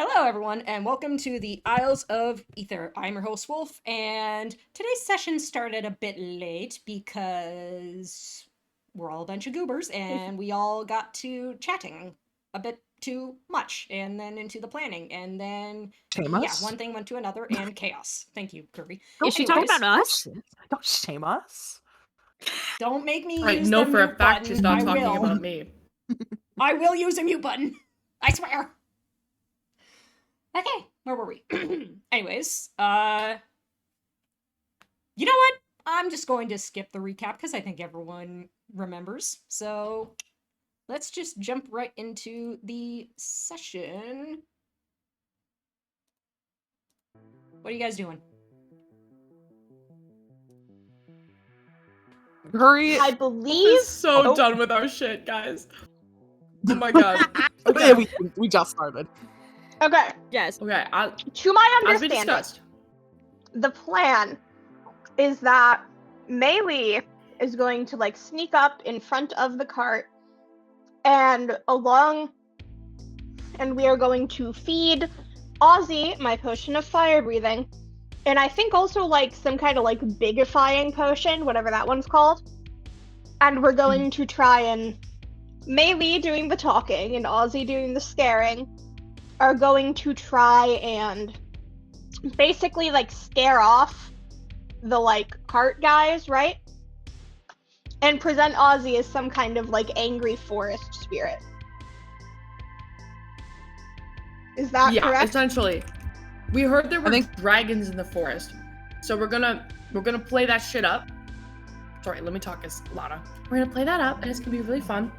Hello, everyone, and welcome to the Isles of Aether. I'm your host, Wolf, and today's session started a bit late because we're all a bunch of goobers and we all got to chatting a bit too much and then into the planning, and then, Shame yeah, us? one thing went to another and chaos. Thank you, Kirby. Is she talking about us? Don't shame us. Don't make me I use know the for a mute fact button. she's not I talking will. about me. I will use a mute button. I swear. Okay, where were we? Anyways, you know what? I'm just going to skip the recap because I think everyone remembers. So let's just jump right into the session. What are you guys doing? Hurry. I believe. I'm so done with our shit, guys. Oh my god. Okay. Yeah, we just started. Okay. Yes. Okay. To my As we understanding, discussed. the plan is that Maylee is going to sneak up in front of the cart and we are going to feed Ozzy my potion of fire breathing, and I think also some kind of bigifying potion, whatever that one's called. And we're going to try and Maylee doing the talking and Ozzy doing the scaring are going to try and basically scare off the cart guys, right? And present Ozzy as some kind of angry forest spirit. Is that correct? Yeah, essentially. We heard there were dragons in the forest. So we're gonna play that shit up. Sorry, let me talk as Lana. We're gonna play that up and it's gonna be really fun.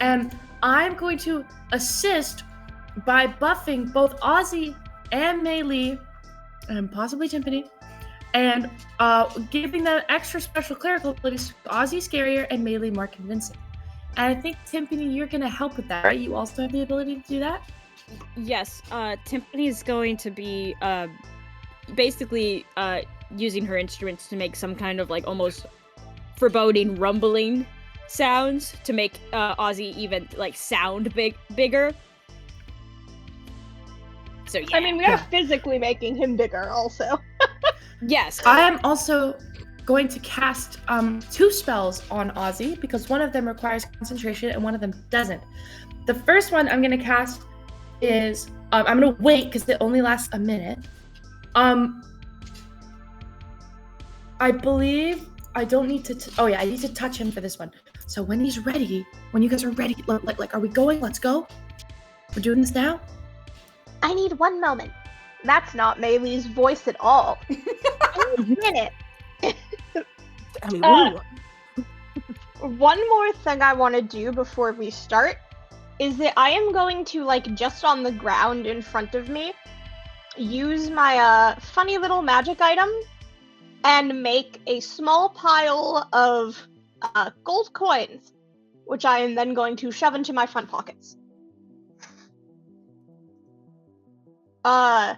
And I'm going to assist by buffing both Ozzy and Maylee, and possibly Timpani, and giving them extra special clerical abilities. Ozzy scarier and Maylee more convincing. And I think Timpani, you're gonna help with that, right? You also have the ability to do that? Yes, Timpani is going to be basically using her instruments to make some kind of almost foreboding rumbling sounds to make Ozzy even sound bigger. So yeah. I mean, we are physically making him bigger also. Yes. I am also going to cast 2 spells on Ozzy because one of them requires concentration and one of them doesn't. The first one I'm going to cast is I'm going to wait because it only lasts a minute. I believe I don't need to I need to touch him for this one. So when he's ready, when you guys are ready, are we going? Let's go. We're doing this now? I need 1 moment. That's not Maylee's voice at all. I need a minute. I mean, one more thing I want to do before we start is that I am going to, just on the ground in front of me, use my funny little magic item and make a small pile of gold coins, which I am then going to shove into my front pockets. Okay.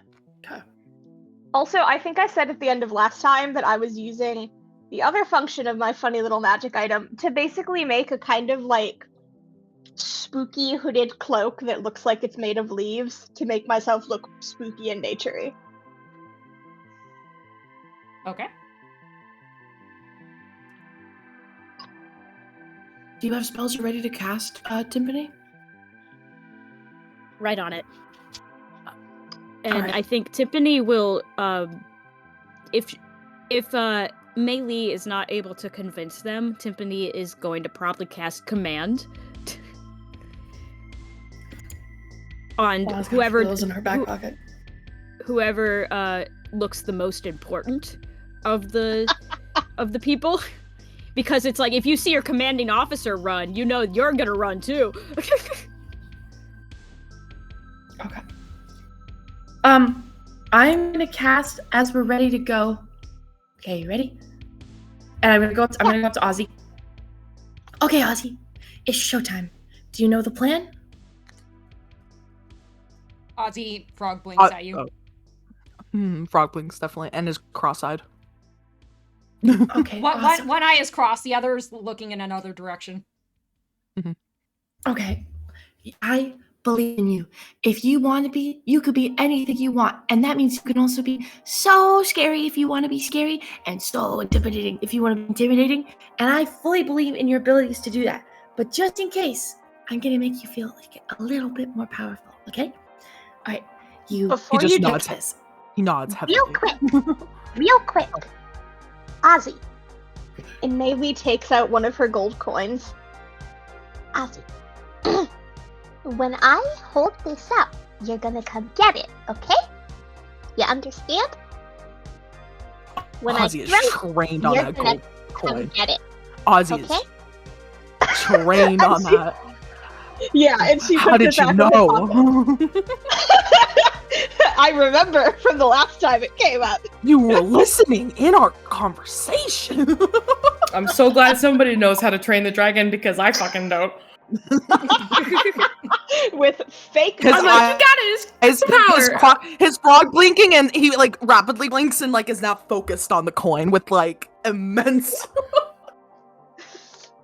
Also, I think I said at the end of last time that I was using the other function of my funny little magic item to basically make a kind of spooky hooded cloak that looks like it's made of leaves to make myself look spooky and naturey. Okay. Do you have spells you're ready to cast, Timpani? Right on it. And right. I think Timpani will, if Maylee is not able to convince them, Timpani is going to probably cast Command on whoever in her back pocket. Whoever looks the most important of the people, because it's if you see your commanding officer run, you know you're gonna run too. Okay. I'm gonna cast as we're ready to go. Okay, you ready? And I'm gonna go up to Ozzy. Okay, Ozzy, it's showtime. Do you know the plan? Ozzy frog blinks at you. Frog blinks, definitely, and is cross-eyed. Okay. Awesome. One eye is crossed, the other is looking in another direction. Okay. I believe in you. If you want to be, you could be anything you want. And that means you can also be so scary if you want to be scary, and so intimidating if you want to be intimidating. And I fully believe in your abilities to do that. But just in case, I'm going to make you feel like a little bit more powerful, okay? All right, Before just you do nods. this, He nods heavily. real quick, Ozzy. And Maylee takes out one of her gold coins. Ozzy, when I hold this up, you're gonna come get it, okay? You understand? When Ozzy I is throw it, trained on you're that gonna gold come coin. get it, Ozzy okay? is trained on that. Yeah, and she How puts did it you back in her pocket. know? I remember from the last time it came up. You were listening in our conversation. I'm so glad somebody knows how to train the dragon because I fucking don't. With fake Because I'm like, you got it. It's power. his frog blinking, and he like rapidly blinks and like is now focused on the coin with like immense.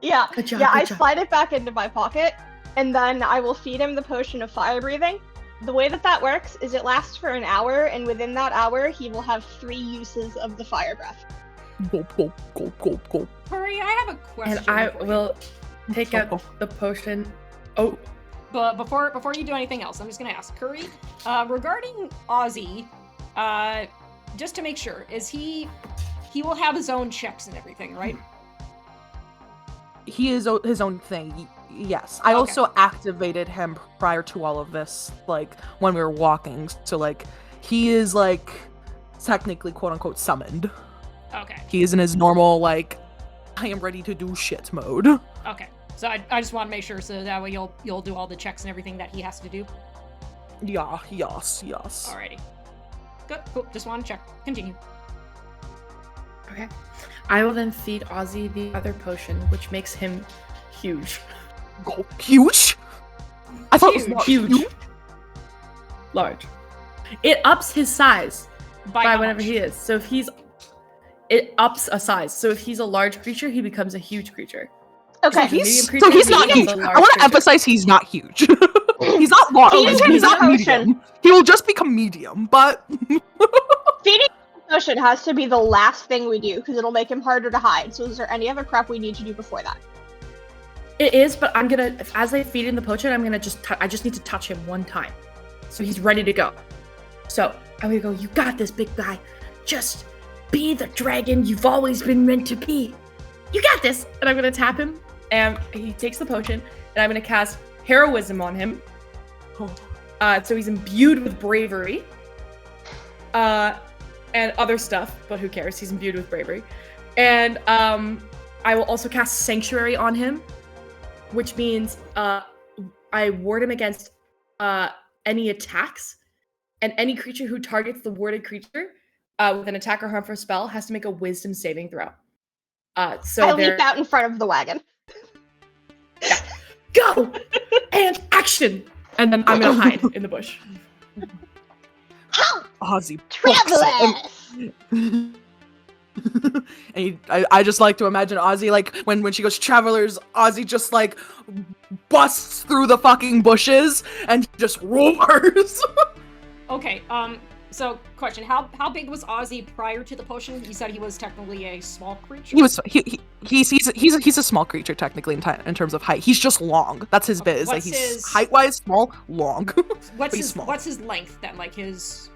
Yeah, Good job, I good job. slide it back into my pocket, and then I will feed him the potion of fire breathing. The way that works is it lasts for an hour, and within that hour, he will have 3 uses of the fire breath. Gulp, gulp, gulp, gulp, gulp. Hurry, I have a question. And I for you. will take out the potion. Oh, But before you do anything else, I'm just gonna ask Curry, regarding Ozzy, just to make sure, is he will have his own checks and everything, right? He is his own thing. Yes, I Okay. also activated him prior to all of this, like when we were walking. So like, he is like technically quote unquote summoned. Okay. He is in his normal like, I am ready to do shit mode. Okay. So I just want to make sure so that way you'll do all the checks and everything that he has to do. Yeah. Yes. Yes. Alrighty. Good. Cool. Just want to check. Continue. okay. I will then feed Ozzy the other potion, which makes him huge. Go huge. I thought it was not Huge. Large. It ups his size by how whatever much? he is. So if it ups a size. So if he's a large creature, he becomes a huge creature. Okay, He's a medium So creature, he's he not becomes huge. a I large want to creature. emphasize he's not huge. He's not large. Feeding him He's the not potion. medium. He will just become medium, but feeding the potion has to be the last thing we do, because it'll make him harder to hide. So is there any other prep we need to do before that? It is, but I'm gonna, as I feed in the potion, I'm gonna I just need to touch him one time. So he's ready to go. So I'm gonna go, you got this, big guy. Just be the dragon you've always been meant to be. You got this! And I'm gonna tap him, and he takes the potion, and I'm gonna cast heroism on him. So he's imbued with bravery. And other stuff, but who cares? He's imbued with bravery. And I will also cast Sanctuary on him, which means I ward him against any attacks, and any creature who targets the warded creature with an attack or harmful spell has to make a Wisdom saving throw. So I leap out in front of the wagon. go and action, and then I'm gonna hide in the bush. How? Ozzy books it. Travelers! And I just like to imagine Ozzy like when she goes travelers, Ozzy just like busts through the fucking bushes and just roars. Okay. So question: How big was Ozzy prior to the potion? You said he was technically a small creature. He's a small creature technically in terms of height. He's just long. That's his biz. Like What's he's his- height wise small, long. What's he's his small. What's his length then? Like his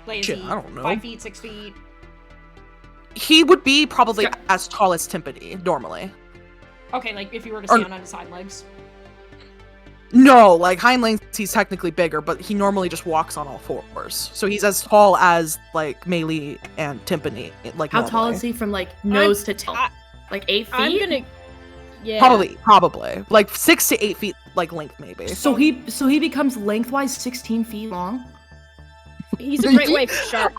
like, is Shit, he I don't know. 5 feet, 6 feet? He would be probably Yeah. as tall as Timpani normally. Okay, like if you were to Or- stand on his hind legs. No, like hind length, he's technically bigger, but he normally just walks on all fours. So he's as tall as like Melee and Timpani. Like How tall normally. is he from like nose to tail? I- Like 8 feet? I'm gonna. Yeah. Probably like 6 to 8 feet, like length maybe. So he becomes lengthwise 16 feet long. He's a great white shark.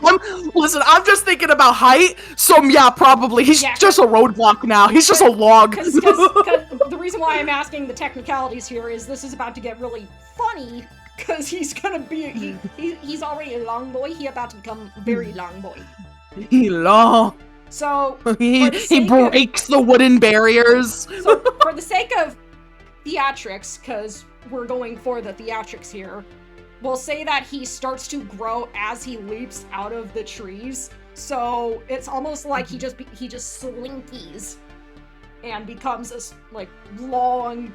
Listen, I'm just thinking about height, so yeah, probably he's Yeah. just a roadblock now. He's just a log. Because the reason why I'm asking the technicalities here is this is about to get really funny. Because he's gonna be he's already a long boy. He about to become very long boy. He long. So He For the sake of- breaks the wooden barriers. So for the sake of theatrics, because we're going for the theatrics here, we'll say that he starts to grow as he leaps out of the trees. So it's almost like he just slinkies and becomes this like long,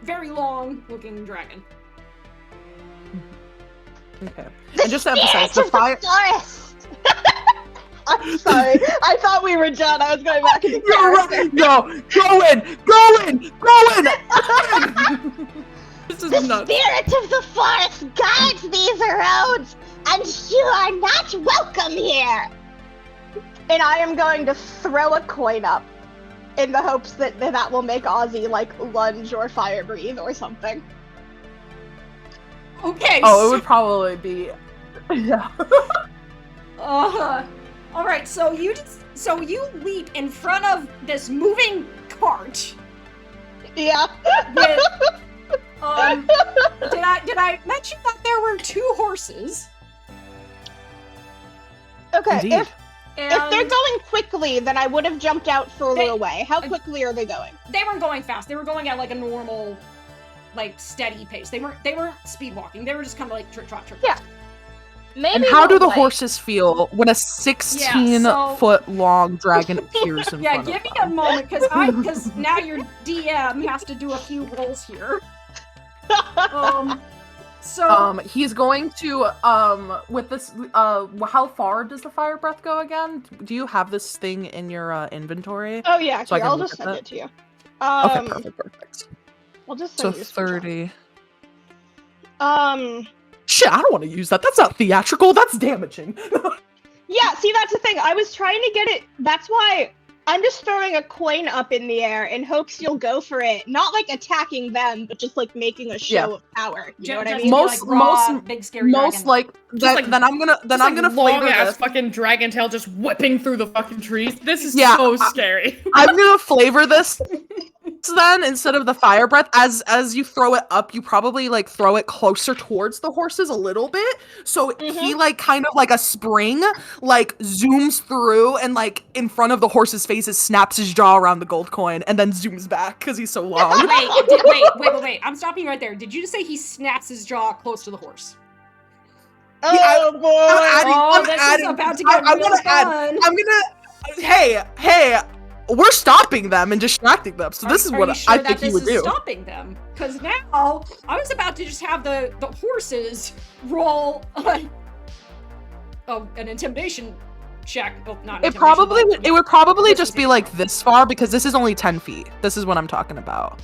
very long looking dragon. Okay. And just to emphasize, the fire. Forest! I'm sorry. I thought we were done. I was going back into You're right. No, go in. This is The nuts. spirit of the forest guides these roads, and you are not welcome here. And I am going to throw a coin up in the hopes that that will make Ozzy like lunge or fire breathe or something. Okay. Oh, it would probably be. Yeah. All right. So you leap in front of this moving cart. Yeah. With, did I mention that there were 2 horses? Okay. Indeed. If they're going quickly, then I would have jumped out further They- away. How quickly are they going? They weren't going fast. They were going at like a normal, like steady pace. They weren't speed walking. They were just kind of like trick trot. Yeah. Maybe. And how do the like- horses feel when a 16-foot long dragon appears in Yeah, front give of me them? a moment, because now your DM has to do a few rolls here. He's going to with this how far does the fire breath go again? Do you have this thing in your inventory? Oh yeah, So I here, can I'll look just at send that? it to you. Okay, perfect. I'll just So send you a screenshot. 30. Shit, I don't want to use that. That's not theatrical. That's damaging. Yeah, see, that's the thing. I was trying to get it. That's why I'm just throwing a coin up in the air in hopes you'll go for it. Not like attacking them, but just like making a show of power. You know what I mean? Most big scary most dragon. like that, like- then I'm gonna Long flavor ass this. fucking dragon tail just whipping through the fucking trees. This is Yeah, so scary. I'm gonna flavor this then instead of the fire breath. As you throw it up, you probably like throw it closer towards the horses a little bit, so he like kind of like a spring like zooms through and like in front of the horse's faces, snaps his jaw around the gold coin, and then zooms back because he's so long. Wait. I'm stopping you right there. Did you just say he snaps his jaw close to the horse? Oh boy! This is about to get real fun. Hey, we're stopping them and distracting them. So this is Are what you sure I that think he this would is do. stopping them? Because now I was about to just have the horses roll an intimidation check. Oh, not It would probably just be like this far because this is only 10 feet. This is what I'm talking about.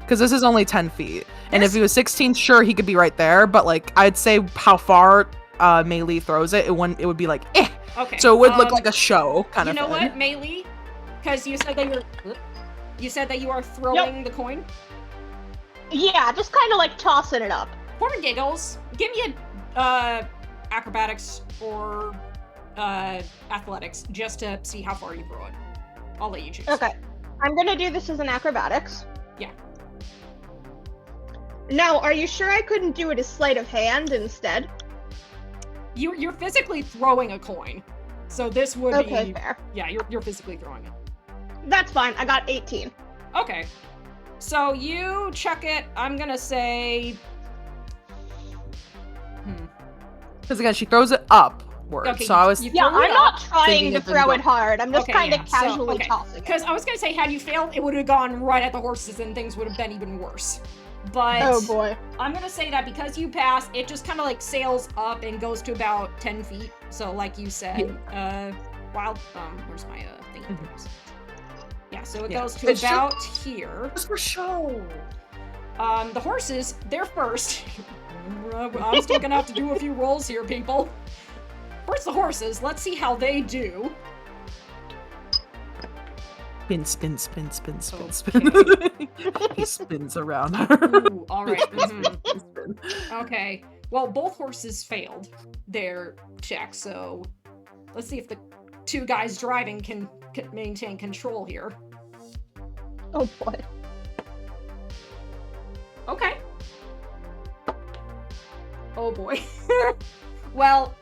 Because this is only 10 feet. And if he was 16, sure, he could be right there. But like, I'd say how far Melee throws it, it would be like, eh. Okay. So it would look like a show kind of thing. You know what, Melee? Because you said that you are throwing the coin. Yeah, just kind of like tossing it up. For giggles, give me a acrobatics or athletics just to see how far you throw it. I'll let you choose. Okay, I'm gonna do this as an acrobatics. Yeah. Now, are you sure I couldn't do it as sleight of hand instead? You're physically throwing a coin, so this would Okay, be fair. Yeah, you're physically throwing it. That's fine. I got 18. Okay, so you chuck it. I'm gonna say. Because again, she throws it upward. Okay, so I was you Yeah, throw it I'm up. not trying thinking to of throw them it hard. I'm just Okay, kind of yeah, so- casually okay. tossing it. Because I was gonna say, had you failed, it would have gone right at the horses and things would have been even worse. But Oh boy. I'm gonna say that because you pass, it just kind of like sails up and goes to about 10 feet. So like you said, where's my thing? Yeah, so it goes to It's about here. just for show. The horses, they're first. I'm still gonna have to do a few rolls here, people. First the horses, let's see how they do. Spin. He spins around her. Ooh, alright. Spin. Okay. Well, both horses failed their check, so let's see if the two guys driving can maintain control here. Oh boy. Okay. Oh boy. Well,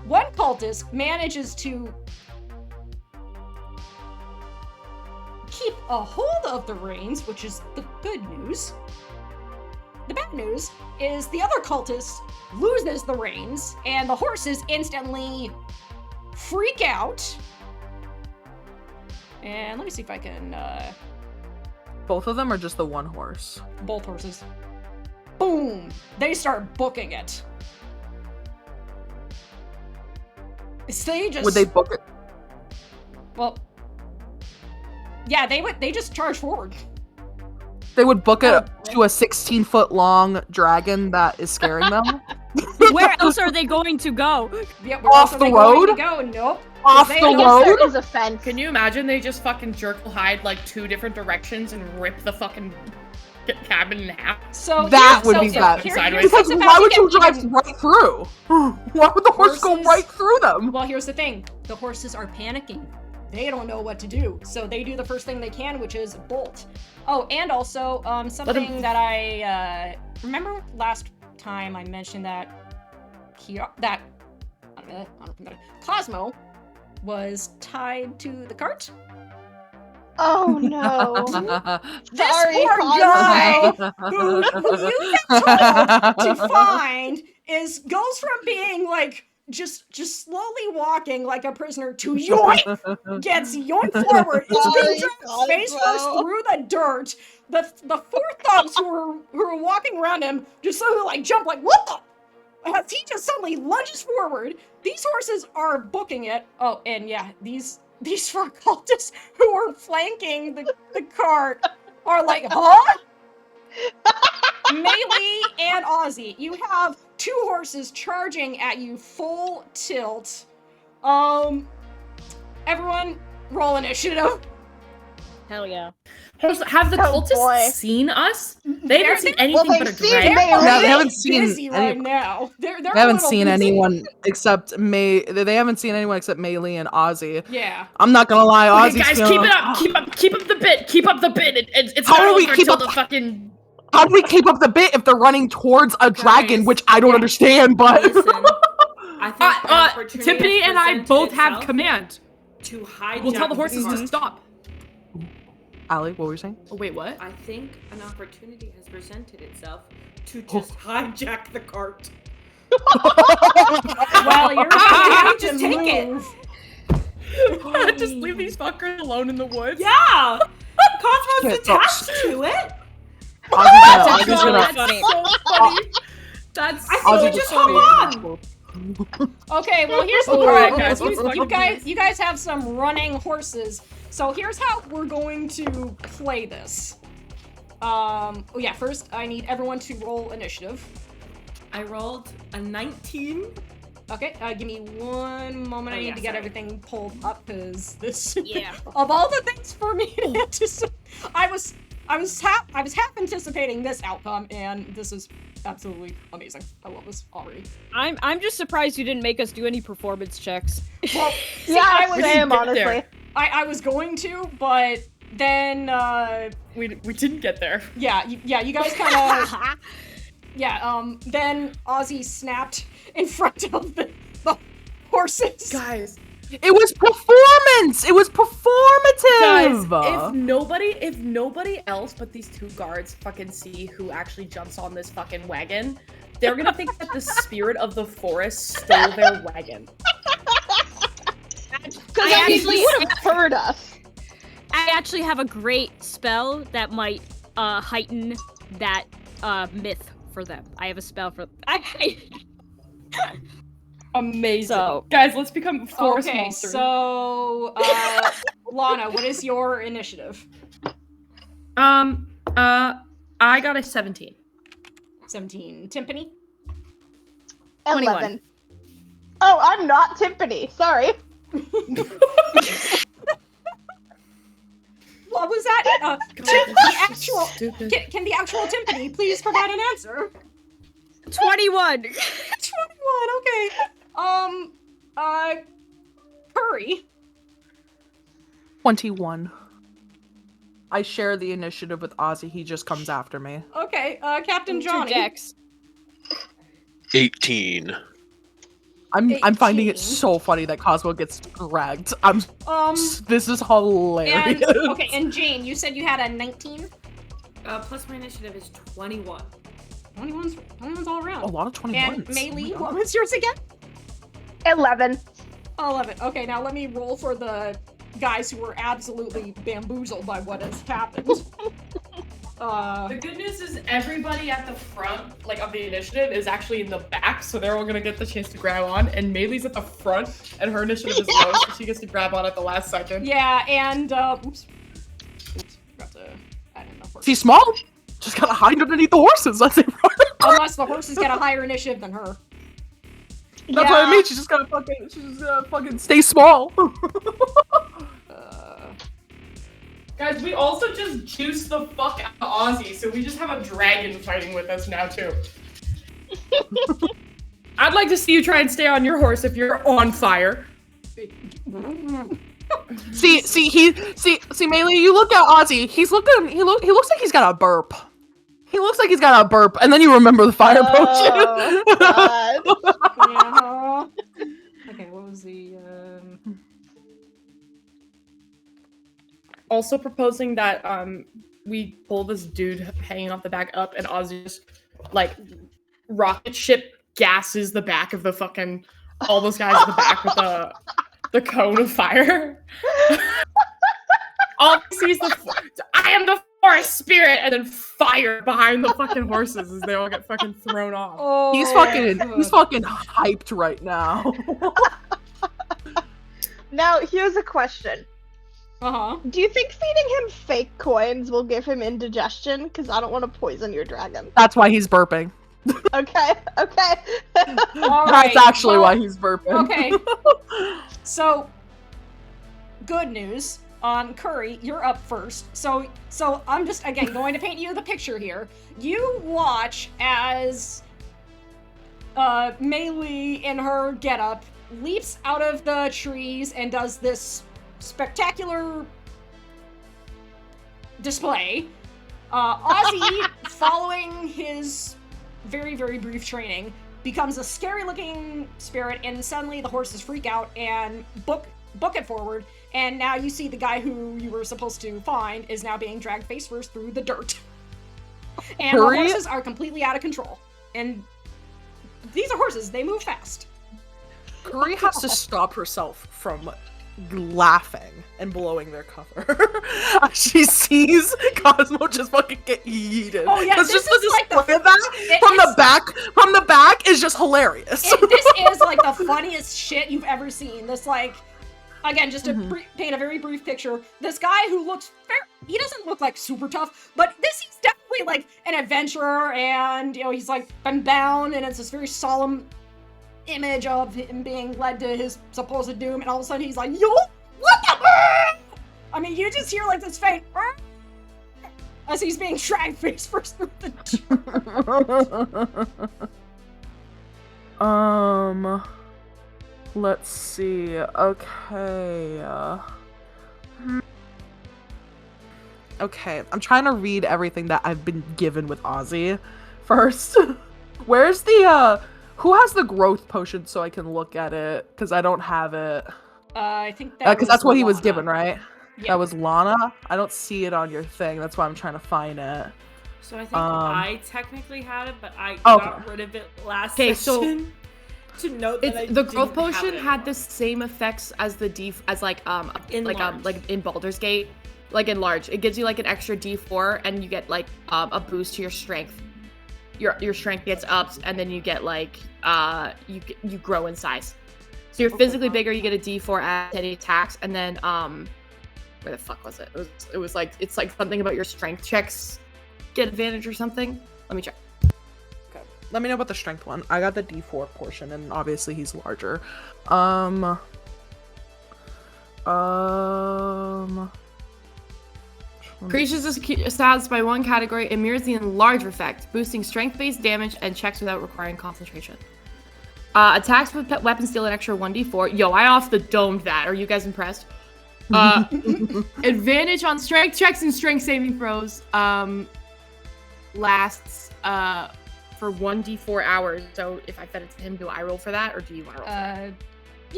one cultist manages to keep a hold of the reins, which is the good news. The bad news is the other cultist loses the reins, and the horses instantly freak out. And let me see if I can, Both of them or just the one horse? both horses. Boom! They start booking it. They just... Would they book it? Well... Yeah, they just charge forward. They would book it to a 16-foot long dragon that is scaring them? Where else are they going to go? Yeah, Off the road? Go? Nope. Off They- the I I guess there road? is a fence. Can you imagine they just fucking jerk hide like 2 different directions and rip the fucking cabin in half? So That here- would be so bad. here- Sideways. here's Because what's why about would to you get drive even- right through? Why would the horse go Horses- right through them? Well, here's the thing. The horses are panicking. They don't know what to do. So they do the first thing they can, which is bolt. Oh, and also, something that I, remember last time I mentioned that Cosmo was tied to the cart? Oh no. This Sorry, poor Cosmo. guy who you get told to find goes from being like just slowly walking like a prisoner to yoink, gets yoinked forward, is being Sorry, dragged face first Cosmo. through the dirt. The 4 thugs who were walking around him just suddenly like jump like, what the? As he just suddenly lunges forward. These horses are booking it. Oh, and yeah, these 4 cultists who are flanking the cart are like, huh? Melee and Ozzy, you have 2 horses charging at you full tilt. Everyone roll initiative. Hell yeah. Have the Oh, cultists boy. seen us? They haven't seen anything well, but a they've seen dragon. me. Yeah, they Really haven't seen busy any- right now. They're They a haven't little seen busy. anyone except May. They haven't seen anyone except Maylee and Ozzy. Yeah. I'm not gonna lie, Okay, Ozzy's guys, feeling- keep up the bit. Keep up the bit. It's How not do we over keep until up- the fucking. How do we keep up the bit if they're running towards a dragon, Guys, which I don't yeah. understand, but... Listen, I think an opportunity Tiffany has and I presented both have itself command. to hijack We'll tell the horses to cart. stop. Allie, what were you saying? Oh, wait, what? I think an opportunity has presented itself to just hijack the cart. Well, you're gonna have to Just take it. move. Just leave these fuckers alone in the woods. Yeah! Cosmo's Yeah, attached to it! Ozzy's so gonna... funny. So funny. That's I think Ozzy we was just funny. hop on! Okay, well here's the Oh, problem. right, guys, who's fucking You guys have some running horses. So here's how we're going to play this. Oh yeah, first I need everyone to roll initiative. I rolled a 19. Okay, give me one moment. Oh, I need yeah, to get sorry. everything pulled up because this. Yeah. Of all the things for me to anticipate, I was half anticipating this outcome, and this is absolutely amazing. I love this already. I'm just surprised you didn't make us do any performance checks. Well, see, Yeah, I was same, get honestly. there. I was going to, but then we didn't get there. you guys kind of then Ozzy snapped in front of the horses. Guys, It was performance! It was performative! guys, if nobody else but these 2 guards fucking see who actually jumps on this fucking wagon, they're gonna think that the spirit of the forest stole their wagon. Because I mean, actually- you would have heard us. I actually have a great spell that might heighten that myth for them. I have a spell for Amazing. So- Guys, let's become forest Okay, monsters. so Lana, what is your initiative? I got a 17. 17. Timpani? 11. Oh, I'm not Timpani. Sorry. What was that? God, the actual. stupid. Can the actual Timpani please provide an answer? 21. 21. Okay. Curry. 21. I share the initiative with Ozzy, he just comes after me. Okay. Captain Two Johnny. decks. 18. I'm finding it Jane. so funny that Cosmo gets dragged. This is hilarious. And Jane, you said you had a 19? Plus my initiative is 21. 21's all around. A lot of 21s. And Maylee, what was yours again? 11. 11. Okay, now let me roll for the guys who were absolutely bamboozled by what has happened. The good news is everybody at the front, like, of the initiative is actually in the back, so they're all gonna get the chance to grab on, and Maylee's at the front, and her initiative is low, so she gets to grab on at the last second. Yeah, and, oops, forgot to add in the horse. She's small. Just gotta hide underneath the horses. That's it. Unless the horses get a higher initiative than her. That's what I mean. She's just gotta fucking stay small. Guys, we also just juiced the fuck out of Ozzy, so we just have a dragon fighting with us now, too. I'd like to see you try and stay on your horse if you're on fire. See, Maylee, you look at Ozzy. He looks like he's got a burp. He looks like he's got a burp, and then you remember the fire potion. Yeah. Okay, what was the, Also proposing that we pull this dude hanging off the back up, and Ozzy just, like, rocket ship gases the back of the fucking all those guys in the back with the cone of fire. All he sees I am the forest spirit, and then fire behind the fucking horses as they all get fucking thrown off. Oh, He's fucking hyped right now. Now, here's a question. Uh-huh. Do you think feeding him fake coins will give him indigestion? Because I don't want to poison your dragon. That's why he's burping. Okay. All right, That's actually why he's burping. Okay. So, good news. Curry, you're up first. So I'm just, again, going to paint you the picture here. You watch as Maylee in her getup leaps out of the trees and does this spectacular display. Ozzy, following his very, very brief training, becomes a scary-looking spirit, and suddenly the horses freak out and book it forward, and now you see the guy who you were supposed to find is now being dragged face first through the dirt. And the horses are completely out of control. And these are horses, they move fast. Curry has to stop herself from laughing and blowing their cover. She sees Cosmo just fucking get yeeted. Oh yeah, this just is like from the back is just hilarious. This is like the funniest shit you've ever seen. This, like, again, just to paint a very brief picture, this guy who looks he doesn't look like super tough, but he's definitely like an adventurer, and, you know, he's like been bound, and it's this very solemn image of him being led to his supposed doom, and all of a sudden he's like, yo, what the? I mean, you just hear like this faint as he's being dragged face first through the dirt. Let's see. Okay. Okay, I'm trying to read everything that I've been given with Ozzy first. Where's the who has the growth potion so I can look at it? Because I don't have it. I think that because that's what he was given, right? Yeah. That was Lana. I don't see it on your thing. That's why I'm trying to find it. So I think I technically had it, but I got rid of it last session. To note that the growth potion had the same effects as the in Baldur's Gate, like in large. It gives you like an extra D4, and you get like a boost to your strength. Your strength gets upped, and then you get like you grow in size. So you're physically bigger. You get a D4 at any attacks, and then where the fuck was it? It was like it's like something about your strength checks get advantage or something. Let me check. Let me know about the strength one. I got the D4 portion, and obviously he's larger. Creatures is stats by one category. It mirrors the enlarge effect, boosting strength-based damage and checks without requiring concentration. Attacks with weapons deal an extra 1d4. Yo, I off the domed that. Are you guys impressed? Advantage on strength checks and strength saving throws. Lasts for for 1d4 hours. So if I fed it to him, do I roll for that, or do you want to roll for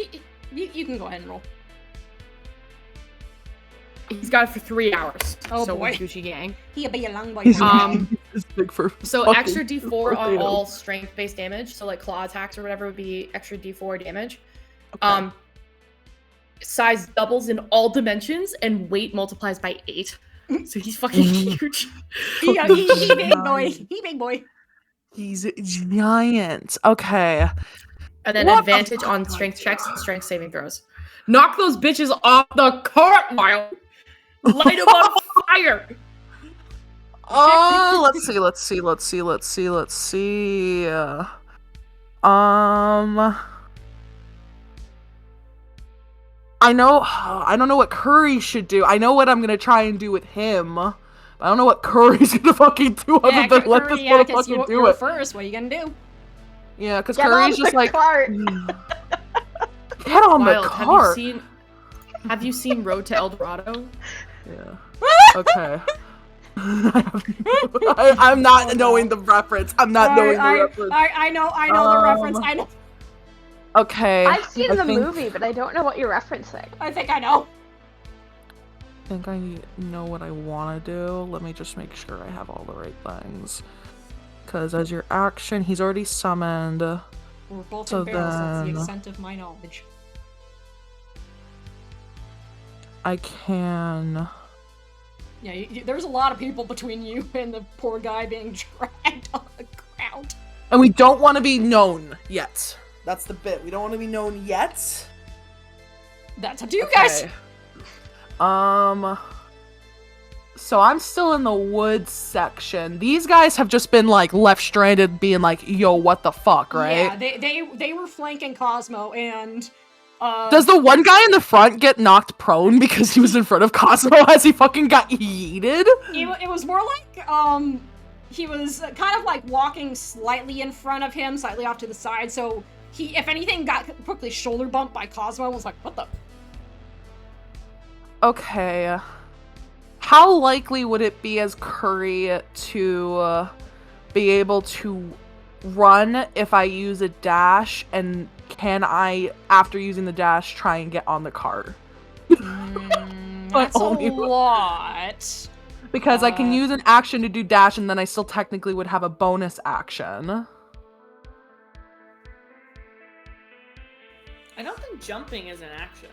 that? You can go ahead and roll. He's got it for 3 hours. Oh, so boy. Gucci gang. He'll be a long boy. It's big for So fucking extra d4 on potatoes. all strength-based damage. So like claw attacks or whatever would be extra d4 damage. Okay. Size doubles in all dimensions and weight multiplies by 8. So he's fucking huge. he big boy. He big boy. He's giant. Okay. And then What advantage the on fuck? strength checks and strength saving throws. Knock those bitches off the cart, Wild. Light them on fire. Oh, let's see. I don't know what Curry should do. I know what I'm gonna try and do with him. But I don't know what Curry's gonna fucking do other than let this motherfucker do you're it. first. What are you gonna do? Yeah, because Get on Curry's just the like, cart. get on Wild, the cart. have you seen Road to El Dorado? Yeah. Okay. I'm not knowing the reference. I'm not knowing the reference. I know the reference. I know. Okay. I've seen the think- movie, but I don't know what you're referencing. I think I know. I think I know what I want to do. Let me just make sure I have all the right things. Because as your action, he's already summoned. We're both So embarrassed. That's the then- extent of my knowledge. I can... Yeah, there's a lot of people between you and the poor guy being dragged on the ground. And we don't want to be known yet. That's the bit. We don't want to be known yet. That's up to you guys. Okay. So I'm still in the woods section. These guys have just been like left stranded, being like, "Yo, what the fuck," right? Yeah, they were flanking Cosmo, and does the one guy in the front get knocked prone because he was in front of Cosmo as he fucking got yeeted? It was more like he was kind of like walking slightly in front of him, slightly off to the side. So he, if anything, got quickly shoulder bumped by Cosmo and was like, "What the?" Okay. How likely would it be as Curry to be able to run if I use a dash? And can I, after using the dash, try and get on the cart? That's a lot. Because I can use an action to do dash, and then I still technically would have a bonus action. I don't think jumping is an action.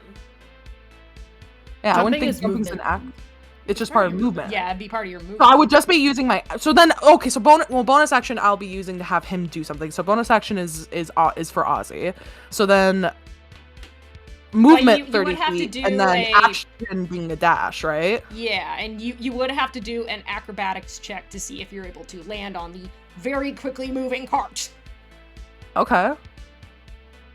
Yeah, I wouldn't Jumping think is jumping's an movement. act. It's just part of movement. Yeah, it'd be part of your movement. So I would just be using my. So then, okay. So bonus action I'll be using to have him do something. So bonus action is for Ozzy. So then, movement you 30 would have to feet, do and then a- action being a dash, right? Yeah, and you would have to do an acrobatics check to see if you're able to land on the very quickly moving cart. Okay.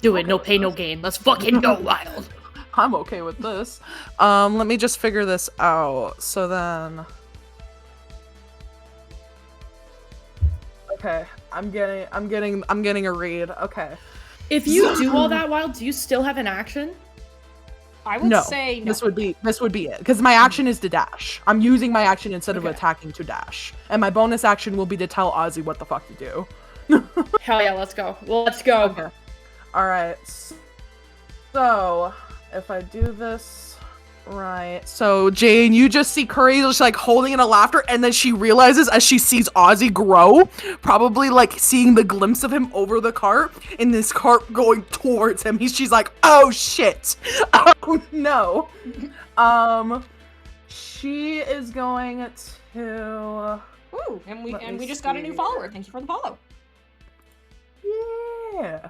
Do it, no pain, no gain. Let's fucking go, Wild. I'm okay with this. Let me just figure this out. So then, okay, I'm getting a read. Okay. If you do all that, Wild, do you still have an action? I would No, say no. this would be it because my action is to dash. I'm using my action instead of Okay. attacking to dash, and my bonus action will be to tell Ozzy what the fuck to do. Hell yeah, let's go. Let's go. Okay. All right. So if I do this right, so Jane, you just see Curry just like holding in a laughter, and then she realizes as she sees Ozzy grow, probably like seeing the glimpse of him over the cart, and this cart going towards him. She's like, "Oh shit! Oh no!" She is going to. Ooh, and Let me we just got a new see. follower. Thank you for the follow. Yeah.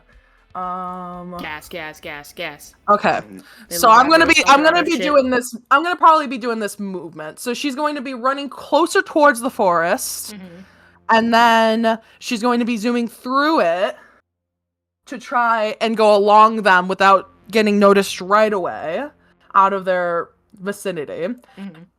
Gas. Okay. They So look I'm gonna like be they're I'm gonna fucking be shit. doing this. I'm gonna probably be doing this movement. So she's going to be running closer towards the forest, and then she's going to be zooming through it to try and go along them without getting noticed right away out of their vicinity.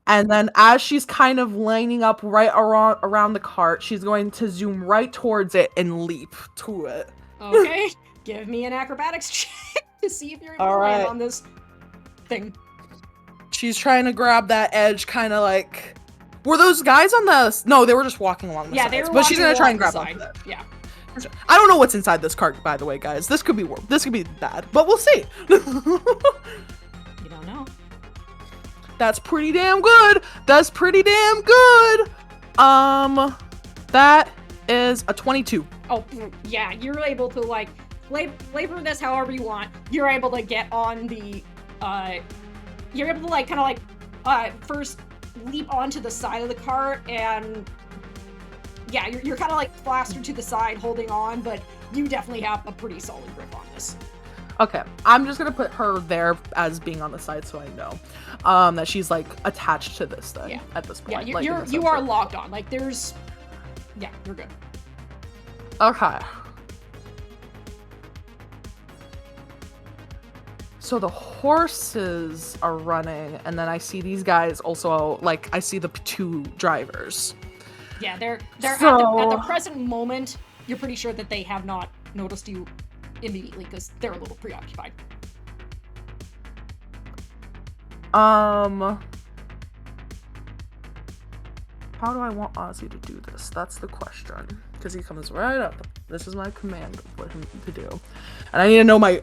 And then as she's kind of lining up right around the cart, she's going to zoom right towards it and leap to it. Okay, give me an acrobatics check to see if you're able to land on this thing. She's trying to grab that edge, kind of like. Were those guys on the? No, they were just walking along the Yeah, sides. they were But she's walking gonna try and along grab the onto side. it. Yeah. I don't know what's inside this cart, by the way, guys. This could be bad, but we'll see. You don't know. That's pretty damn good. That's pretty damn good. That is a 22. Oh, yeah, you're able to, like, flavor this however you want. You're able to get on the, you're able to, like, kind of, like, first leap onto the side of the cart, and, yeah, you're kind of, like, plastered to the side, holding on, but you definitely have a pretty solid grip on this. Okay, I'm just gonna put her there as being on the side so I know that she's, like, attached to this thing at this point. Yeah, you are locked on. Like, there's... Yeah, you're good. Okay. So the horses are running, and then I see these guys also, like, I see the 2 drivers. Yeah, they're at the present moment, you're pretty sure that they have not noticed you immediately because they're a little preoccupied. How do I want Ozzy to do this? That's the question. Because he comes right up. This is my command for him to do. And I need to know my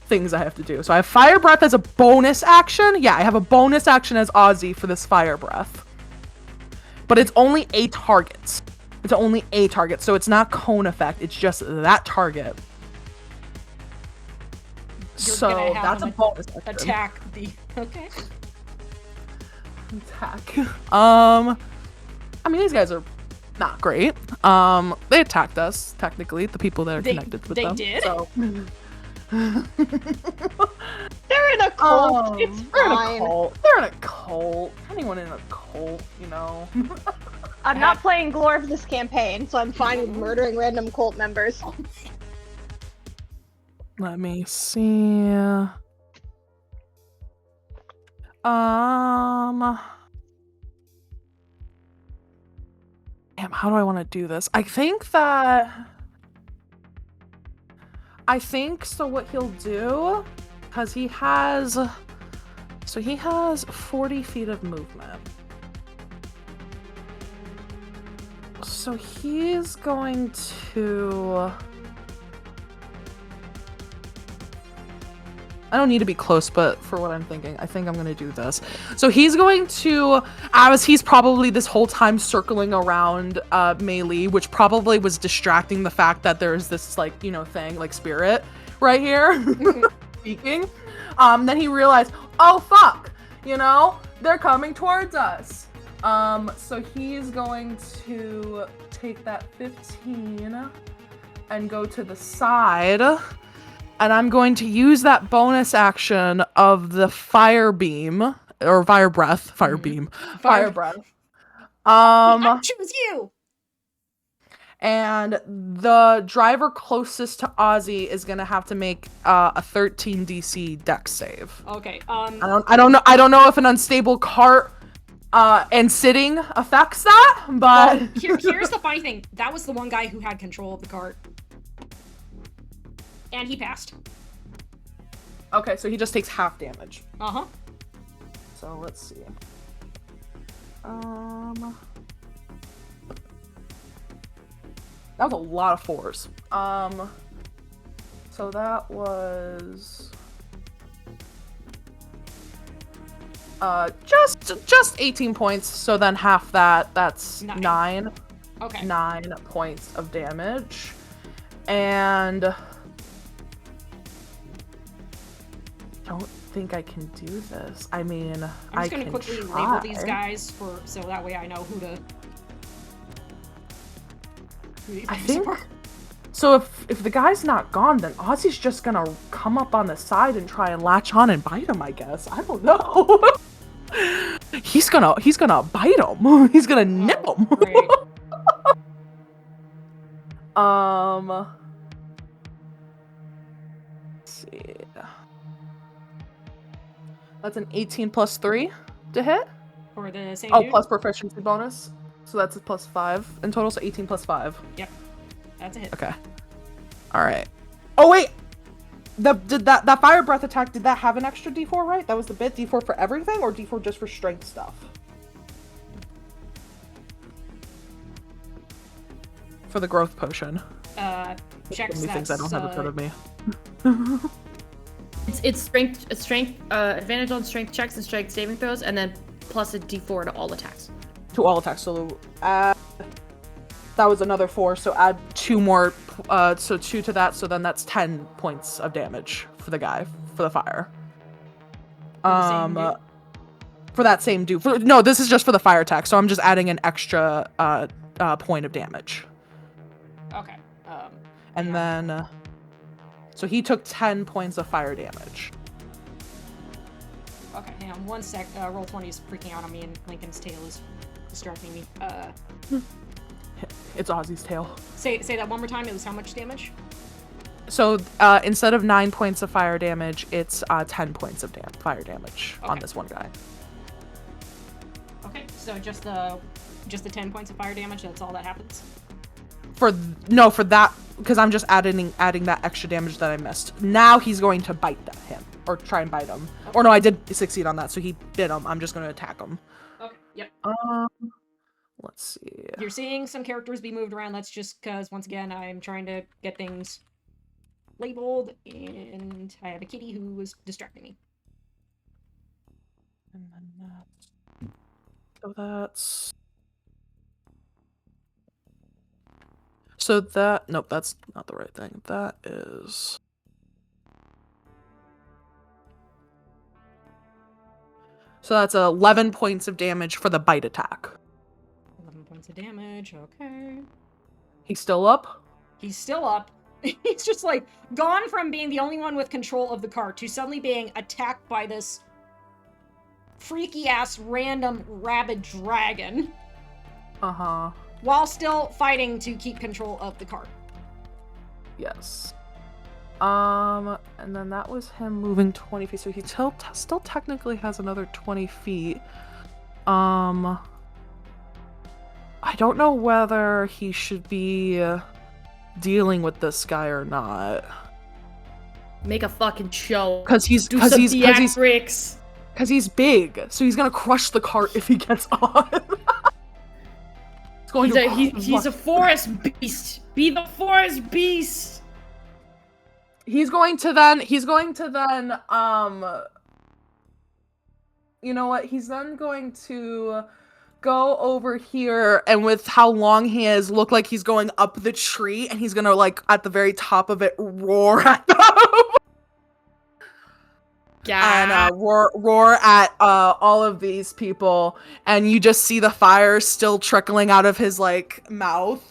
things I have to do. So I have Fire Breath as a bonus action. Yeah, I have a bonus action as Ozzy for this Fire Breath. But it's only a target. It's only a target. So it's not cone effect. It's just that target. You're so that's a bonus action. Attack the... Okay. Attack. I mean, these guys are not great. They attacked us, technically, the people that are connected with them. They did? So. They're in a cult. It's fine. They're in a cult. Anyone in a cult, you know. I'm not playing Glor for this campaign, so I'm fine with murdering random cult members. Let me see. Damn, how do I want to do this? I think so what he'll do, because he has 40 feet of movement. So he's going to... I don't need to be close, but for what I'm thinking, I think I'm going to do this. So he's going to, as he's probably this whole time circling around Melee, which probably was distracting the fact that there's this, like, you know, thing, like spirit right here speaking. Then he realized, oh, fuck, you know, they're coming towards us. So he's going to take that 15 and go to the side. And I'm going to use that bonus action of the fire beam or fire breath, fire beam, fire breath. I choose you. And the driver closest to Ozzy is gonna have to make a 13 DC Dex save. Okay. I don't know if an unstable cart and sitting affects that, but here's the funny thing. That was the one guy who had control of the cart. And he passed. Okay, so he just takes half damage. Uh-huh. So let's see. That was a lot of 4s. So that was just 18 points. So then half that's 9. Okay. 9 points of damage. And I don't think I can do this. I mean, I'm just gonna quickly label these guys so that way I know who these I think so. If the guy's not gone, then Ozzy's just gonna come up on the side and try and latch on and bite him. I guess I don't know. he's gonna bite him. He's gonna nip him. Great. Let's see. That's an 18 plus 3 to hit. For the same dude? Plus proficiency bonus. So that's a plus 5 in total, so 18 plus 5. Yep. That's a hit. Okay. Alright. Oh wait! That fire breath attack, did that have an extra D4, right? That was the bit? D4 for everything, or D4 just for strength stuff? for the growth potion. Checks Many things I don't have in front of me. It's strength, advantage on strength checks and strength saving throws, and then plus a d4 to all attacks. To all attacks, so that was another 4, so add 2 more, so 2 to that, so then that's 10 points of damage for the guy, for the fire. For that same dude. No, this is just for the fire attack, so I'm just adding an extra point of damage. Okay. And then, so he took 10 points of fire damage. Okay, hang on 1 sec. Roll 20 is freaking out on me, and Lincoln's tail is distracting me. It's Ozzy's tail. Say that one more time. It was how much damage? So instead of 9 points of fire damage, it's 10 points of fire damage on this one guy. Okay, so just the 10 points of fire damage. That's all that happens. For that, because I'm just adding that extra damage that I missed. Now he's going to bite him, or try and bite him. Okay. Or no, I did succeed on that, so he bit him. I'm just going to attack him. Okay. Yep. Let's see. You're seeing some characters be moved around. That's just because, once again, I'm trying to get things labeled, and I have a kitty who was distracting me. And then so that's... So that... Nope, that's not the right thing. That is... So that's 11 points of damage for the bite attack. 11 points of damage, okay. He's still up? He's still up. He's just, like, gone from being the only one with control of the cart to suddenly being attacked by this freaky-ass random rabid dragon. Uh-huh. While still fighting to keep control of the cart. Yes. And then that was him moving 20 feet, so he still technically has another 20 feet. I don't know whether he should be dealing with this guy or not. Make a fucking show. Because he's big, so he's gonna crush the cart if he gets on. He's a forest beast. Be the forest beast. He's going to then, you know what? He's then going to go over here, and with how long he is, look like he's going up the tree, and he's gonna, like, at the very top of it, roar at them. Yeah. And roar at all of these people, and you just see the fire still trickling out of his, like, mouth.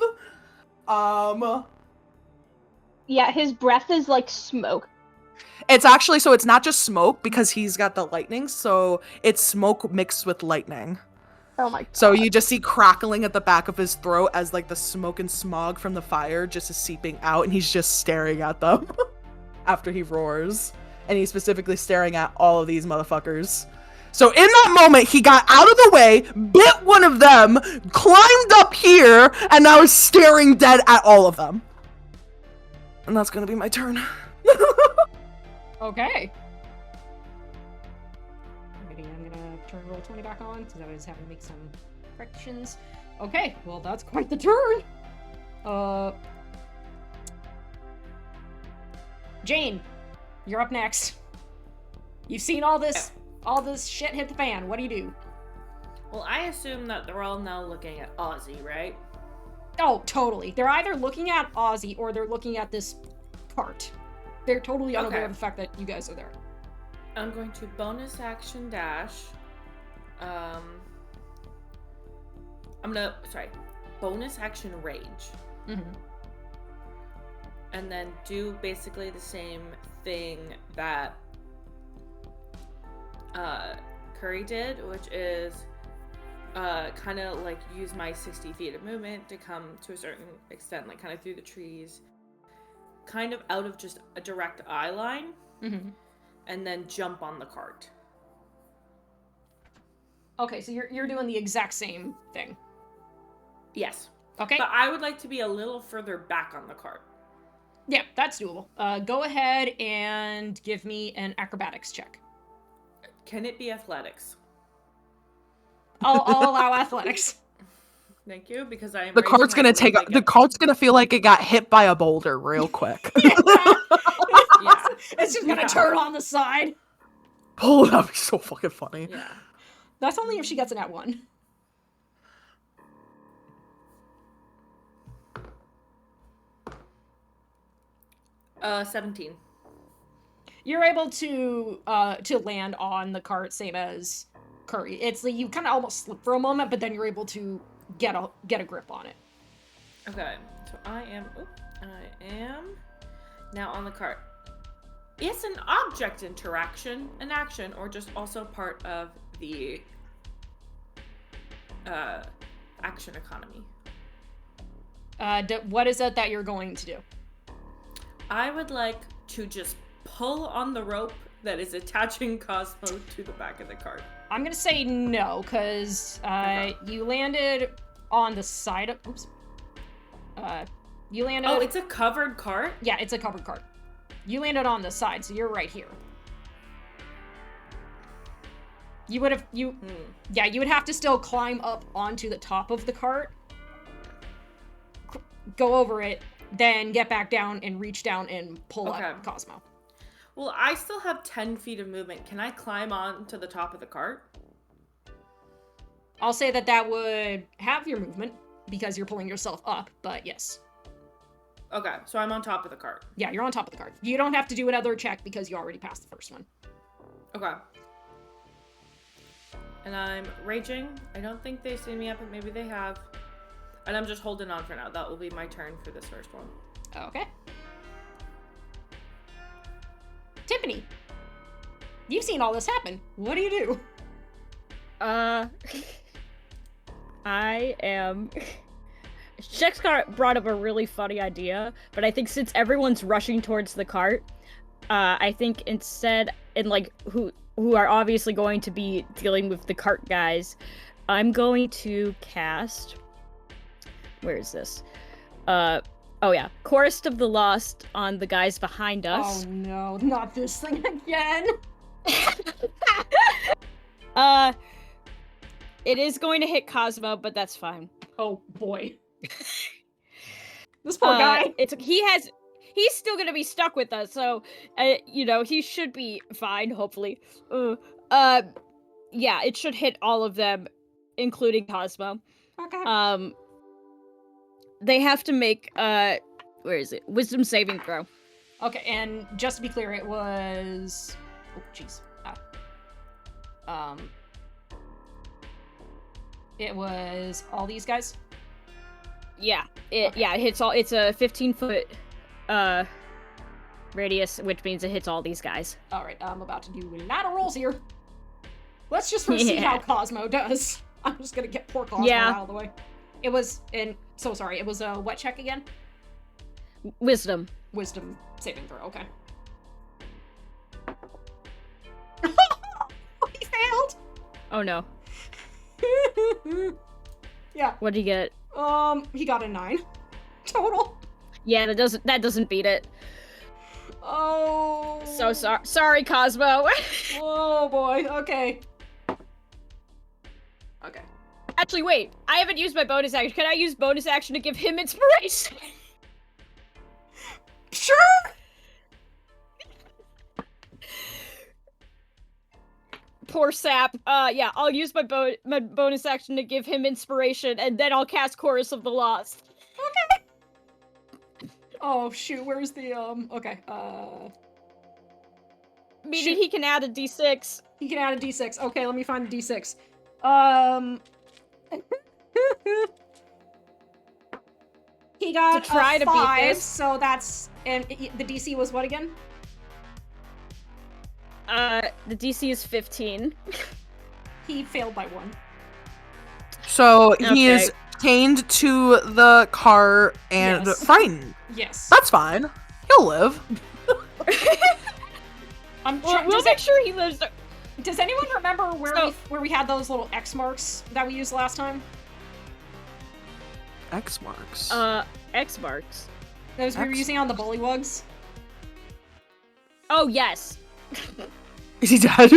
Yeah, his breath is like smoke. It's actually, so it's not just smoke, because he's got the lightning, so it's smoke mixed with lightning. Oh my god. So you just see crackling at the back of his throat as, like, the smoke and smog from the fire just is seeping out, and he's just staring at them after he roars. And he's specifically staring at all of these motherfuckers. So in that moment, he got out of the way, bit one of them, climbed up here, and now is staring dead at all of them. And that's gonna be my turn. Okay. Alrighty, I'm gonna turn roll 20 back on, because I was having to make some corrections. Okay, well, that's quite the turn. Jane, you're up next. You've seen all this shit hit the fan. What do you do? Well, I assume that they're all now looking at Ozzy, right? Oh, totally. They're either looking at Ozzy or they're looking at this cart. They're totally unaware of the fact that you guys are there. I'm going to bonus action dash. Bonus action rage. Mm-hmm. And then do basically the same thing that Curry did, which is kind of like use my 60 feet of movement to come to a certain extent, like kind of through the trees, kind of out of just a direct eye line, and then jump on the cart. Okay, so you're doing the exact same thing. Yes. Okay. But I would like to be a little further back on the cart. Yeah, that's doable. Go ahead and give me an acrobatics check. Can it be athletics? I'll allow athletics. Thank you, because I am. The cart's gonna the cart's gonna feel like it got hit by a boulder real quick. Yeah. It's just gonna turn on the side. Oh, that'd be so fucking funny. Yeah. That's only if she gets an at 1. 17. You're able to land on the cart, same as Curry. It's like you kind of almost slip for a moment, but then you're able to get a grip on it. Okay, so I am now on the cart. Is an object interaction an action, or just also part of the action economy? What is it that you're going to do? I would like to just pull on the rope that is attaching Cosmo to the back of the cart. I'm gonna say no, because you landed on the side of. Oops. You landed. Oh, it's a covered cart? Yeah, it's a covered cart. You landed on the side, so you're right here. You would have you would have to still climb up onto the top of the cart, go over it, then get back down and reach down and pull up Cosmo. Well, I still have 10 feet of movement. Can I climb on to the top of the cart? I'll say that would have your movement because you're pulling yourself up, but yes. Okay, so I'm on top of the cart. Yeah, you're on top of the cart. You don't have to do another check because you already passed the first one. Okay. And I'm raging. I don't think they've seen me up, but maybe they have. And I'm just holding on for now. That will be my turn for this first one. Okay. Tiffany, you've seen all this happen. What do you do? I am... Shexcar brought up a really funny idea, but I think since everyone's rushing towards the cart, I think instead, and like, who are obviously going to be dealing with the cart guys, I'm going to cast... Where is this? Oh yeah, Chorus of the Lost on the guys behind us. Oh no, not this thing again! It is going to hit Cosmo, but that's fine. Oh boy. This poor guy. He's still gonna be stuck with us, so he should be fine, hopefully. Yeah, it should hit all of them, including Cosmo. Okay. They have to make where is it? Wisdom saving throw. Okay, and just to be clear, it was it was all these guys? Yeah, it hits all. It's a 15-foot radius, which means it hits all these guys. All right, I'm about to do a lot of rolls here. Let's just first see how Cosmo does. I'm just gonna get poor Cosmo out of the way. It was it was a what check again? Wisdom saving throw. Okay. He failed. Oh no. Yeah. What'd he get? He got a 9 total. Yeah, that doesn't beat it. Oh. So sorry, Cosmo. Oh boy. Okay. Okay. Actually, wait. I haven't used my bonus action. Can I use bonus action to give him inspiration? Sure. Poor sap. Yeah, I'll use my bonus action to give him inspiration, and then I'll cast Chorus of the Lost. Okay. Oh shoot, where's the okay, meaning he can add a d6. He can add a d6. Okay, let me find the d6. He got to try a 5, to beat this. so that's, and the DC was what again? The DC is 15. He failed by 1. So he is chained to the car and frightened. Yes. That's fine. He'll live. We'll make sure he lives. Does anyone remember where we had those little X marks that we used last time? X marks. X marks. Those we were using on the bullywugs? Oh yes. Is he dead?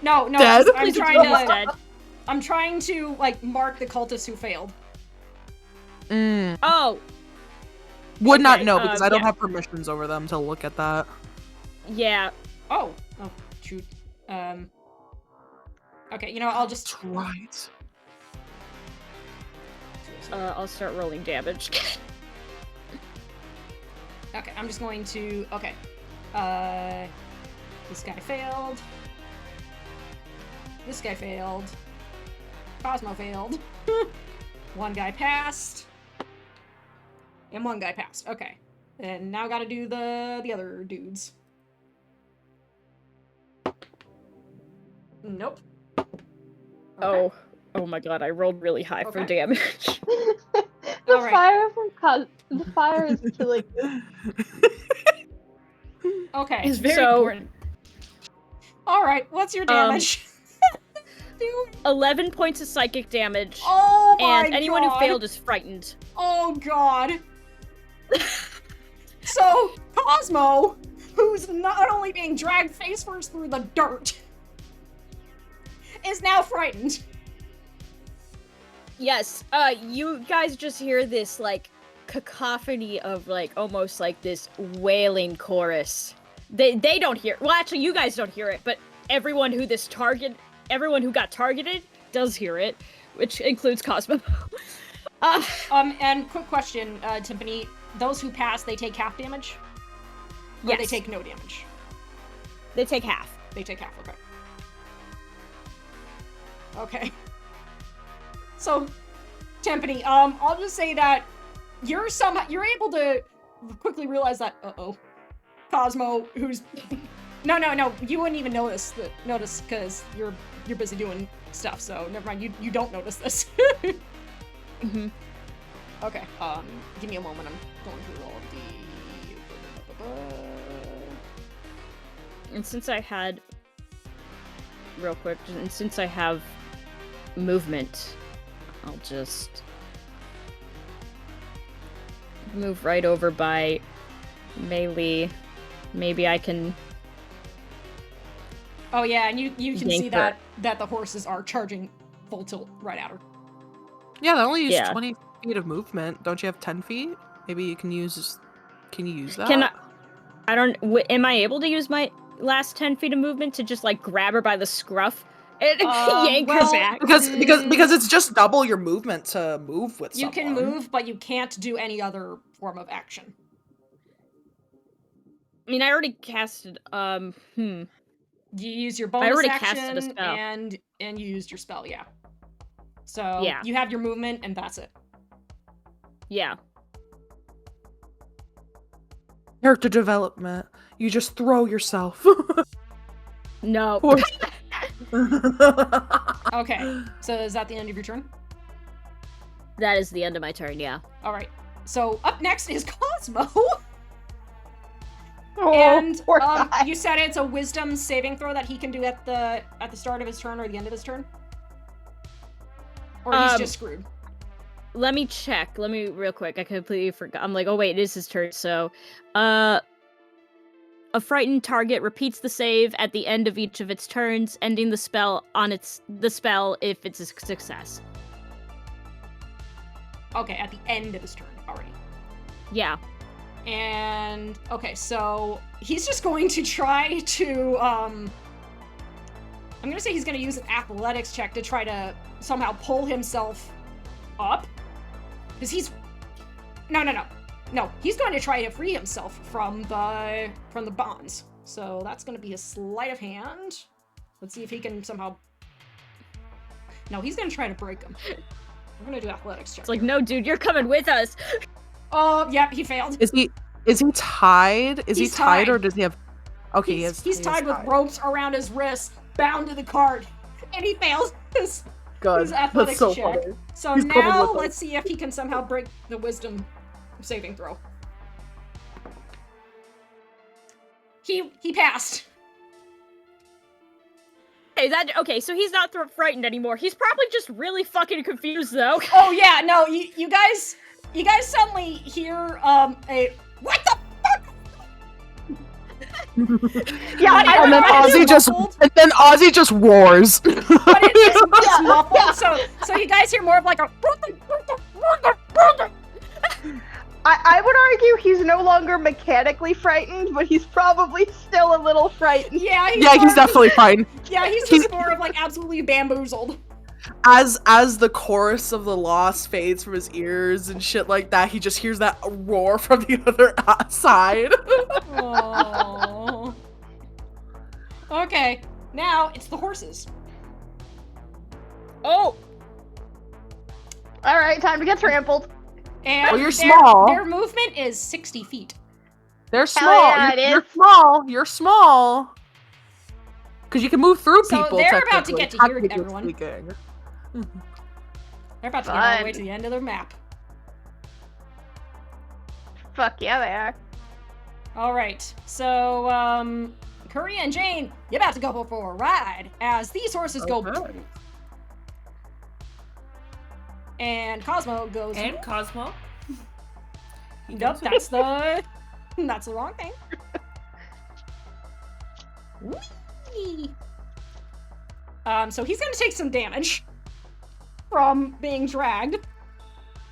No, dead? I'm trying to like mark the cultists who failed. Oh, Would not Okay, know because I don't yeah. have permissions over them to look at that. yeah. Oh, shoot. Okay, you know what, I'll just... That's right. I'll start rolling damage. Okay, I'm just going to... Okay. This guy failed. This guy failed. Cosmo failed. One guy passed. And one guy passed. Okay. And now gotta do the other dudes. Nope. Okay. Oh my god, I rolled really high for Okay. damage. The Alright. fire from the fire is killing me. Okay. It's very So- important. Alright, what's your damage? 11 points of psychic damage. Oh my and anyone god. who failed is frightened. Oh god. So, Cosmo, who's not only being dragged face first through the dirt, is now frightened. Yes, you guys just hear this, like, cacophony of, like, almost like this wailing chorus. They don't hear, well, actually, you guys don't hear it, but everyone who got targeted does hear it, which includes Cosmo. And quick question, Timpani, those who pass, they take half damage? Or Yes. they take no damage? They take half. They take half, okay. Okay. So, Timpani, I'll just say that you're able to quickly realize that, Cosmo, who's... No, you wouldn't even notice because you're busy doing stuff, so never mind, you don't notice this. Mm-hmm. Okay, give me a moment, I'm going through all of the... And since I had... Real quick, and since I have movement, I'll just move right over by melee. Maybe I can... Oh yeah, and you can Yank see her. that the horses are charging full tilt right at her. Yeah, they only use Yeah. 20 feet of movement. Don't you have 10 feet? Maybe you can use... Can you use that? Can I don't... am I able to use my last 10 feet of movement to just, like, grab her by the scruff and yank well, her back? Because it's just double your movement to move with You someone. can move, but you can't do any other form of action. I mean, I already casted, You use your I bonus already action casted a spell. and you used your spell, yeah. So Yeah. you have your movement and that's it. Yeah. Character development. You just throw yourself. No. Okay, so is that the end of your turn? That is the end of my turn, yeah. Alright, so up next is Cosmo. Oh, And poor guy. you said it's a wisdom saving throw that he can do at the start of his turn or the end of his turn? Or he's just screwed. Let me check. Let me real quick. I completely forgot. I'm like, oh wait, it is his turn. So, a frightened target repeats the save at the end of each of its turns, ending the spell on the spell if it's a success. Okay, at the end of his turn already. Yeah. And okay, so he's just going to try to I'm gonna say he's gonna use an athletics check to try to somehow pull himself up. Because he's no, he's going to try to free himself from the bonds. So that's gonna be a sleight of hand. Let's see if he can somehow... No, he's gonna try to break him. We're gonna do athletics check. It's like, no, dude, you're coming with us. Oh, yep, he failed. Is he tied? Is He's he tied or tied. does he have... Okay, He's he is tied with ropes around his wrists, bound to the cart, and he fails his Good. athletics That's so check. funny. So He's covered now with them. let's see if he can somehow break the wisdom saving throw. He passed. Hey, okay, so he's not frightened anymore. He's probably just really fucking confused, though. Oh yeah, no, you guys suddenly hear a what the Yeah, And then Ozzy just roars. but it's muffled, so you guys hear more of like a I would argue he's no longer mechanically frightened, but he's probably still a little frightened. Yeah, He's definitely fine. Yeah, he's just more of like absolutely bamboozled. As the chorus of the lost fades from his ears and shit like that, he just hears that roar from the other side. Aww. Okay, now it's the horses. Oh! Alright, time to get trampled. And Oh, you're small. Their movement is 60 feet. They're small. yeah, it You're is. small. You're small. Because you can move through So people. they're about to technically, get to hear technically everyone. speaking. They're about to get all the Fun. way to the end of their map. Fuck yeah, they are. Alright, so, Curry and Jane, you're about to go for a ride as these horses go. Okay. And Cosmo goes. And Cosmo. Nope, that's the wrong thing. Whee! So he's gonna take some damage from being dragged.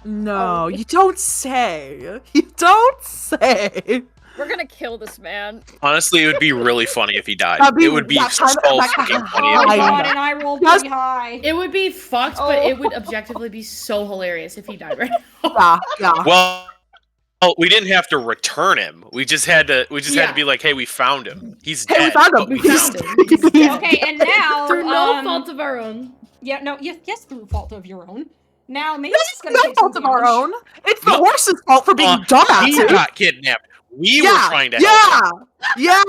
No, you don't say. You don't say. We're gonna kill this man. Honestly, it would be really funny if he died. That'd be- It would be that so kind of- fucking Oh funny. my If he I- god, died. and I rolled Just- pretty high. It would be fucked, but it would objectively be so hilarious if he died right now. Yeah. Well, we didn't have to return him. We just had to. We just had Yeah. to be like, "Hey, we found him. He's Hey, we dead." found him. but we We found him. found him. Okay, and now Through no fault of our own. yeah, no, yes, through fault of your own. Now maybe This it's is gonna no take some fault of our damage. own. It's the No. horse's fault for being He dumbasses. got kidnapped. We were trying to help him. Yeah,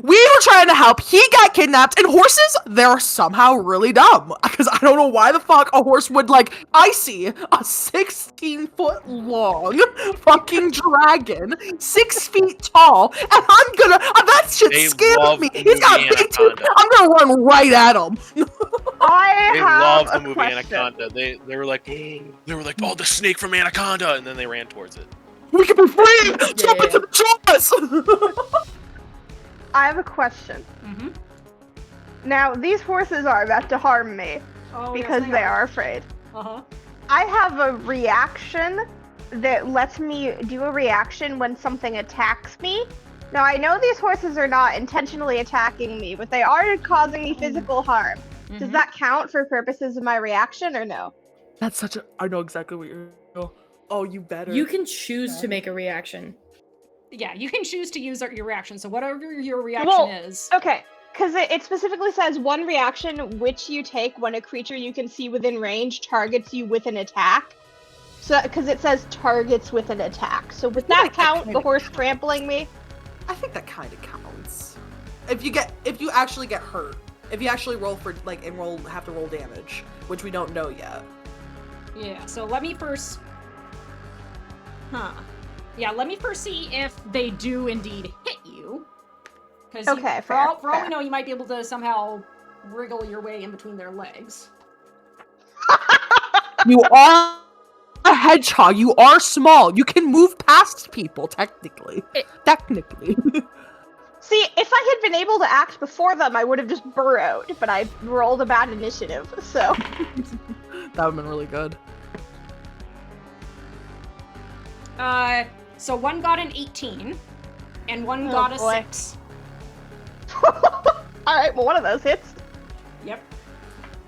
we were trying to help. He got kidnapped, and horses, they're somehow really dumb. Because I don't know why the fuck a horse would, like, I see a 16-foot long fucking dragon, 6 feet tall, and I'm gonna, that shit They scared love me. the He's got movie big teeth. Anaconda. I'm gonna run right at him. I They have love a the movie question. Anaconda. They were like, "Oh, the snake from Anaconda," and then they ran towards it. We can be free. Jump yeah. into the jaws. I have a question. Mm-hmm. Now, these horses are about to harm me Oh, because they are afraid. Uh-huh. I have a reaction that lets me do a reaction when something attacks me. Now, I know these horses are not intentionally attacking me, but they are causing me physical harm. Does Mhm. that count for purposes of my reaction or no? That's such a. I know exactly what you're. Oh, you better. You can choose to make a reaction. Yeah, you can choose to use your reaction. So whatever your reaction Well, is. Okay, because it specifically says one reaction which you take when a creature you can see within range targets you with an attack. So, because it says targets with an attack. So would that that count, kinda the horse trampling me? I think that kind of counts. If you actually get hurt, if you actually roll for like and have to roll damage, which we don't know yet. Yeah, so let me first. Yeah, let me first see if they do indeed hit you. Because Okay, for all fair. we know, you might be able to somehow wriggle your way in between their legs. You are a hedgehog. You are small. You can move past people technically. Technically. See, if I had been able to act before them, I would have just burrowed, but I rolled a bad initiative, so. That would have been really good. So one got an 18, and one Oh, got a boy. 6. Alright, well, one of those hits. Yep.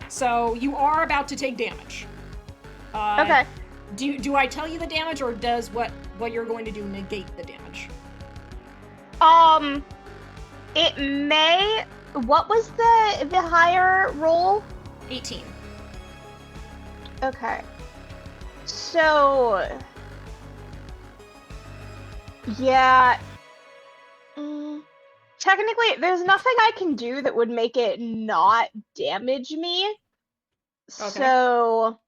So you are about to take damage. Okay. Do I tell you the damage, or does what you're going to do negate the damage? It may. What was the higher roll? 18. Okay. So. Yeah. Technically, there's nothing I can do that would make it not damage me. Okay. So.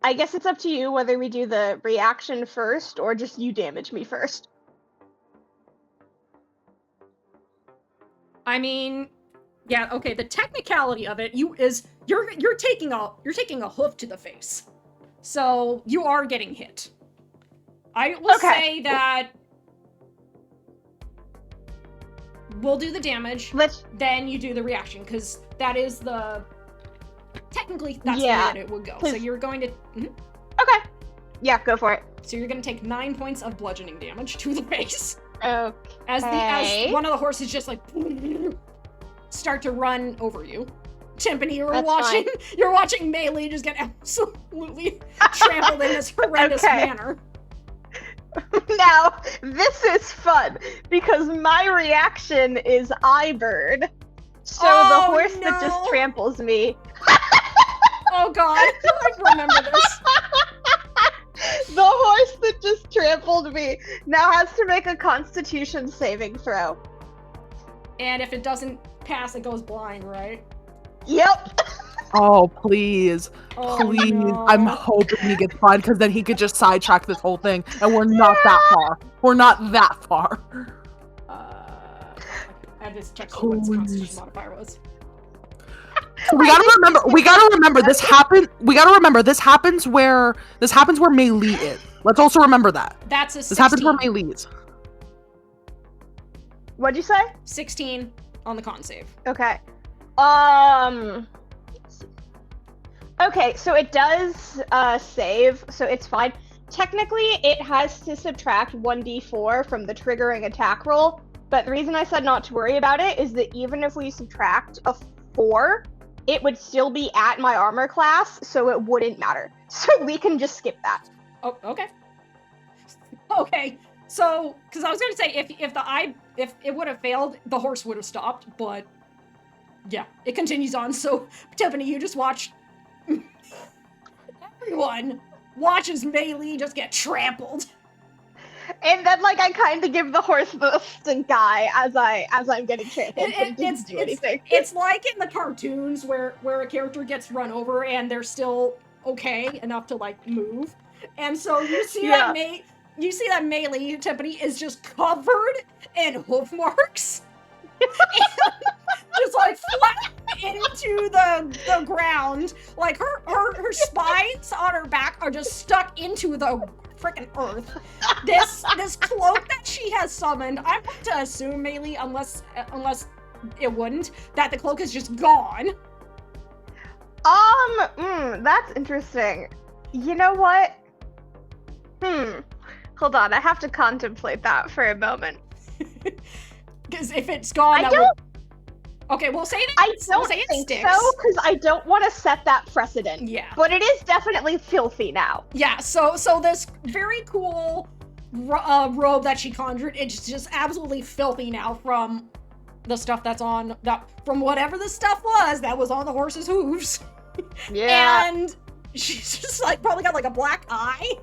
I guess it's up to you whether we do the reaction first or just you damage me first. I mean, yeah, okay. The technicality of it, you're taking a hoof to the face, so you are getting hit. I will Okay. say that we'll do the damage, then you do the reaction, because that is the technically that's Yeah, the way that it would go. So 'cause- you're going to. Mhm. Okay. Yeah, go for it. So you're gonna take 9 points of bludgeoning damage to the face. Okay. As one of the horses just like start to run over you. Timpani, you're watching Melee just get absolutely trampled in this horrendous manner. Now, this is fun, because my reaction is I bird. So the horse that just tramples me. Oh god, I remember this. The horse that just trampled me now has to make a Constitution saving throw. And if it doesn't pass, it goes blind, right? Yep. Oh, please. Oh, Please. no. I'm hoping he gets blind, because then he could just sidetrack this whole thing, and we're not that far. We're not that far. I had to check what his Constitution modifier was. So we gotta remember this happens where Melee is. Let's also remember that. That's a 16. This happens where Melee is. What'd you say? 16 on the con save. Okay. Okay, so it does save, so it's fine. Technically, it has to subtract 1d4 from the triggering attack roll, but the reason I said not to worry about it is that even if we subtract a 4, it would still be at my armor class, so it wouldn't matter. So we can just skip that. Oh, okay. Okay, so, because I was going to say, if it would have failed, the horse would have stopped, but yeah, it continues on, so Tiffany, you just watch everyone watches Melee just get trampled. And then, like, I kind of give the horse the stink eye as I'm getting trampled. It's like in the cartoons where a character gets run over and they're still okay enough to like move, and so you see that Melee Tiffany is just covered in hoof marks, and just like flat into the ground. Like her spines on her back are just stuck into the freaking earth. This cloak that she has summoned, I'm going to assume, Melee, unless it wouldn't, that the cloak is just gone. That's interesting. You know what? Hold on, I have to contemplate that for a moment. Because if it's gone, okay, we'll say that. I don't think so, because I don't want to set that precedent. Yeah. But it is definitely filthy now. Yeah, so this very cool robe that she conjured, it's just absolutely filthy now from the stuff from whatever the stuff was that was on the horse's hooves. Yeah. And she's just like probably got like a black eye.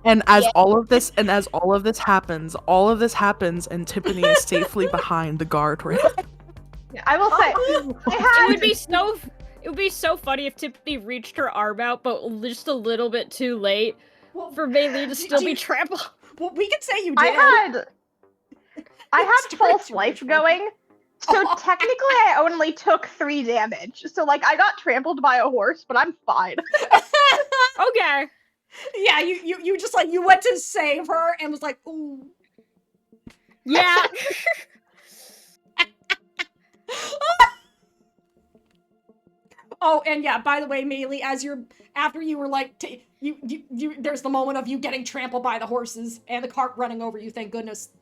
And as all of this happens, and Tiffany is safely behind the guardrail. I will say, it would be so funny if Tiffany reached her arm out, but just a little bit too late for Melee to still be trampled. Well, we could say you did. I had false life going, so technically I only took 3 damage. So like I got trampled by a horse, but I'm fine. Okay. Yeah, you just like, you went to save her and was like, ooh. Yeah. Oh, and yeah, by the way, Melee, after you were like, there's the moment of you getting trampled by the horses and the cart running over you. Thank goodness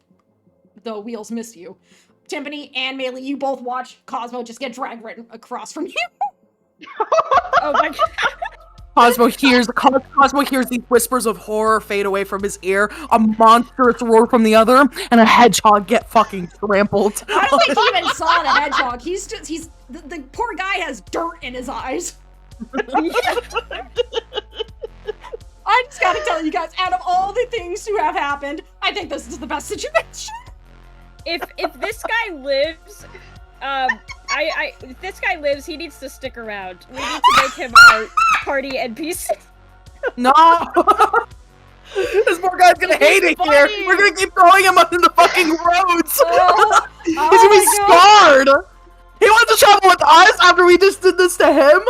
the wheels missed you. Timpani and Melee, you both watch Cosmo just get dragged right across from you. Oh my god. Cosmo hears these whispers of horror fade away from his ear, a monstrous roar from the other, and a hedgehog get fucking trampled. I don't think he even saw the hedgehog. The poor guy has dirt in his eyes. I just gotta tell you guys, out of all the things to have happened, I think this is the best situation. If this guy lives, if this guy lives, he needs to stick around. We need to make him our party NPC. No! This poor guy's gonna hate it here! We're gonna keep throwing him under the fucking roads! He's gonna be scarred! He wants to travel with us after we just did this to him?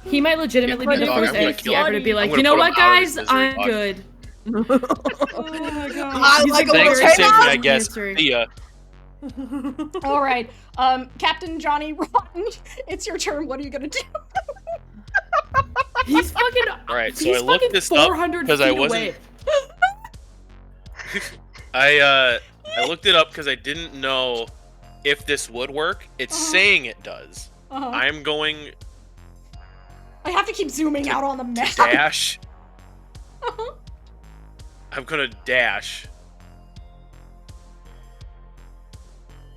He might legitimately be the first NPC ever to be like, you know what, guys? I'm good. Oh my god. I like a Thanks for little saving me, I guess. See ya. All right, Captain Johnny Rotten, it's your turn. What are you gonna do? He's fucking. Alright, so he's I looked fucking this up 400 because feet I away. wasn't. I looked it up because I didn't know if this would work. It's saying it does. I'm going I have to keep zooming to- out on the to map. dash. I'm gonna dash.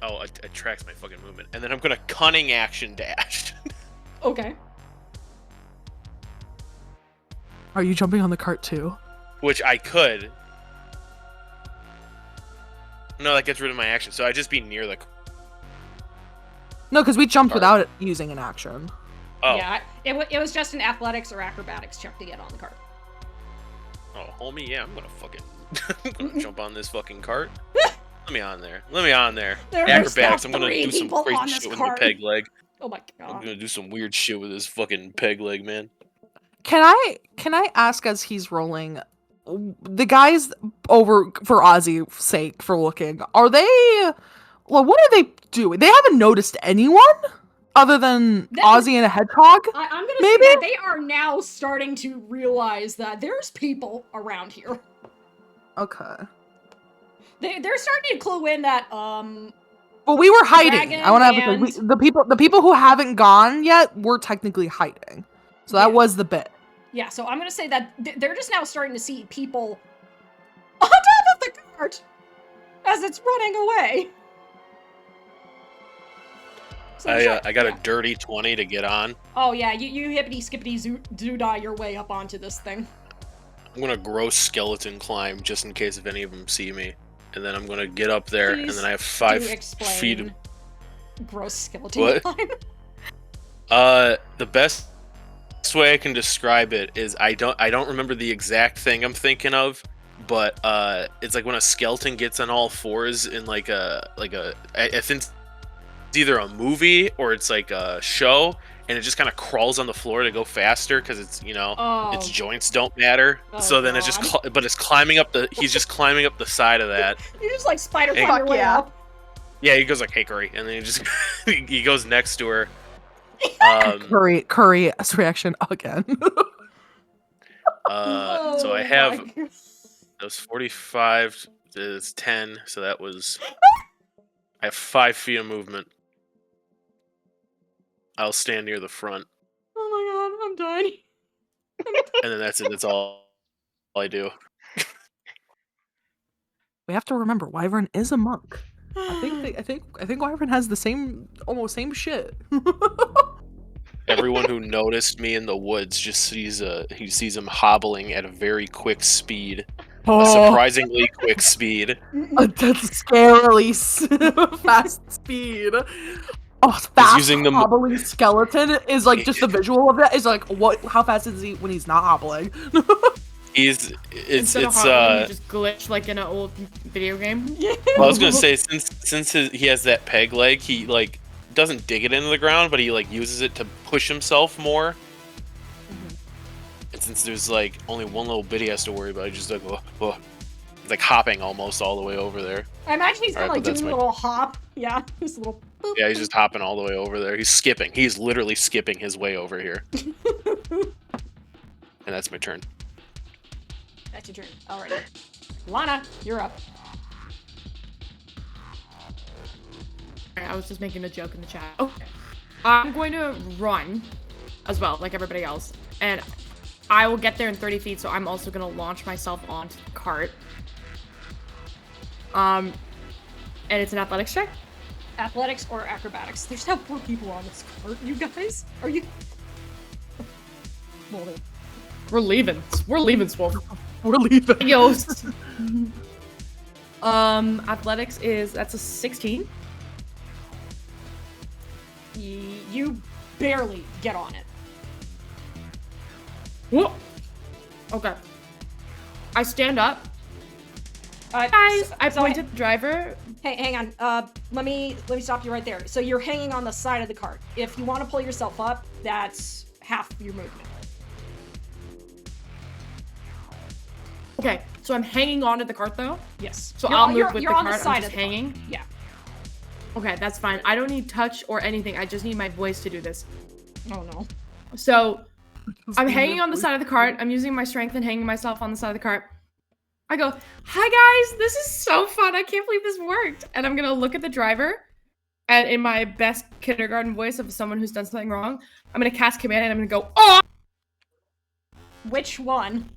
Oh, it tracks my fucking movement. And then I'm gonna cunning action dash. Okay. Are you jumping on the cart too? Which I could. No, that gets rid of my action, so I'd just be near the... No, because we jumped Cart. without it using an action. Oh. Yeah, it was just an athletics or acrobatics check to get on the cart. Oh, homie, yeah, I'm gonna fucking... I'm gonna jump on this fucking cart. Let me on there. Let me on there. There's Acrobatics, I'm now gonna 3 do some people crazy on this shit with my cart. peg leg. Oh my I'm god. gonna do some weird shit with this fucking peg leg, man. Can I ask as he's rolling, the guys over for Ozzy's sake for looking, are they, well, what are they doing? They haven't noticed anyone other than Ozzy and a hedgehog? I'm gonna Maybe? say that they are now starting to realize that there's people around here. Okay. They're starting to clue in that Well, we were hiding. I want to have Dragon the people who haven't gone yet were technically hiding. So that Yeah. was the bit. yeah, so I'm gonna say that they're just now starting to see people on top of the cart as it's running away. So I got yeah. a dirty 20 to get on. Oh yeah, you hippity skippity doodah your way up onto this thing. I'm gonna gross skeleton climb just in case if any of them see me. And then I'm gonna get up there, and then I have 5 Do explain feet. gross skeleton What? climb. The best way I can describe it is I don't remember the exact thing I'm thinking of, but it's like when a skeleton gets on all fours in I think it's either a movie or it's like a show, and it just kind of crawls on the floor to go faster because it's its joints don't matter. Oh, So then it's just but it's climbing up he's just climbing up the side of that. You just like spider Hey. climb your Fuck way yeah. up. Yeah, he goes like, "Hey, Curry," and then he just he goes next to her. Curry's reaction again. So I Oh have my God. that was 45 is 10, so that was I have 5 feet of movement. I'll stand near the front, Oh my god, I'm done. and then that's it. That's all I do. We have to remember, Wyvern is a monk. I think Wyvern has the almost same shit. Everyone who noticed me in the woods just sees him hobbling at a very quick speed, a surprisingly quick speed. That's scarily fast speed. Oh, fast using the hobbling skeleton is like just the visual of that is like what? How fast is he when he's not hobbling? It's Instead of hobbling, you just glitch like in an old video game. Yeah. Well, I was gonna say since he has that peg leg, he like doesn't dig it into the ground, but he like uses it to push himself more. And since there's like only one little bit he has to worry about, he just like like hopping almost all the way over there. I imagine he's kind of Alright, like but that's doing a little hop. Yeah, just a little boop. Yeah, he's just hopping all the way over there. He's skipping. He's literally skipping his way over here. And that's my turn. That's your turn. Alright. Lana, you're up. I was just making a joke in the chat. Okay. I'm going to run as well, like everybody else. And I will get there in 30 feet, so I'm also going to launch myself onto the cart. And it's an athletics check? Athletics or acrobatics. There's now 4 people on this cart, you guys. Are you... Well, We're leaving. We're leaving, Swolf. We're leaving. Yost. Athletics that's a 16. you barely get on it. Whoa. Okay. I stand up. Guys, I point at the driver. Hey, hang on. Let me stop you right there. So you're hanging on the side of the cart. If you want to pull yourself up, that's half your movement. Okay, so I'm hanging onto the cart though. Yes. So You're I'll on- move you're- with you're the on the cart. side I'm just of the cart. hanging. Yeah. Okay, that's fine. I don't need touch or anything. I just need my voice to do this. Oh no. So I'm hanging on the side of the cart. I'm using my strength and hanging myself on the side of the cart. I go, hi guys, this is so fun. I can't believe this worked. And I'm gonna look at the driver, and in my best kindergarten voice of someone who's done something wrong, I'm gonna cast command and I'm gonna go, oh! Which one?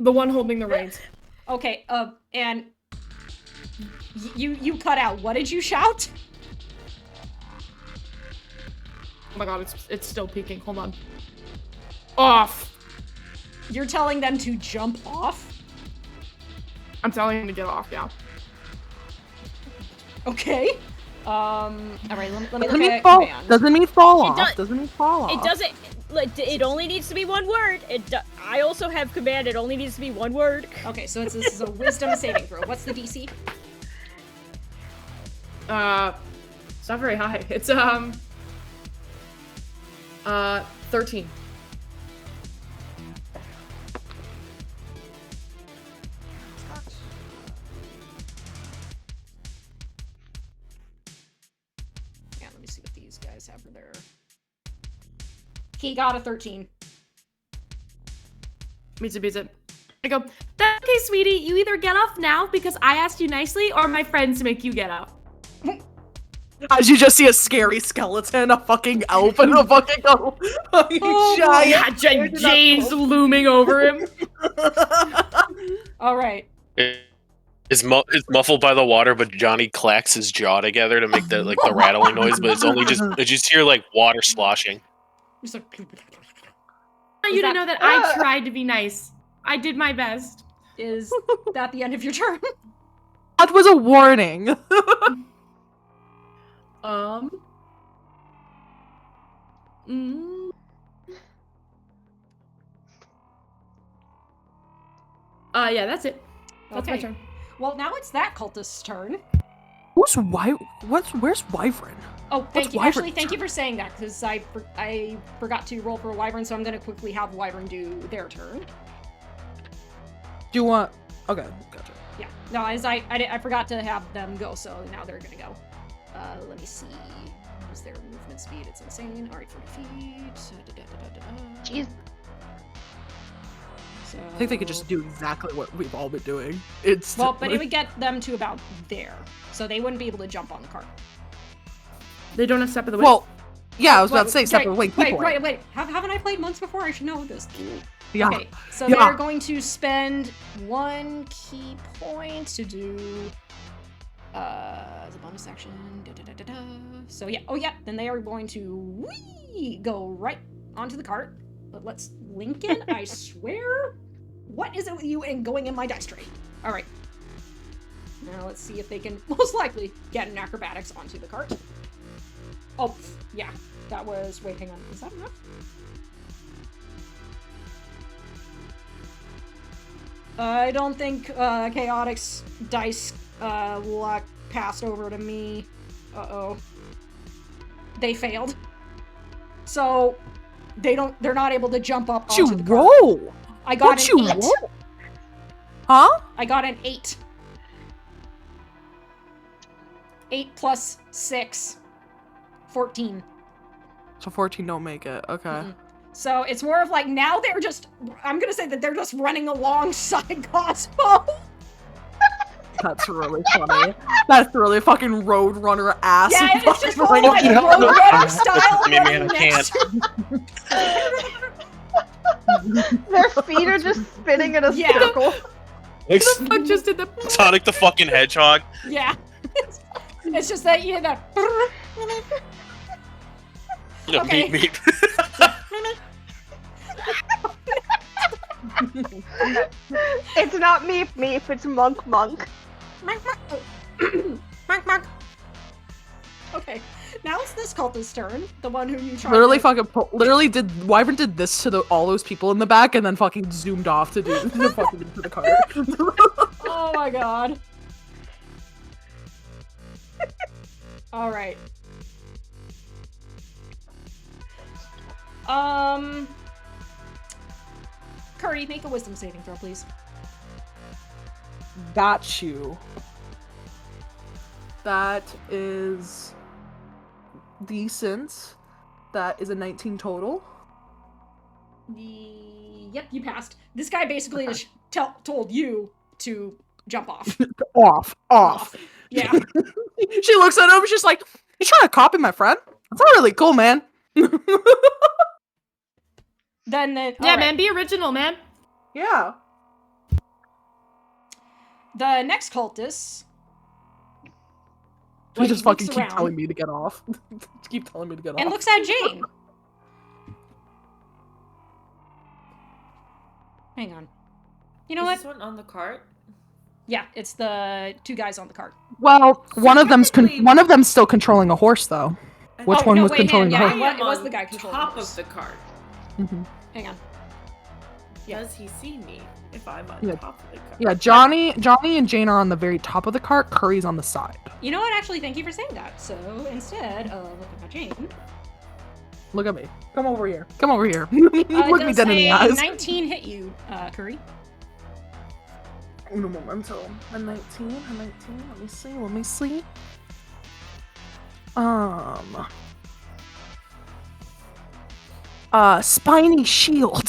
The one holding the reins. Okay, and you cut out. What did you shout? Oh my god, it's still peaking. Hold on. Off. You're telling them to jump off? I'm telling him to get off, yeah. Okay. Alright, let me look Doesn't mean at fall. command. Doesn't mean fall It off. does- Doesn't mean fall off. It doesn't. Like, it only needs to be one word. I also have command. It only needs to be one word. Okay, so this is a wisdom saving throw. What's the DC? It's not very high. It's 13. Yeah, let me see what these guys have for their... He got a 13. Meets it. I go, that's okay, sweetie. You either get off now because I asked you nicely, or my friends make you get off. As you just see a scary skeleton, a fucking elf, and a fucking giant. Yeah, Jane's looming over him. Alright. It's muffled by the water, but Johnny clacks his jaw together to make the rattling noise. But it's only just hear like water sloshing. Just like... I want you to know that I tried to be nice. I did my best. Is that the end of your turn? That was a warning. Yeah, that's it. That's my Okay. turn. Well, now it's that cultist's turn. Where's Wyvern? Oh, thank you. Wyvern Actually, thank you for saying that, because I forgot to roll for a Wyvern, so I'm going to quickly have Wyvern do their turn. Do you want... Okay, gotcha. Yeah. No, as I forgot to have them go, so now they're going to go. Let me see. What is their movement speed? It's insane. Alright, 40 feet. Jeez. So... I think they could just do exactly what we've all been doing. It's Well, but it would get them to about there, so they wouldn't be able to jump on the cart. They don't have step of the wing. Well, yeah, I was about to say step of the wing. Wait. Haven't I played months before? I should know this. Yeah. Okay, so Yeah. they're going to spend 1 key point to do the bonus action. So yeah, then they are going to go right onto the cart. But let's Lincoln, I swear. What is it with you and going in my dice tray? All right. Now let's see if they can most likely get an acrobatics onto the cart. Oh, yeah. That was... Wait, hang on. Is that enough? I don't think Chaotix dice luck passed over to me. Uh-oh. They failed. So they're not able to jump up What'd onto you the cart. roll? I got What'd an you 8. roll? Huh? I got an 8. 8 plus 6. 14. So 14 don't make it. Okay. Mm-hmm. So it's more of like now they're just... I'm gonna say that they're just running alongside Cosmo. That's really funny. That's really fucking Roadrunner ass. Yeah, and it's just all fucking like running. Roadrunner style. I mean, man, I running next to- Their feet are just spinning in a Yeah. circle. Like I just did the. Sonic the fucking Hedgehog. Yeah. It's just that you that. No, Okay. beep, beep. It's not meep meep, it's monk monk. Monk. Okay, now it's this cultist's turn. The one who you tried Literally to... Wyvern did this to all those people in the back and then fucking zoomed off to fucking into the cart. Oh my god. Alright. Curry, make a wisdom saving throw, please. Got you. That is decent. That is a 19 total. Yep, you passed. This guy basically just told you to jump off. Off. Yeah. She looks at him. She's like, "You trying to copy my friend? That's not really cool, man." Then Yeah, all right. man, be original, man. Yeah. The next cultist. She just fucking looks keep around telling me to get off. Keep telling me to get and off. looks at Jane. Hang on. You know Is what? this one on the cart? Yeah, it's the two guys on the cart. Well, So one of them's technically- one of them's still controlling a horse, though. Which Oh, one no, was wait, controlling the yeah, horse? yeah. I it was am the guy on controlling top the horse. of the cart. Hang on. Yeah. Does he see me if I'm on Yeah. top of the cart? Yeah, Johnny and Jane are on the very top of the cart. Curry's on the side. You know what? Actually, thank you for saying that. So instead of looking at Jane, Look at me. Come over here. Come over here. Look me does dead in the a eyes. 19 hit you, Curry? Un momento. A 19. Let me see. Spiny shield.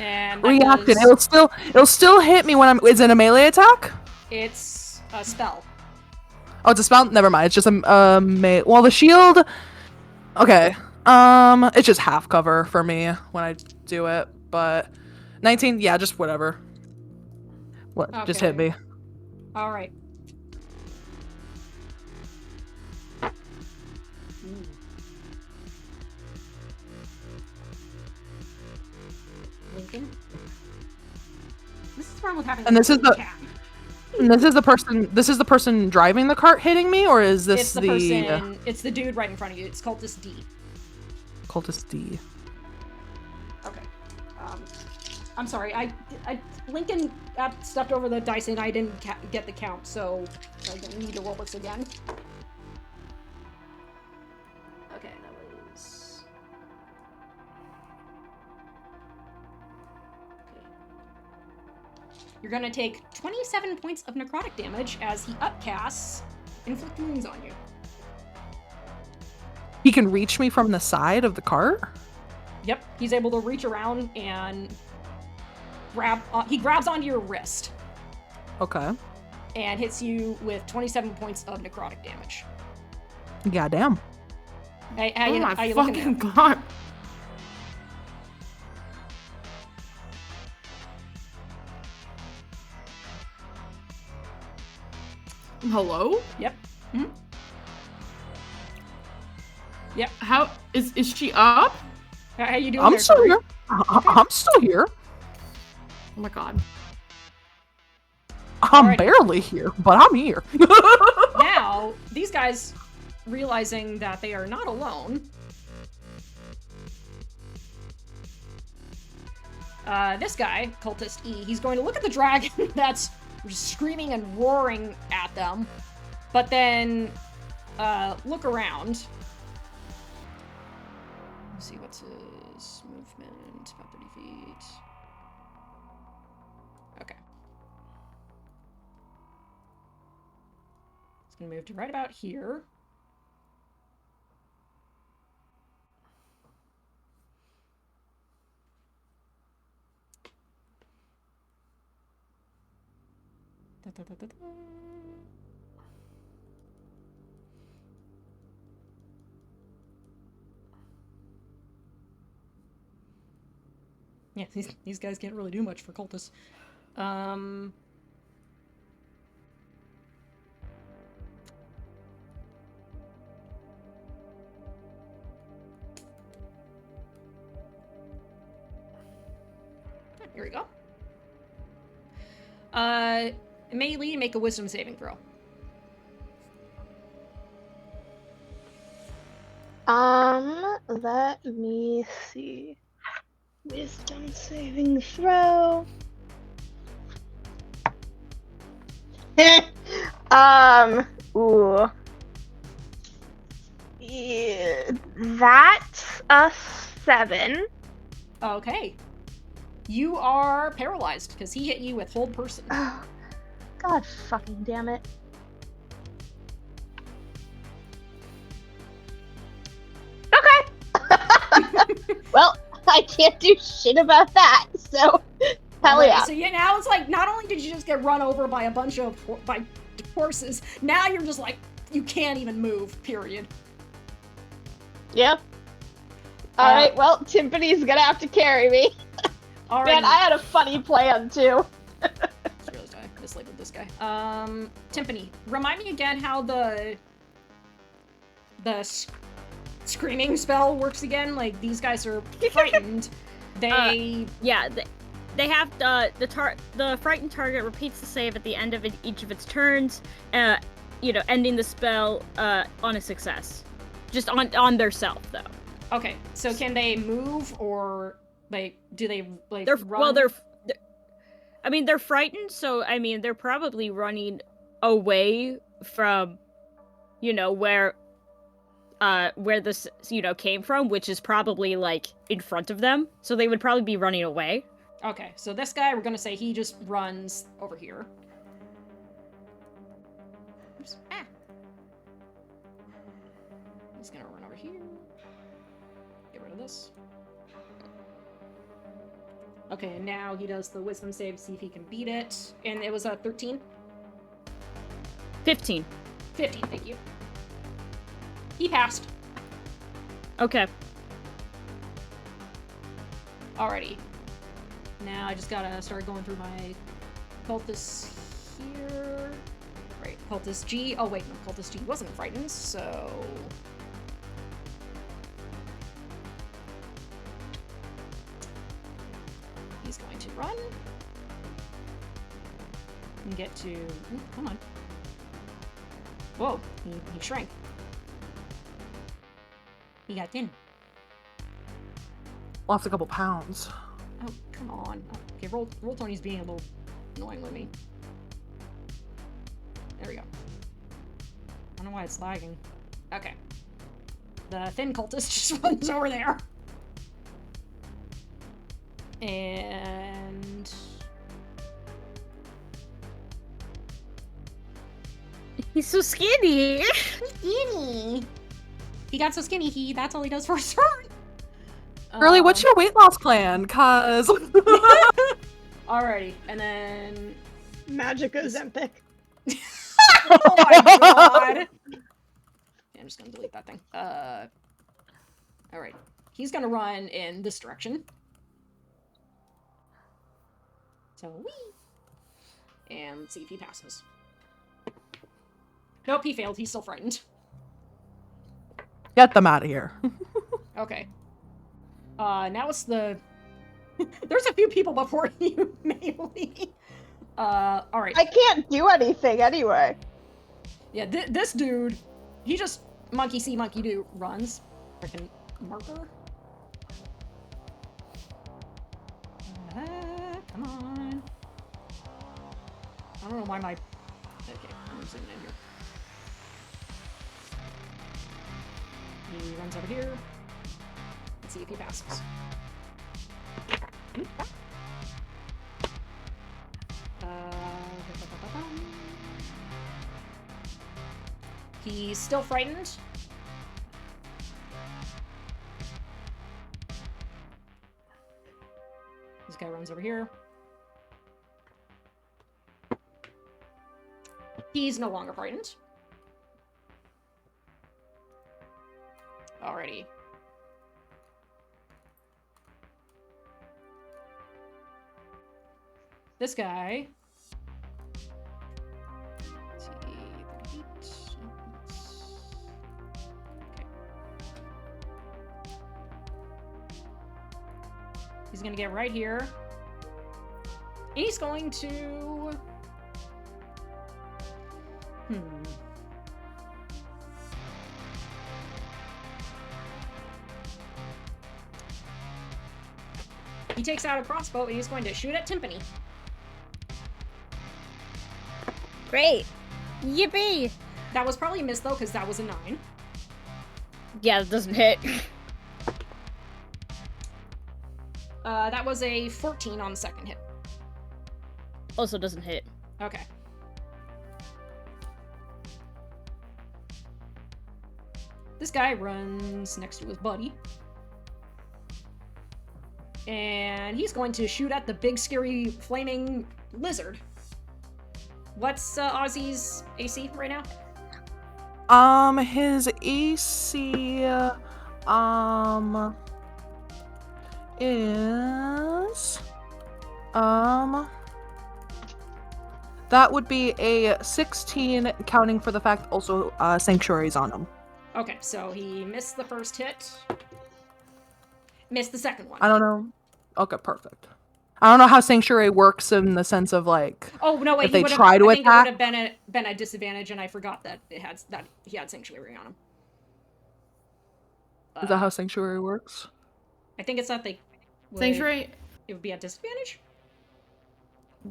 And that Reacted. does- It'll still hit me when I'm. Is it a melee attack? It's a spell. Oh, it's a spell. Never mind. It's just a well, the shield. Okay. It's just half cover for me when I do it, but 19. Yeah, just whatever. What? Just hit Okay. me. All right. Lincoln. This is wrong with having. And a this is little the- cat. And this is the person. This is the person driving the cart hitting me, or is this It's the person. It's the dude right in front of you. It's cultist D. cultist D? Okay. I'm sorry. Lincoln stepped over the dice and I didn't get the count, so I don't need to roll this again. Okay, that was. Okay. You're gonna take 27 points of necrotic damage as he upcasts inflict wounds on you. He can reach me from the side of the cart. Yep, he's able to reach around and grab. He grabs onto your wrist Okay. and hits you with 27 points of necrotic damage. Goddamn. How Oh you, my how you looking there? fucking god. Hello? Yep. Hmm? Yep. How is she up? How you doing I'm there, still Corey? here. I'm still here. Oh my god. I'm Alrighty. barely here, but I'm here. Now, these guys, realizing that they are not alone, this guy, Cultist E, he's going to look at the dragon that's screaming and roaring at them, but then look around. Let's see, what's his movement? About 30 feet. Okay. It's gonna move to right about here. Da, da, da, da, da. Yeah, these guys can't really do much for cultists. Here we go. Melee, make a wisdom saving throw. Let me see. Wisdom saving throw. Ooh. Yeah, that's a 7. Okay. You are paralyzed because he hit you with hold person. Oh, God fucking damn it. Okay. Well, I can't do shit about that. So, hell Alright, yeah. so yeah, now it's like, not only did you just get run over by a bunch of horses, now you're just like, you can't even move, period. Yep. Alright, well, Timpani's gonna have to carry me. Man, I had a funny plan too. Let's realize I mislabeled this guy. Timpani, remind me again how the screaming spell works again. Like, these guys are frightened. They they have the frightened target repeats the save at the end of each of its turns, ending the spell on a success, just on their self though. Okay, so can they move, or like do they like run? Well, they're frightened, so I mean they're probably running away from where this came from, which is probably like in front of them, so they would probably be running away. Okay, so this guy, we're gonna say he just runs over here. Oops. Ah. He's gonna run over here. Get rid of this. Okay, and now he does the wisdom save to see if he can beat it. And it was a 13? 15. 15, thank you. He passed. Okay. Alrighty. Now I just gotta start going through my cultists here. Right, cultist G. Oh wait, no, cultist G wasn't frightened, so... He's going to run. And get to... Ooh, come on. Whoa, he shrank. He got thin. Lost a couple pounds. Oh, come on. Okay, roll Tony's being a little annoying with me. There we go. I don't know why it's lagging. Okay. The thin cultist just runs over there. And... He's so skinny! Skinny! He got so skinny, that's all he does for his turn! Girlie, what's your weight loss plan? Cause... Alrighty, and then... Magic Ozempic. Oh my god! Okay, I'm just gonna delete that thing. Alright. He's gonna run in this direction. So, whee! And let's see if he passes. Nope, he failed. He's still frightened. Get them out of here. Okay. Now it's the... There's a few people before you, Melee. Alright. I can't do anything anyway. Yeah, this dude, he just monkey see, monkey do runs. Freaking marker. Come on. I don't know why my... Okay, I'm zooming in here. He runs over here. Let's see if he passes. He's still frightened. This guy runs over here. He's no longer frightened. Alrighty. This guy. Let's see, 38. Okay. He's gonna get right here. And he's going to... He takes out a crossbow and he's going to shoot at Timpani. Great. Yippee! That was probably a miss though, because that was a 9. Yeah, it doesn't hit. That was a 14 on the second hit. Also doesn't hit. Okay. This guy runs next to his buddy. And he's going to shoot at the big, scary, flaming lizard. What's Ozzy's AC right now? His AC, is, that would be a 16, counting for the fact also, Sanctuary's on him. Okay, so he missed the first hit. Missed the second one. I don't know. Okay, perfect. I don't know how Sanctuary works in the sense of, like, Oh no! Wait, if they I try to think attack. it would have been a disadvantage, and I forgot that he had Sanctuary on him. Is that how Sanctuary works? I think it's that they. Sanctuary. It would be at disadvantage.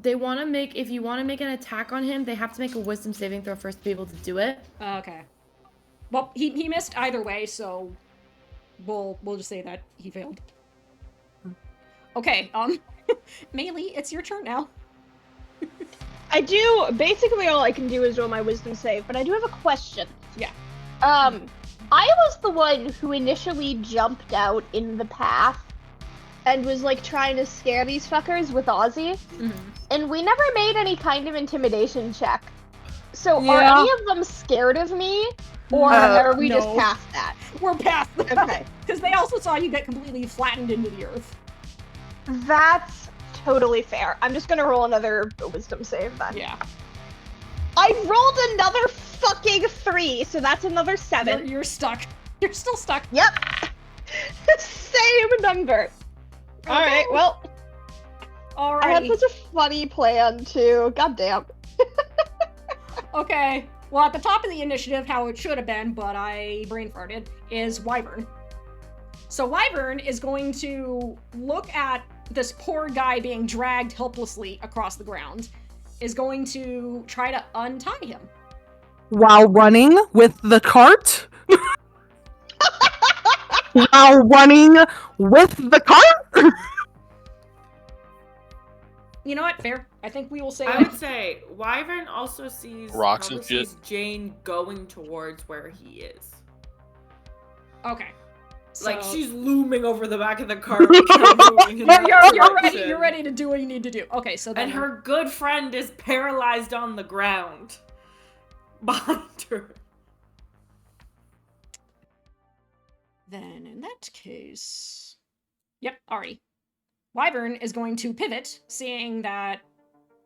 They want to make, if you want to make an attack on him, they have to make a wisdom saving throw first to be able to do it. Okay. Well, he missed either way, so we'll just say that he failed. Okay, Melee, it's your turn now. I do, basically all I can do is roll my wisdom save, but I do have a question. Yeah. I was the one who initially jumped out in the path and was like trying to scare these fuckers with Ozzy, and we never made any kind of intimidation check. So are any of them scared of me, or are we just past that? We're past that. Okay. Because they also saw you get completely flattened into the earth. That's totally fair. I'm just gonna roll another wisdom save then. Yeah. I rolled another fucking 3, so that's another 7. You're stuck. You're still stuck. Yep. Same number. Okay. Alright, well. Alrighty. I had such a funny plan too. Goddamn. Okay. Well, at the top of the initiative, how it should have been, but I brain farted, is Wyvern. So Wyvern is going to look at this poor guy being dragged helplessly across the ground, is going to try to untie him. While running with the cart? While running with the cart? You know what? Fair. I think we will say I would say Wyvern also sees Rocks probably and shit. sees Jane going towards where he is. Okay. Like So- she's looming over the back of the cart. Moving in that You're ready. direction. You're ready to do what you need to do. Okay, so then And her good friend is paralyzed on the ground behind her. Then in that case, yep, alrighty. Wyvern is going to pivot, seeing that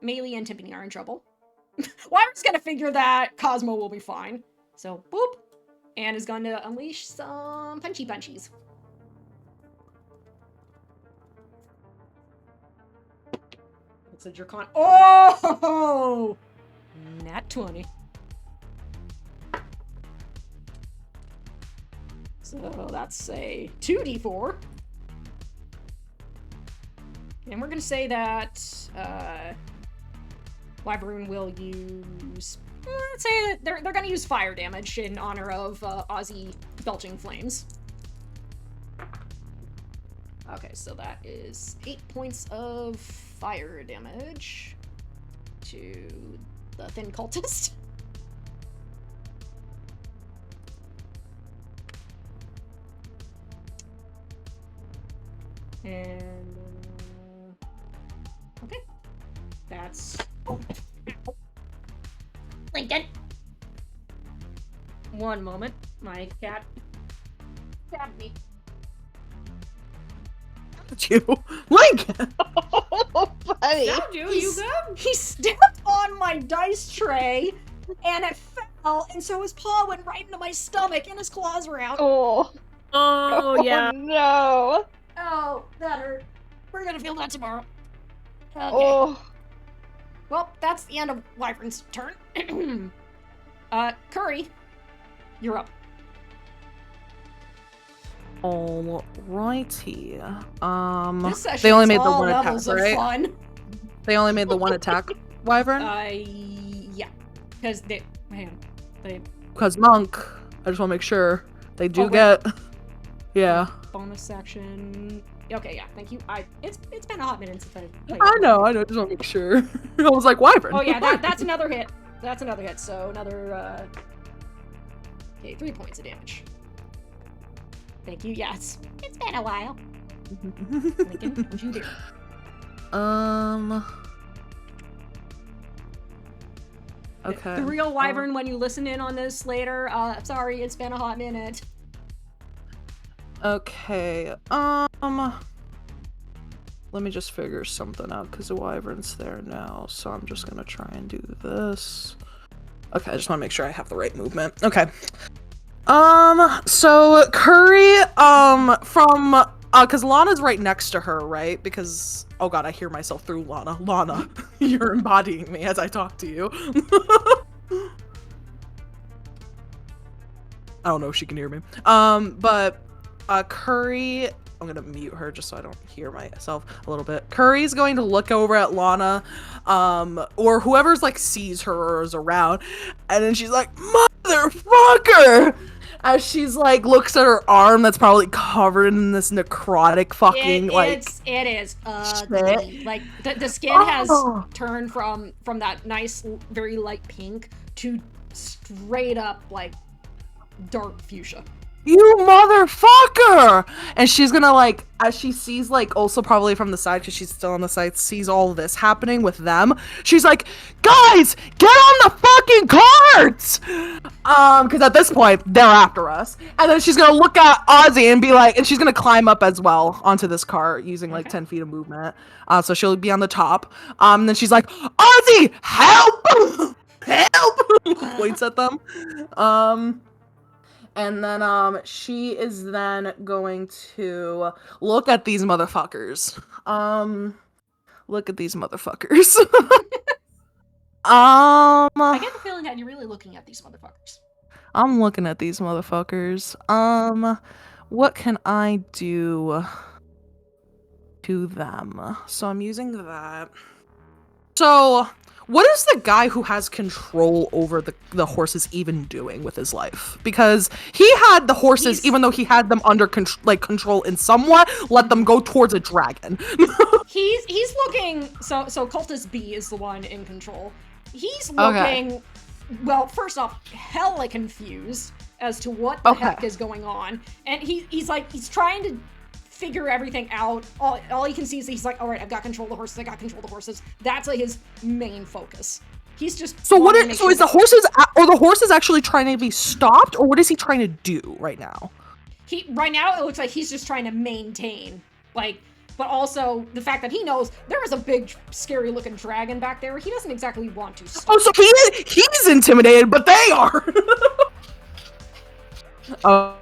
Melee and Tiffany are in trouble. Wyvern's gonna figure that Cosmo will be fine. So, boop, and is going to unleash some punchy punchies. It's a Dracon. Oh! Nat 20. So that's a 2d4. And we're gonna say that Wyvern will use. Let's say that they're gonna use fire damage in honor of Ozzy belching flames. Okay, so that is 8 points of fire damage to the thin cultist. And okay, that's Lincoln. One moment, my cat stabbed me. You. Link! Oh, buddy. Stabbed you, you good? He stepped on my dice tray, and it fell, and so his paw went right into my stomach, and his claws were out. Oh. Oh, yeah. No. Oh, that hurt. We're gonna feel that tomorrow. Okay. Oh. Well, that's the end of Wyvern's turn. Curry, you're up. Alrighty. This session they only is made the all one attack, levels of right? fun. They only made the one attack, Wyvern? Yeah, because they, man, they Because Monk, I just want to make sure, they do Oh, wait. get... Yeah. bonus action. Okay, yeah, thank you. It's been a hot minute since I played. I know, just want to make sure. I was like, Wyvern. Oh yeah, that's another hit. That's another hit. So another. Okay, 3 points of damage. Thank you. Yeah, it's been a while. Lincoln, what you do? Okay. The real Wyvern, when you listen in on this later, sorry, it's been a hot minute. Okay. Let me just figure something out because the Wyvern's there now. So I'm just gonna try and do this. Okay, I just want to make sure I have the right movement. Okay. So Curry, from, because Lana's right next to her, right? Because, oh god, I hear myself through Lana. Lana, you're embodying me as I talk to you. I don't know if she can hear me. But, Curry, I'm gonna mute her just so I don't hear myself a little bit. Curry's going to look over at Lana, or whoever's like sees her or is around, and then she's like, motherfucker! As she's like looks at her arm that's probably covered in this necrotic fucking It is shit. like the skin has turned from that nice very light pink to straight up like dark fuchsia. You motherfucker! And she's gonna like, as she sees like also probably from the side because she's still on the side, sees all this happening with them, she's like, guys, get on the fucking carts! Because at this point they're after us. And then she's gonna look at Ozzy and be like, and she's gonna climb up as well onto this cart using like 10 feet of movement. So she'll be on the top. And then she's like, Ozzy, help! Help! Points at them. And then, she is then going to look at these motherfuckers. Look at these motherfuckers. I get the feeling that you're really looking at these motherfuckers. I'm looking at these motherfuckers. What can I do to them? So I'm using that. So, what is the guy who has control over the horses even doing with his life? Because he had the horses, even though he had them under control in somewhat, let them go towards a dragon. he's looking. So cultist B is the one in control. He's looking. Well, first off, hella confused as to what the heck is going on, and he's trying to figure everything out. All he can see is he's like, all right, I've got control of the horses. I got control of the horses. That's like his main focus. He's just so is the horses actually trying to be stopped, or what is he trying to do right now? Right now it looks like he's just trying to maintain, like, but also the fact that he knows there is a big scary looking dragon back there. He doesn't exactly want to stop. Oh, so he's intimidated, but they are. Oh,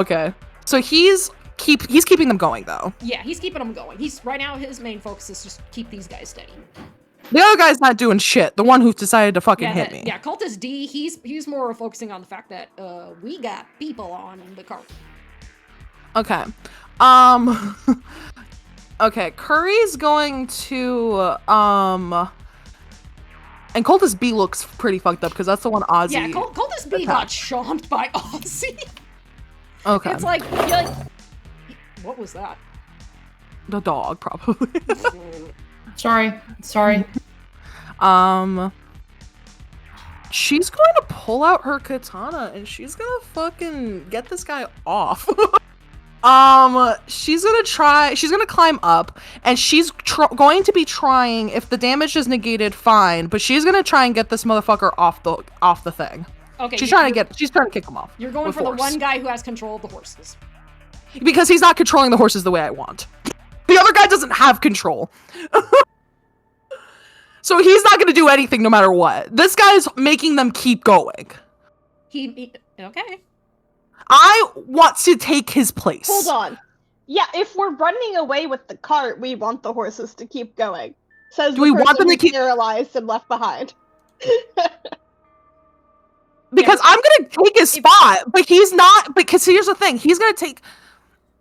okay. So he's keeping them going though. Yeah, he's keeping them going. Right now his main focus is just keep these guys steady. The other guy's not doing shit. The one who decided to fucking hit me. Yeah, cultist D, he's more focusing on the fact that we got people on the cart. Okay. Okay, Curry's going to and Cultist B looks pretty fucked up because that's the one Ozzy. Yeah, Cultist B got chomped by Ozzy. Okay. It's like, you're like, what was that? The dog, probably. Sorry. She's going to pull out her katana and she's gonna fucking get this guy off. She's gonna climb up and she's going to be trying, if the damage is negated, fine, but she's gonna try and get this motherfucker off the thing. Okay. She's trying to kick him off. You're going for the one guy who has control of the horses. Because he's not controlling the horses the way I want. The other guy doesn't have control. So he's not gonna do anything no matter what. This guy's making them keep going. Okay. I want to take his place. Hold on. Yeah, if we're running away with the cart, we want the horses to keep going. Says we want them to keep paralyzed and left behind. Because I'm gonna take his spot, but he's not. Because here's the thing: he's gonna take.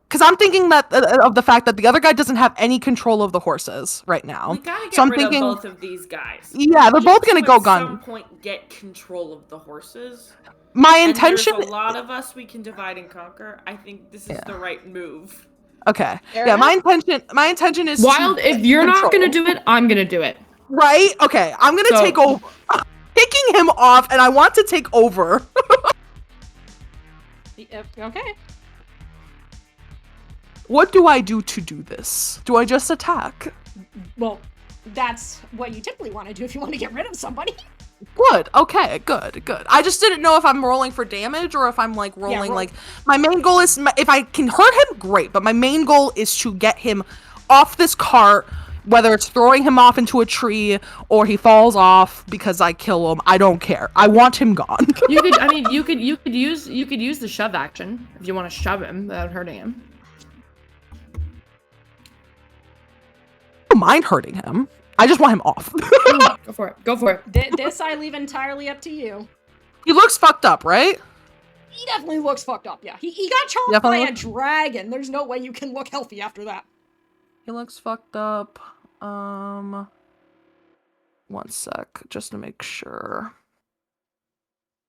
Because I'm thinking that of the fact that the other guy doesn't have any control of the horses right now. We gotta get so I'm rid thinking of both of these guys. Yeah, they're both gonna go gun. At some point, get control of the horses. My intention. There's a lot of us we can divide and conquer. I think this is the right move. Okay. Yeah, my intention is Wild. If you're not gonna do it, I'm gonna do it. Right? Okay. I'm gonna take over. Picking him off, and I want to take over. Okay. What do I do to do this? Do I just attack? Well, that's what you typically want to do if you want to get rid of somebody. Good. Okay. Good. I just didn't know if I'm rolling for damage or if I'm like rolling roll. like my main goal is if I can hurt him, great. But my main goal is to get him off this cart, whether it's throwing him off into a tree or he falls off because I kill him. I don't care. I want him gone. You could. I mean, you could use the shove action if you want to shove him without hurting him. I don't mind hurting him. I just want him off. Go for it. Go for it. This I leave entirely up to you. He looks fucked up, right? He definitely looks fucked up, yeah. He got chomped by a dragon. There's no way you can look healthy after that. He looks fucked up. 1 sec, just to make sure.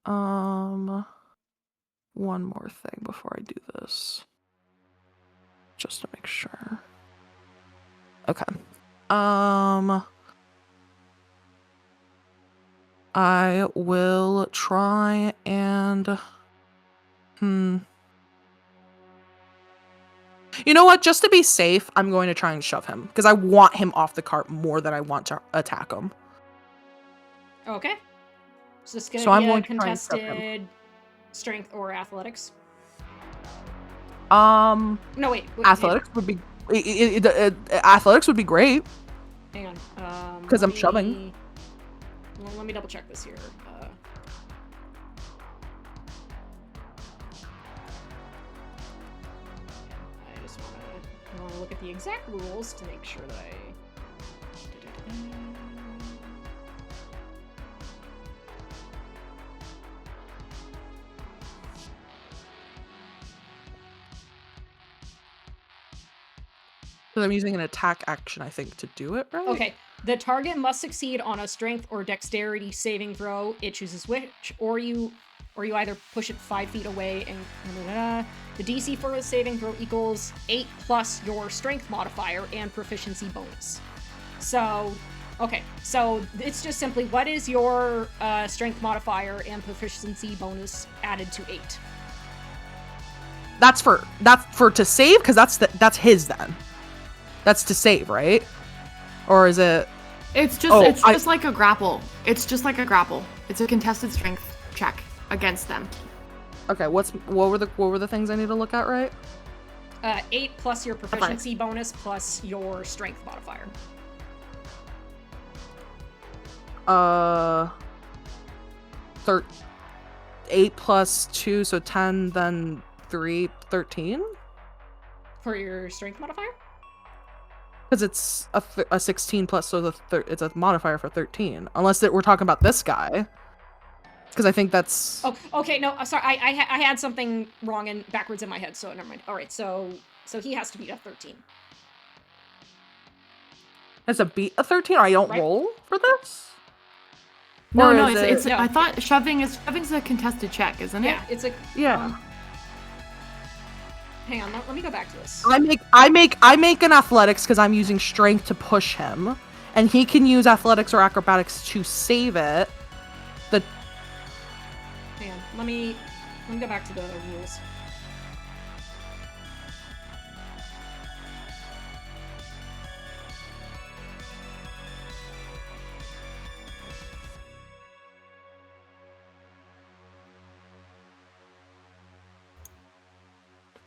One more thing before I do this. Just to make sure. Okay. I will try and You know what? Just to be safe, I'm going to try and shove him because I want him off the cart more than I want to attack him. Okay. So this is going So to I'm be a going to try and shove him. contested strength or athletics. No, wait athletics would be athletics would be great. Hang on. 'Cause I'm shoving. Well, let me double check this here. I just want to look at the exact rules to make sure that I. Because I'm using an attack action, I think, to do it, right? Okay. The target must succeed on a strength or dexterity saving throw. It chooses which, or you either push it 5 feet away and the DC for the saving throw equals 8 plus your strength modifier and proficiency bonus. So, okay. So it's just simply what is your strength modifier and proficiency bonus added to 8? That's for to save, because that's his then. That's to save, right? Or is it? It's just like a grapple. It's just like a grapple. It's a contested strength check against them. Okay, what were the things I need to look at, right? 8 plus your proficiency bonus plus your strength modifier. 8 plus 2, so 10, then 3, 13? For your strength modifier? Because it's a 16 plus, so it's a modifier for 13. Unless we're talking about this guy. Because I think that's... Oh, okay, no, sorry, I had something wrong and backwards in my head, so never mind. Alright, so he has to beat a 13. Has a beat a 13, or I don't roll for this? No, Or no, is it's it- I thought shoving's a contested check, isn't it? Yeah, it's a... Yeah. Hang on, let me go back to this. I make an athletics because I'm using strength to push him, and he can use athletics or acrobatics to save it. Hang on, let me go back to the rules.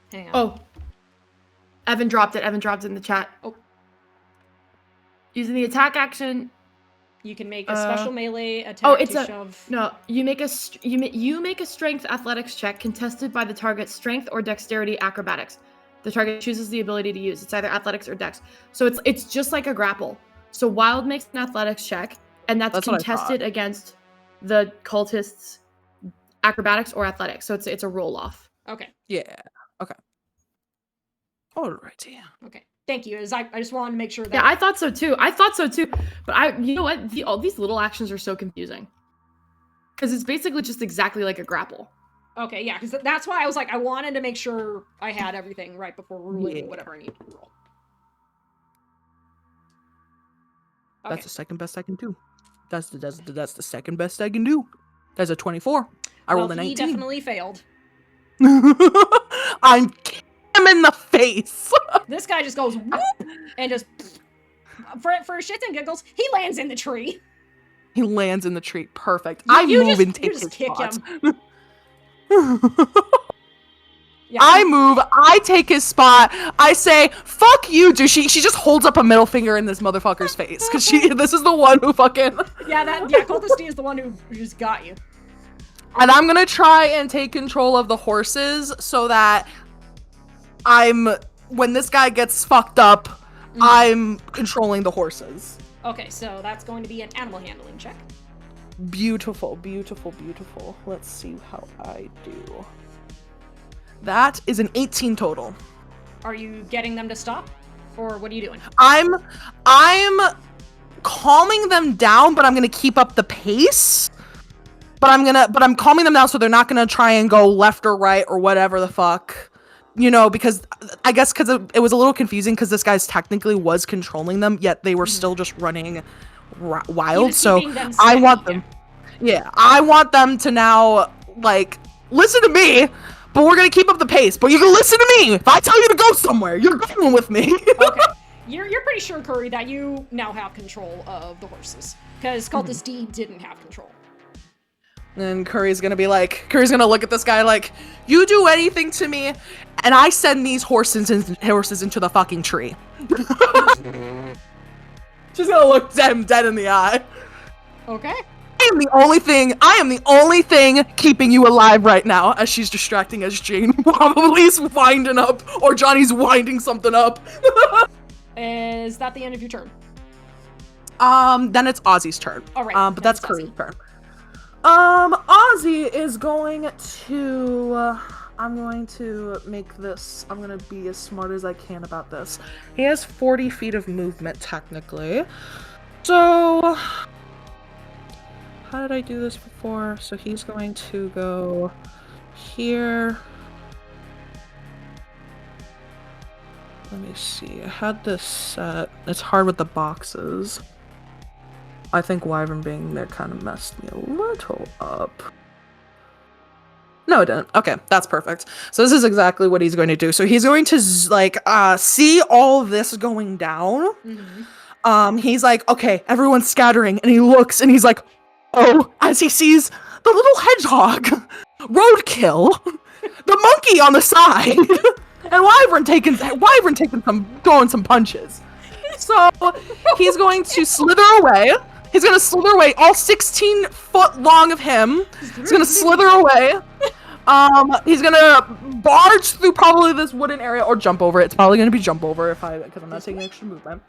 Hang on. Oh. Evan dropped it. Evan dropped it in the chat. Oh. Using the attack action. You can make a special melee attack to shove. No, you make a strength athletics check contested by the target's strength or dexterity acrobatics. The target chooses the ability to use. It's either athletics or dex. So it's just like a grapple. So Wild makes an athletics check, and that's contested against the cultists' acrobatics or athletics. So it's a roll off. Okay. Yeah. Okay. Alrighty. Okay. Thank you. I just wanted to make sure that. Yeah, I thought so too. But you know what? All these little actions are so confusing. Because it's basically just exactly like a grapple. Okay, yeah, because that's why I was like, I wanted to make sure I had everything right before ruling whatever I need to roll. Okay. That's the second best I can do. That's the second best I can do. That's a 24. I rolled a 19. He definitely failed. I'm him in the face. face. This guy just goes whoop and just for shits and giggles, he lands in the tree. He lands in the tree. Perfect. You move just, and take you just his kick spot. him. Yeah. I move, I take his spot, I say, fuck you, dude. She just holds up a middle finger in this motherfucker's face. Cause this is the one who fucking Cultist D is the one who just got you. And I'm gonna try and take control of the horses so that when this guy gets fucked up, I'm controlling the horses. Okay, so that's going to be an animal handling check. Beautiful, beautiful, beautiful. Let's see how I do. That is an 18 total. Are you getting them to stop? Or what are you doing? I'm calming them down, but I'm gonna keep up the pace. But I'm calming them down so they're not gonna try and go left or right or whatever the fuck. You know, because I guess because it was a little confusing because this guy's technically was controlling them, yet they were still just running wild. So I want them. Yeah, I want them to now, like, listen to me, but we're gonna keep up the pace. But you can listen to me. If I tell you to go somewhere, you're going with me. Okay. You're pretty sure, Curry, that you now have control of the horses. Because Cultist D didn't have control. And Curry's gonna look at this guy like, you do anything to me, and I send these horses into the fucking tree. She's gonna look him dead in the eye. Okay. I am the only thing keeping you alive right now, as she's distracting as Jane probably is winding up, or Johnny's winding something up. Is that the end of your turn? Then it's Ozzy's turn. Alright. But that's Curry's turn. Ozzy is going to, I'm going to be as smart as I can about this. He has 40 feet of movement, technically. So, how did I do this before? So he's going to go here. Let me see, I had this set. It's hard with the boxes. I think Wyvern being there kind of messed me a little up. No, it didn't. Okay, that's perfect. So this is exactly what he's going to do. So he's going to see all this going down. Mm-hmm. He's like, okay, everyone's scattering, and he looks and he's like, oh, as he sees the little hedgehog, roadkill, the monkey on the side, and Wyvern taking throwing some punches. So he's going to slither away. He's gonna slither away, all 16 foot long of him. He's gonna slither away. He's gonna barge through probably this wooden area or jump over it. It's probably gonna be jump over because I'm not taking extra movement.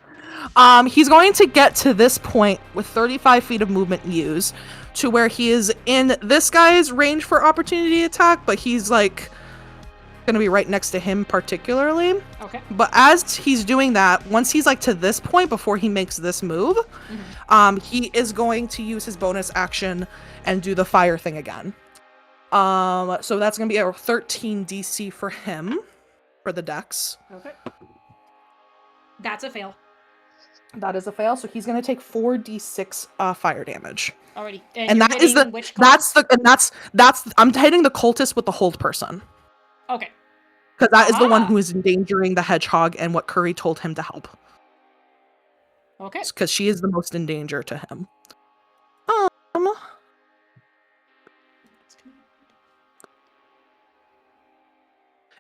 He's going to get to this point with 35 feet of movement used to where he is in this guy's range for opportunity attack, but he's like gonna be right next to him particularly. Okay. But as he's doing that, once he's like to this point before he makes this move, he is going to use his bonus action and do the fire thing again. So that's gonna be a 13 DC for him for the dex. Okay. That's a fail. That is a fail, so he's gonna take 4d6 fire damage. Alrighty. And that is I'm hitting the cultist with the hold person. Okay. Because that is the one who is endangering the hedgehog and what Curry told him to help. Okay. Because she is the most in danger to him.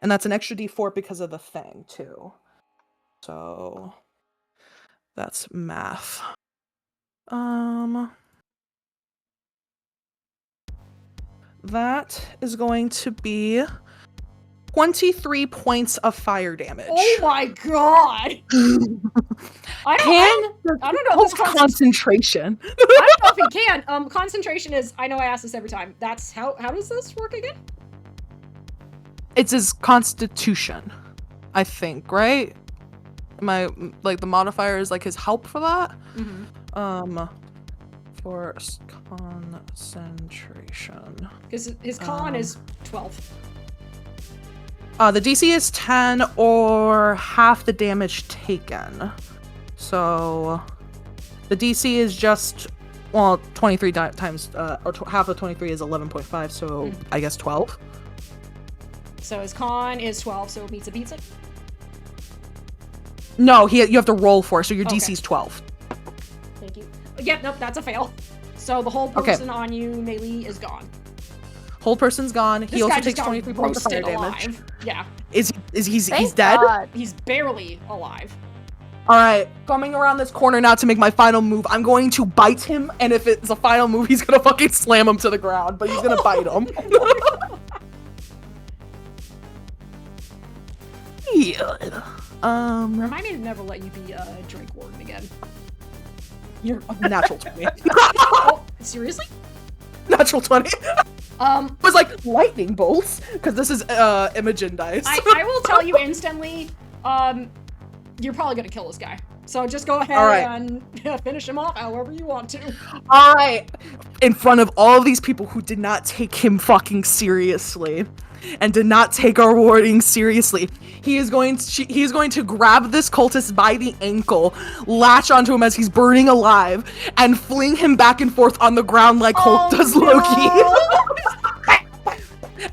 And that's an extra d4 because of the thing, too. So that's math. That is going to be 23 points of fire damage. Oh my god! I don't know if this concentration. I don't know if he can. Concentration is, I know I ask this every time. That's how does this work again? It's his constitution, I think, right? The modifier is like his help for that? Mm-hmm. For concentration. Because his con is 12. The DC is 10 or half the damage taken. So the DC is just, 23 times, or half of 23 is 11.5, so I guess 12. So his con is 12, so it meets it. No, you have to roll for it, so your Okay. DC's 12. Thank you. Yep, nope, that's a fail. So the whole Okay. person on you, melee, is gone. Whole person's gone. This He also guy just takes got 23 points of fire roasted damage. alive. Yeah, He's Thank dead? God. he's barely alive. Alright, coming around this corner now to make my final move. I'm going to bite him, and if it's a final move, he's gonna fucking slam him to the ground, but he's gonna bite him. Yeah. Remind me to never let you be Drake Warden again. You're a natural 20. Oh, seriously? Natural 20. Um, It was like lightning bolts, because this is Imogen dice. I will tell you instantly, you're probably gonna kill this guy. So just go ahead Alright. and finish him off however you want to. Alright. In front of all of these people who did not take him fucking seriously and did not take our warning seriously, he is going to grab this cultist by the ankle, latch onto him as he's burning alive, and fling him back and forth on the ground like Hulk does Loki.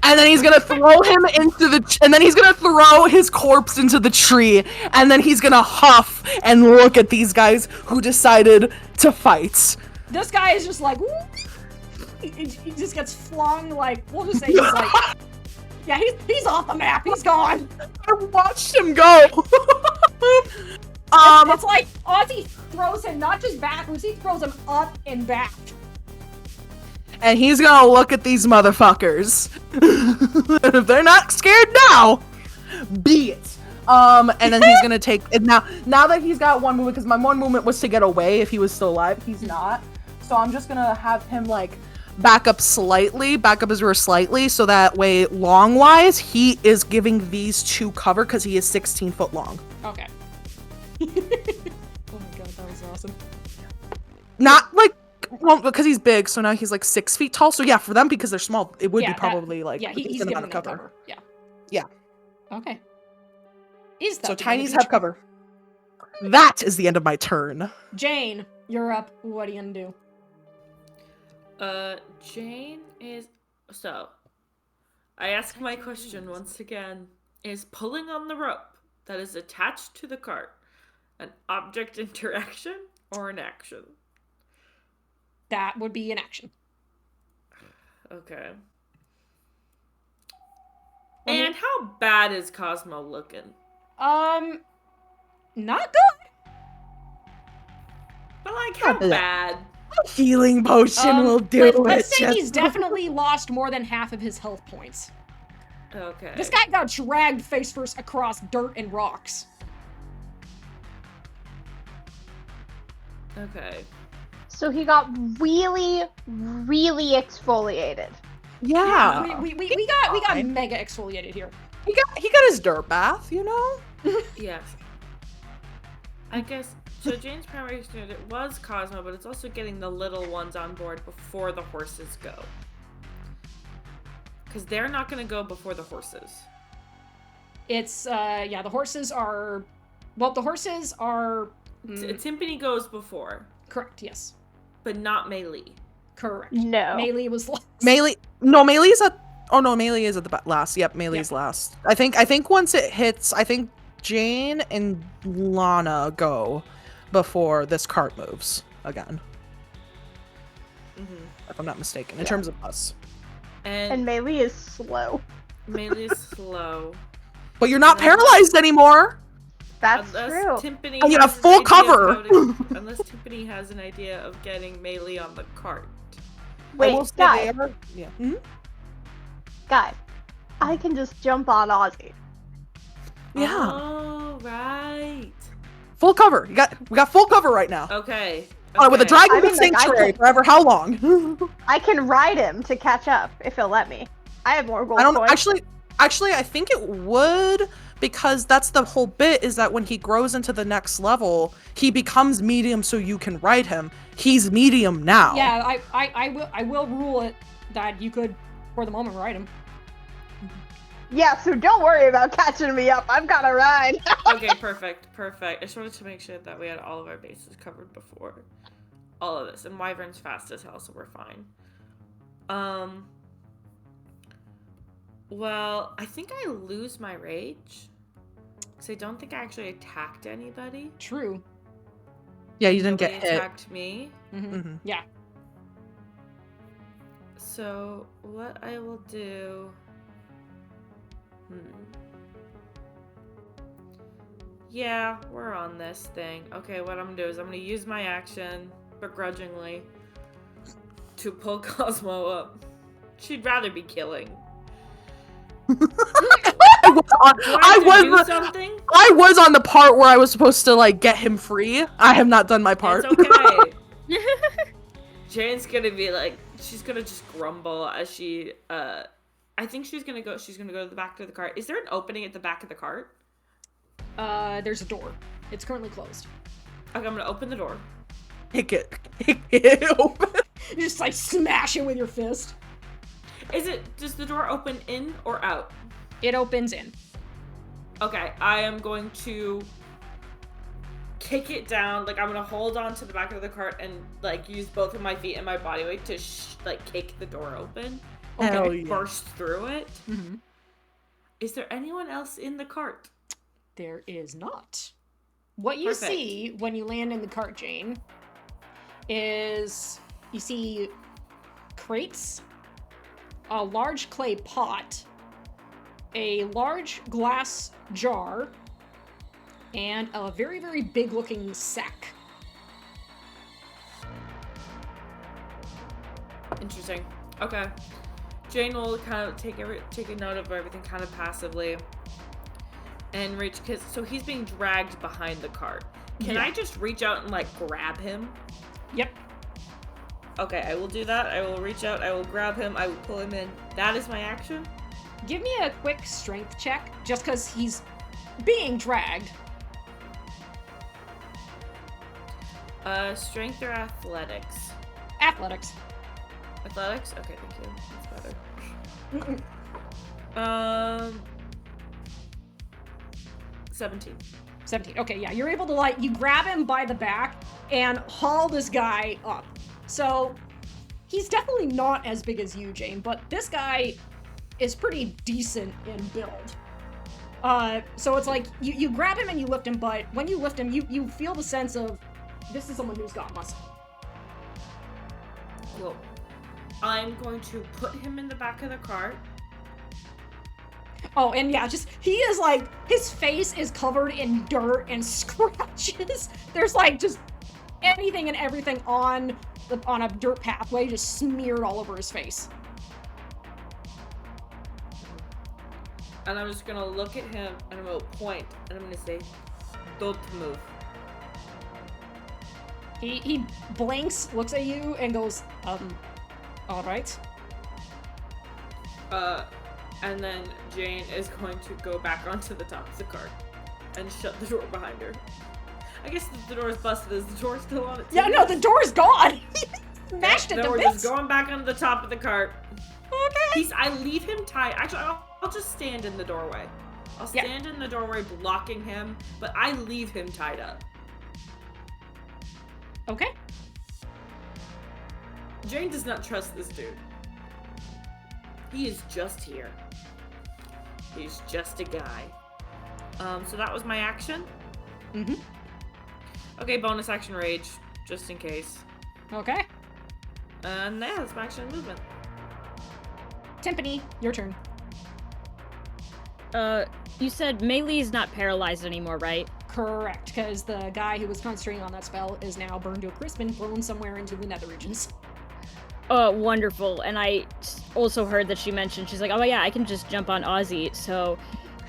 And then he's gonna throw him into and then he's gonna throw his corpse into the tree, and then he's gonna huff and look at these guys who decided to fight. This guy is just like, he just gets flung, like, we'll just say he's like, yeah, he's off the map, he's gone. I watched him go. It's like Ozzy throws him not just backwards, he throws him up and back. And he's gonna look at these motherfuckers. And if they're not scared now, be it. And then he's gonna take it now that he's got one movement, because my one movement was to get away if he was still alive. He's not. So I'm just gonna have him like back up his rear slightly, so that way long wise he is giving these two cover because he is 16 foot long. Okay. Oh my god, that was awesome. Not like, well, because he's big, so now he's like 6 feet tall. So yeah, for them, because they're small, it would be probably like yeah, a he's decent giving amount them of cover. Yeah. Yeah. Okay. Is that So the end of tinies your have cover. That is the end of my turn. Jane, you're up. What are you gonna do? Jane is... So, I ask my question once again. Is pulling on the rope that is attached to the cart an object interaction or an action? That would be an action. Okay. And how bad is Cosmo looking? Not good. But like, how bad? A healing potion will do it. Let's say he's definitely lost more than half of his health points. Okay. This guy got dragged face first across dirt and rocks. Okay. So he got really, really exfoliated. Yeah. We got mega exfoliated here. He got his dirt bath, you know? Yes. I guess, so Jane's primary student, it was Cosmo, but it's also getting the little ones on board before the horses go. Because they're not going to go before the horses. It's, yeah, the horses are... Well, the horses are... Timpani goes before. Correct, yes. But not Melee. Correct. No. Melee was last. Melee is at... Oh no, Melee is at the last. Yep, Melee's last. I think once it hits, I think Jane and Lana go before this cart moves again. If I'm not mistaken, in terms of us. And Melee is slow. Melee is slow. But you're not paralyzed anymore! That's unless true. Timpani And you has have full an idea of cover. how to- unless Timpani has an idea of getting Melee on the cart. I will Wait, say guys, they are- yeah. Mhm. guys, I can just jump on Ozzy. Yeah. Oh, right. Full cover. We got full cover right now. Okay. With a dragon I mean, like, I sanctuary could- forever. How long? I can ride him to catch up if he'll let me. I have more gold I don't coins. actually I think it would, because that's the whole bit, is that when he grows into the next level, he becomes medium so you can ride him. He's medium now. Yeah, I will rule it that you could, for the moment, ride him. Yeah, so don't worry about catching me up. I've got a ride. Okay, perfect. I just wanted to make sure that we had all of our bases covered before all of this. And Wyvern's fast as hell, so we're fine. Well, I think I lose my rage. Because I don't think I actually attacked anybody. True. Yeah, you didn't Nobody get hit. attacked me. Mm-hmm. Yeah. So what I will do... Yeah, we're on this thing. Okay, what I'm gonna do is I'm gonna use my action, begrudgingly, to pull Cosmo up. She'd rather be killing. Something? I was on the part where I was supposed to like get him free. I have not done my part. It's okay. Jane's gonna be like, she's gonna just grumble as she, I think she's gonna go to the back of the cart. Is there an opening at the back of the cart? There's a door. It's currently closed. Okay, I'm gonna open the door. Kick it open. You just like smash it with your fist. Does the door open in or out? It opens in. Okay, I am going to kick it down. Like, I'm gonna hold on to the back of the cart and like use both of my feet and my body weight to kick the door open. Okay. Burst through it. Mm-hmm. Is there anyone else in the cart? There is not. What you Perfect. see when you land in the cart, Jane, is you see crates, a large clay pot, a large glass jar, and a very, very big looking sack. Interesting. Okay. Jane will kind of take a note of everything kind of passively. And reach, so he's being dragged behind the cart. Can I just reach out and like grab him? Yep. Okay, I will do that. I will reach out, I will grab him, I will pull him in. That is my action. Give me a quick strength check, just because he's being dragged. Strength or athletics? Athletics. Athletics? Okay, thank you. That's better. 17. 17. Okay, yeah, you're able to you grab him by the back and haul this guy up. So he's definitely not as big as you, Jane, but this guy is pretty decent in build. So it's like you grab him and you lift him, but when you lift him, you feel the sense of this is someone who's got muscle. Cool. I'm going to put him in the back of the cart. Oh, and yeah, he is his face is covered in dirt and scratches. There's just anything and everything on a dirt pathway just smeared all over his face. And I'm just gonna look at him and I'm gonna point and I'm gonna say, "Don't move." He blinks, looks at you, and goes, all right. And then Jane is going to go back onto the top of the cart and shut the door behind her. I guess the door is busted. Is the door still on its Yeah, no, the door's gone. Smashed it then to we're bits. just going back onto the top of the cart. Okay. I leave him tied. Actually, I'll just stand in the doorway. I'll stand in the doorway blocking him, but I leave him tied up. Okay. Jane does not trust this dude. He is just here. He's just a guy. So that was my action. Mm-hmm. Okay, bonus action rage, just in case. Okay. And yeah, that's my action and movement. Timpani, your turn. You said Melee's not paralyzed anymore, right? Correct, because the guy who was concentrating on that spell is now burned to a crisp and thrown somewhere into the nether regions. Wonderful. And I also heard that she mentioned, she's like, oh yeah, I can just jump on Ozzy, so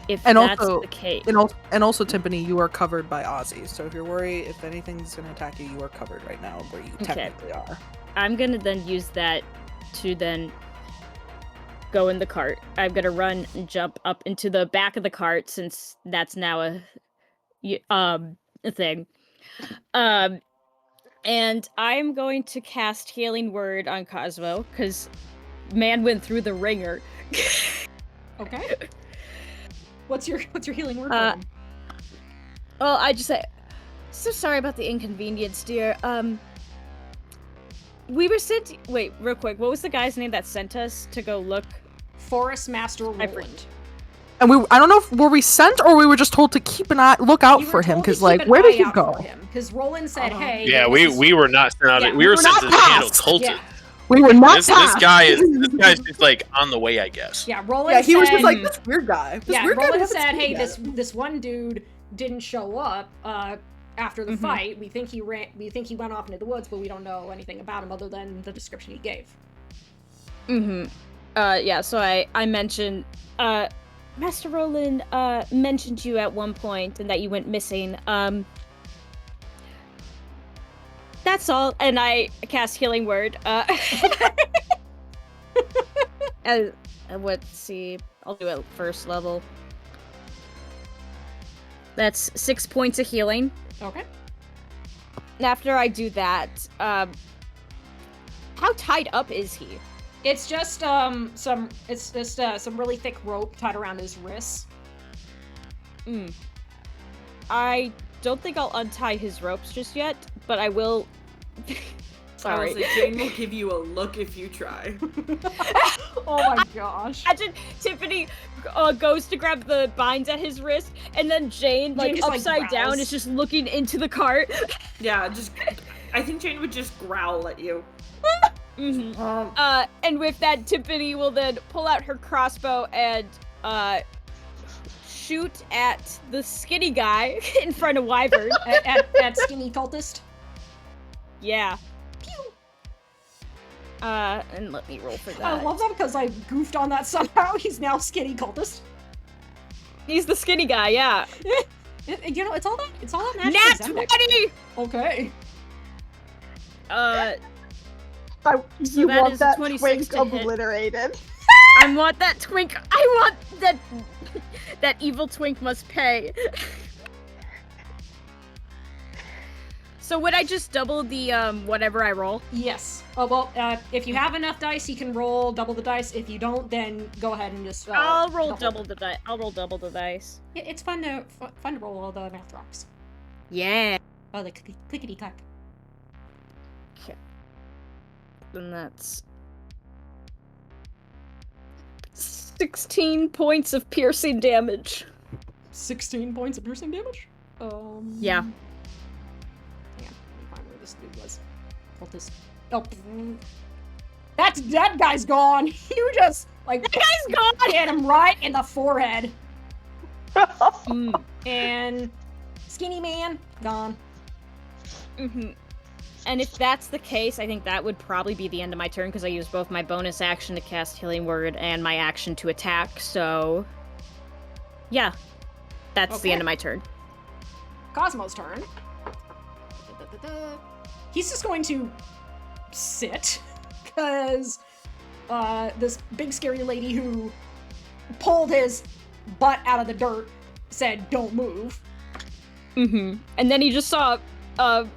if that's the case... And also, Timpani, you are covered by Ozzy, so if you're worried if anything's going to attack you, you are covered right now, where you technically are. I'm gonna then use that to then go in the cart. I'm gonna run and jump up into the back of the cart, since that's now a thing. And I'm going to cast Healing Word on Cosmo, because man went through the ringer. Okay. What's your healing word for him? Well, I just say, so sorry about the inconvenience, dear. We were sent. Wait, real quick. What was the guy's name that sent us to go look? Forest Master Roland. And I don't know if were we sent or we were just told to keep an eye, look out You were for him, told to because keep like, an where did eye he out go? for him, because Roland said, Uh-huh. "Hey, Yeah, there we was this- were not sent out. Yeah, We were we're sent not to handle tasked. cultists. Yeah, We were not This tasked. guy's just like on the way, I guess. yeah." Roland Yeah, he was just said- like this weird guy. This yeah, weird guy we Roland haven't said, seen "Hey, yet." this one dude didn't show up after the fight. We think he went off into the woods, but we don't know anything about him other than the description he gave." Yeah, so I mentioned, Master Roland, mentioned you at one point and that you went missing. That's all, and I cast Healing Word. Let's see, I'll do it first level. That's 6 points of healing. Okay. And after I do that, how tied up is he? It's just some really thick rope tied around his wrists. I don't think I'll untie his ropes just yet, but I will. Sorry. Honestly, Jane will give you a look if you try. Oh my gosh. Imagine Tiffany goes to grab the binds at his wrist, and then Jane like, just, like, upside down, growls. is just looking into the cart. Yeah, I think Jane would just growl at you. And with that, Tiffany will then pull out her crossbow and shoot at the skinny guy in front of Wyvern. at skinny cultist. Yeah. And let me roll for that. I love that because I goofed on that somehow. He's now skinny cultist. He's the skinny guy, yeah. You know, it's all that magic. Nat Zemnick. 20! Okay. You that want is a that 26 twink to hit. obliterated. I want that twink. I want that. That evil twink must pay. So would I just double the whatever I roll? Yes. Oh well. If you have enough dice, you can roll double the dice. If you don't, then go ahead and just. I'll roll double the dice. I'll roll double the dice. It's fun to roll all the math rocks. Yeah. Oh, the clickety clack. Okay. Then that's 16 points of piercing damage. 16 points of piercing damage. Yeah. Yeah. Let me find where this dude was. Cultist. Oh. That guy's gone. You just like That guy's gone. hit him right in the forehead. Mm. And skinny man gone. And if that's the case, I think that would probably be the end of my turn because I used both my bonus action to cast Healing Word and my action to attack. So, yeah, that's the end of my turn. Cosmo's turn. He's just going to sit because this big scary lady who pulled his butt out of the dirt said, "Don't move." And then he just saw, and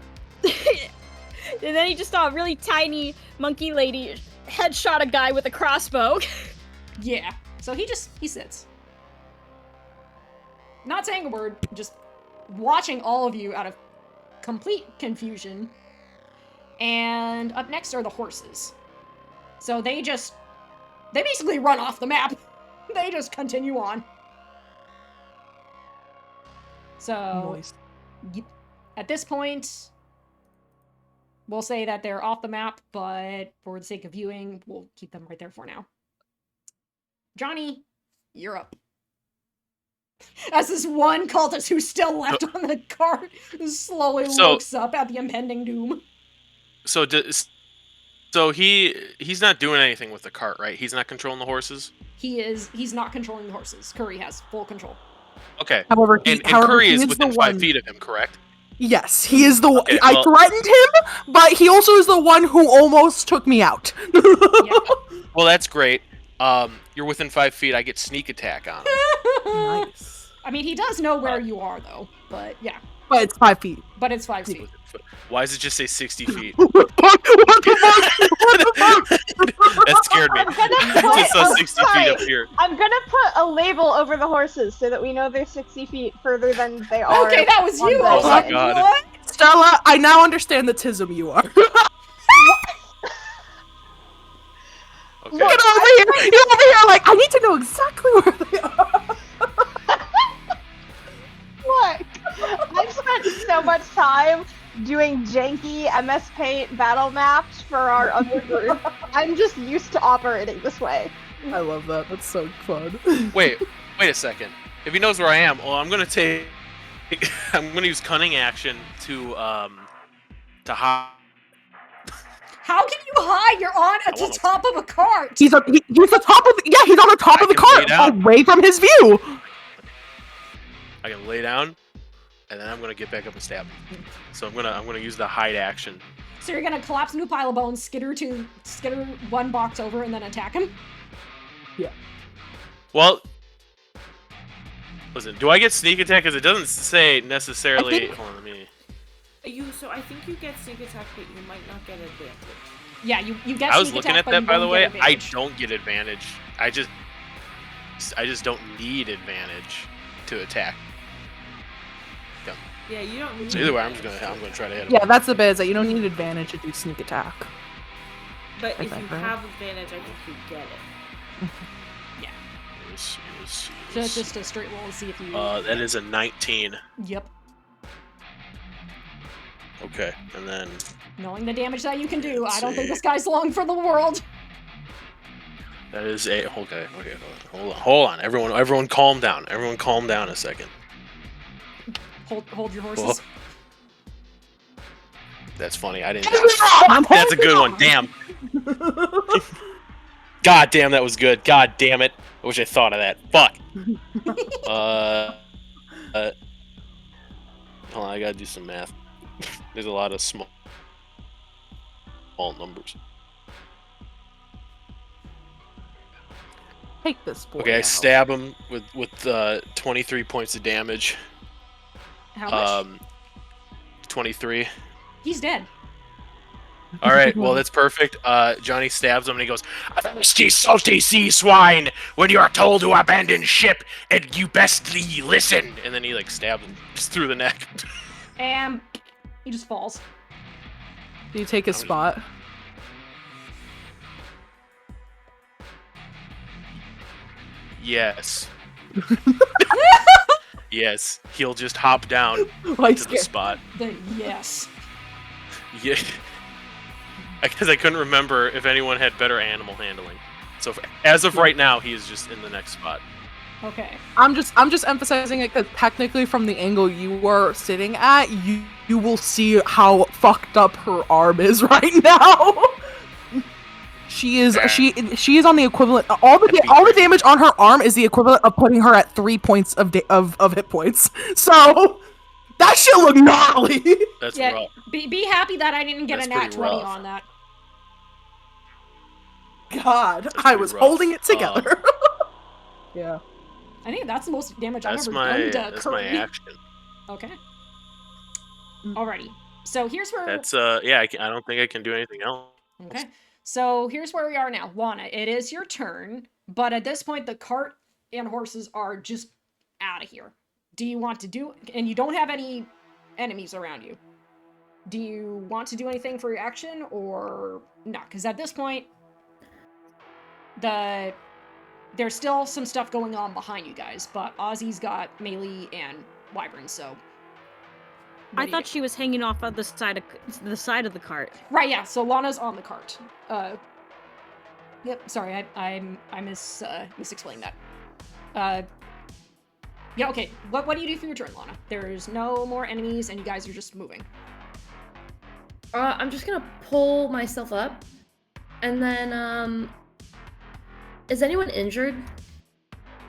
then he just saw a really tiny monkey lady headshot a guy with a crossbow. Yeah. So he sits. Not saying a word, just watching all of you out of complete confusion. And up next are the horses. So they basically run off the map. They just continue on. So Nice. at this point, we'll say that they're off the map, but for the sake of viewing, we'll keep them right there for now. Johnny, you're up. As this one cultist who's still left on the cart slowly looks up at the impending doom. So he's not doing anything with the cart, right? He's not controlling the horses? He's not controlling the horses. Curry has full control. Okay. However, And Curry is within 5 feet of him, correct? Yes, he is the one. Okay, I well- threatened him, but he also is the one who almost took me out. Yeah. Well, that's great. You're within 5 feet. I get sneak attack on him. Nice. I mean, he does know where you are, though. But yeah. But it's 5 feet. But it's 5 feet. Why does it just say 60 feet? What the fuck? That scared me. I'm gonna It put just says 60 feet up outside. here. I'm gonna put a label over the horses so that we know they're 60 feet further than they are. Okay, that was on you. the- I was Oh like, my God. what? Stella, I now understand the tism you are. Okay. Get over here! You're over here like, I need to know exactly where they are. spent so much time doing janky MS Paint battle maps for our other group. I'm just used to operating this way. I love that. That's so fun. Wait a second. If he knows where I am, well, I'm gonna I'm gonna use cunning action to hide. How can you hide? You're on at the top of a cart. He's the top of he's on the top of the cart, away from his view. I can lay down, and then I'm gonna get back up and stab him. So I'm gonna use the hide action. So you're gonna collapse into a pile of bones, skitter one box over, and then attack him? Yeah. Well, listen. Do I get sneak attack? Because it doesn't say necessarily. Hold on, let me. So I think you get sneak attack, but you might not get advantage. Yeah, you get. I was sneak looking attack, at but that, you by the don't way. get advantage. I don't get advantage. I just don't need advantage to attack. Go. Yeah, you don't need So either way, I'm gonna try to hit him. Yeah, that's the bit. Is that you don't need advantage to do sneak attack. But if you right? have advantage, I think you get it. Yeah. Yes. So it's just a straight roll to see if you. That is a 19. Yep. Okay, and then Knowing the damage that you can do, Let's I don't think see. this guy's long for the world. that is a okay. Hold on. Everyone, calm down. Everyone, calm down a second. Hold your horses. Well, that's funny. I didn't. That's a good one. Damn. God damn, that was good. God damn it. I wish I thought of that. Fuck. Hold on, I gotta do some math. There's a lot of small numbers. Take this boy. Okay, I out. stab him with 23 points of damage. How much? 23. He's dead. All right, well that's perfect. Johnny stabs him and he goes, "Thirsty, salty sea swine! When you are told to abandon ship, and you bestly listen." And then he like stabs him just through the neck. And he just falls. Do you take his spot? Yes. Yes, he'll just hop down Like to the spot. Yes. Yeah. Because I couldn't remember if anyone had better animal handling. So as of right now, he is just in the next spot. Okay. I'm just emphasizing it because technically, from the angle you were sitting at, you will see how fucked up her arm is right now. She is on the equivalent. All the damage on her arm is the equivalent of putting her at 3 points of hit points. So that shit look gnarly. That's Yeah. rough. Be happy that I didn't get That's a nat pretty 20 rough. on that. God, That's I pretty was rough. holding it together. Yeah. I think that's the most damage I've That's ever my done to Curry. action. Okay. Alrighty. So here's where. That's yeah. I don't think I can do anything else. Okay. So here's where we are now. Lana, it is your turn, but at this point, the cart and horses are just out of here. Do you want to do. And you don't have any enemies around you. Do you want to do anything for your action or not? Because at this point, there's still some stuff going on behind you guys, but Ozzy's got melee and wyvern, so. I thought she was hanging off on the side of the cart. Right, yeah. So Lana's on the cart. Yep. Sorry, I misexplained that. Yeah. Okay. What do you do for your turn, Lana? There's no more enemies, and you guys are just moving. I'm just gonna pull myself up, and then is anyone injured?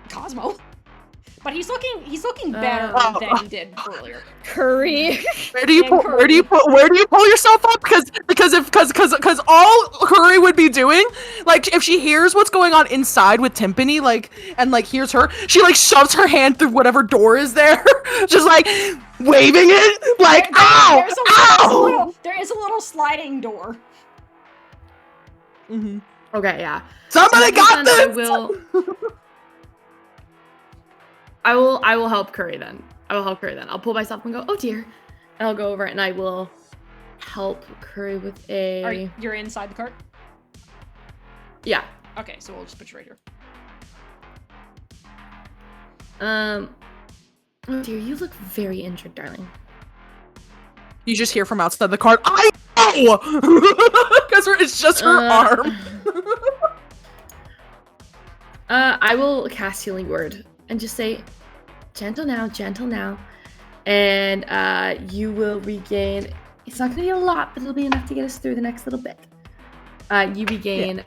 Cosmo. But he's looking better than he did earlier. Curry. Where do you pull yourself up? Because all Curry would be doing, like, if she hears what's going on inside with Timpani, like, and like hears her, she like shoves her hand through whatever door is there, just like waving it, like, ow! There is a little sliding door. Mm-hmm. Okay, yeah. Somebody got this. I will help Curry then. I'll pull myself and go, oh dear. And I'll go over and I will help Curry with a... You're inside the cart? Yeah. Okay, so we'll just put you right here. Oh dear, you look very injured, darling. You just hear from outside the cart, I know! Because it's just her arm. I will cast Healing Word and just say, gentle now. And you will regain, it's not going to be a lot, but it'll be enough to get us through the next little bit. You regain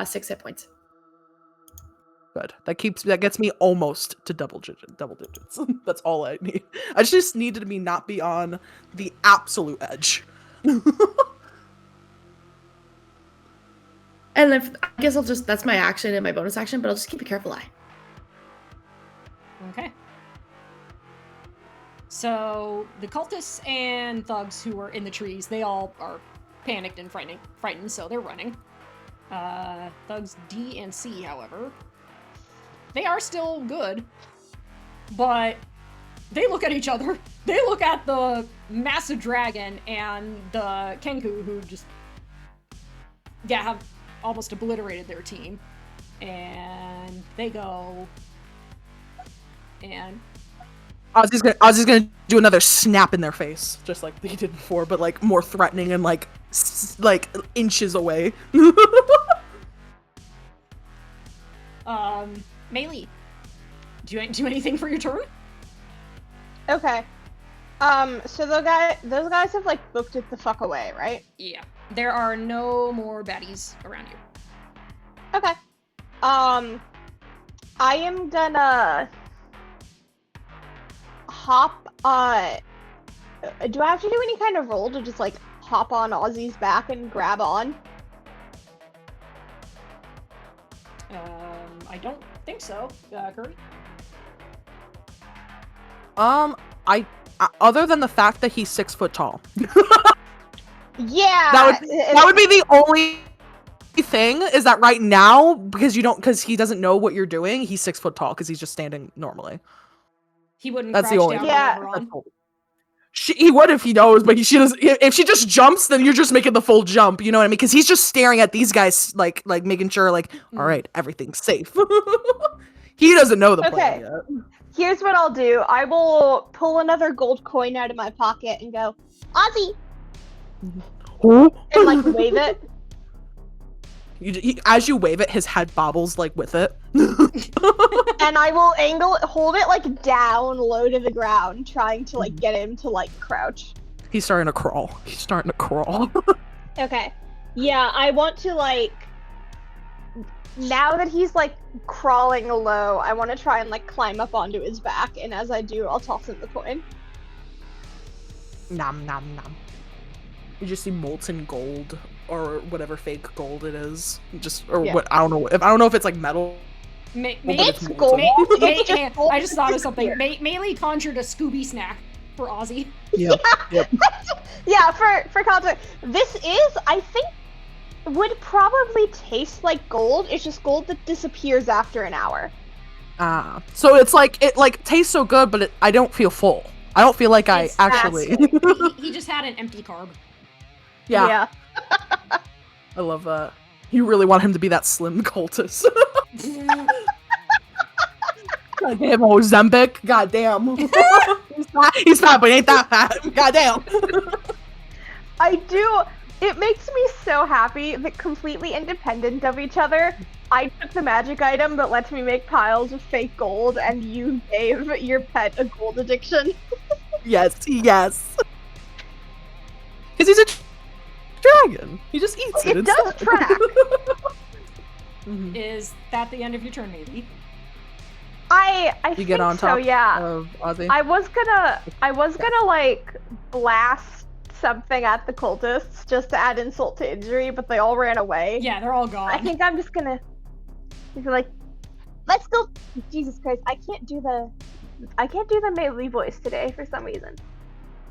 6 hit points. Good. That gets me almost to double digits. That's all I need. I just needed me not be on the absolute edge. And I guess that's my action and my bonus action, but I'll just keep a careful eye. Okay. So the cultists and thugs who are in the trees, they all are panicked and frightened, so they're running. Thugs D and C, however, they are still good, but they look at each other. They look at the massive dragon and the Kenku, who just, have almost obliterated their team. And they go, and Ozzy's gonna do another snap in their face, just like he did before, but like more threatening and like inches away. Melee, do you do anything for your turn? Okay. So those guys have like booked it the fuck away, right? Yeah. There are no more baddies around you. Okay. I am gonna hop do I have to do any kind of roll to just like hop on Ozzy's back and grab on? I don't think so, Curry. I other than the fact that he's 6 foot tall. Yeah. That would be the only thing, is that right now, because he doesn't know what you're doing, he's 6 foot tall because he's just standing normally. He wouldn't That's crouch the only down thing. Yeah. to let her on. He would if he knows, but she doesn't. If she just jumps, then you're just making the full jump. You know what I mean? Because he's just staring at these guys, like making sure, like, all right, everything's safe. He doesn't know the plan yet. Here's what I'll do. I will pull another gold coin out of my pocket and go, Ozzy! And like wave it. As you wave it, his head bobbles like with it. And I will hold it like down low to the ground, trying to like get him to like crouch. He's starting to crawl. Okay. Yeah, I want to like, now that he's like crawling low, I want to try and like climb up onto his back, and as I do, I'll toss him the coin. Nom nom nom. You just see molten gold or whatever fake gold it is. What I don't know if it's like metal. It's gold. I just thought of something. Melee conjured a Scooby snack for Ozzy. Yep. Yeah, for context, this is, I think, would probably taste like gold. It's just gold that disappears after an hour. So it's like, it like tastes so good, but I don't feel full. I don't feel like I actually. He just had an empty carb. Yeah. I love that. You really want him to be that slim cultist. Goddamn, Ozempic. Goddamn. He's fat, but he ain't that fat. Goddamn. I do. It makes me so happy that completely independent of each other, I took the magic item that lets me make piles of fake gold, and you gave your pet a gold addiction. Yes. Because he's a dragon. He just eats it. It does track. Is that the end of your turn, maybe? I You think get on top so, yeah. of Ozzy. I was gonna like blast something at the cultists just to add insult to injury, but they all ran away. Yeah, they're all gone. I think I'm just gonna be like, let's go. Jesus Christ, I can't do the melee voice today for some reason.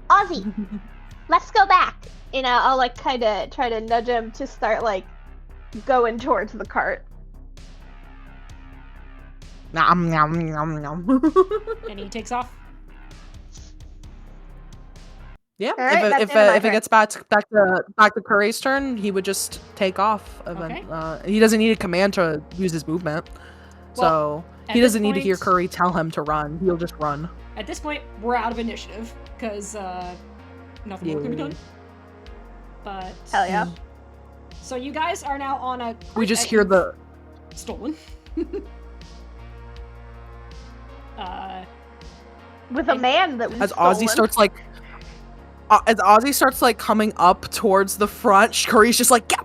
Ozzy, let's go back. And I'll like kind of try to nudge him to start like going towards the cart. Nom nom nom nom. And he takes off. Yeah, Alright, if that's it gets back to Curry's turn, he would just take off. Okay. He doesn't need a command to use his movement, so at he this doesn't need to hear point- Curry tell him to run. He'll just run. At this point, we're out of initiative because nothing more can be done. But Hell yeah. so you guys are now on a. We just hear the stolen. With a man that was as Ozzy stolen. starts like coming up towards the front. Curry's just like, yeah,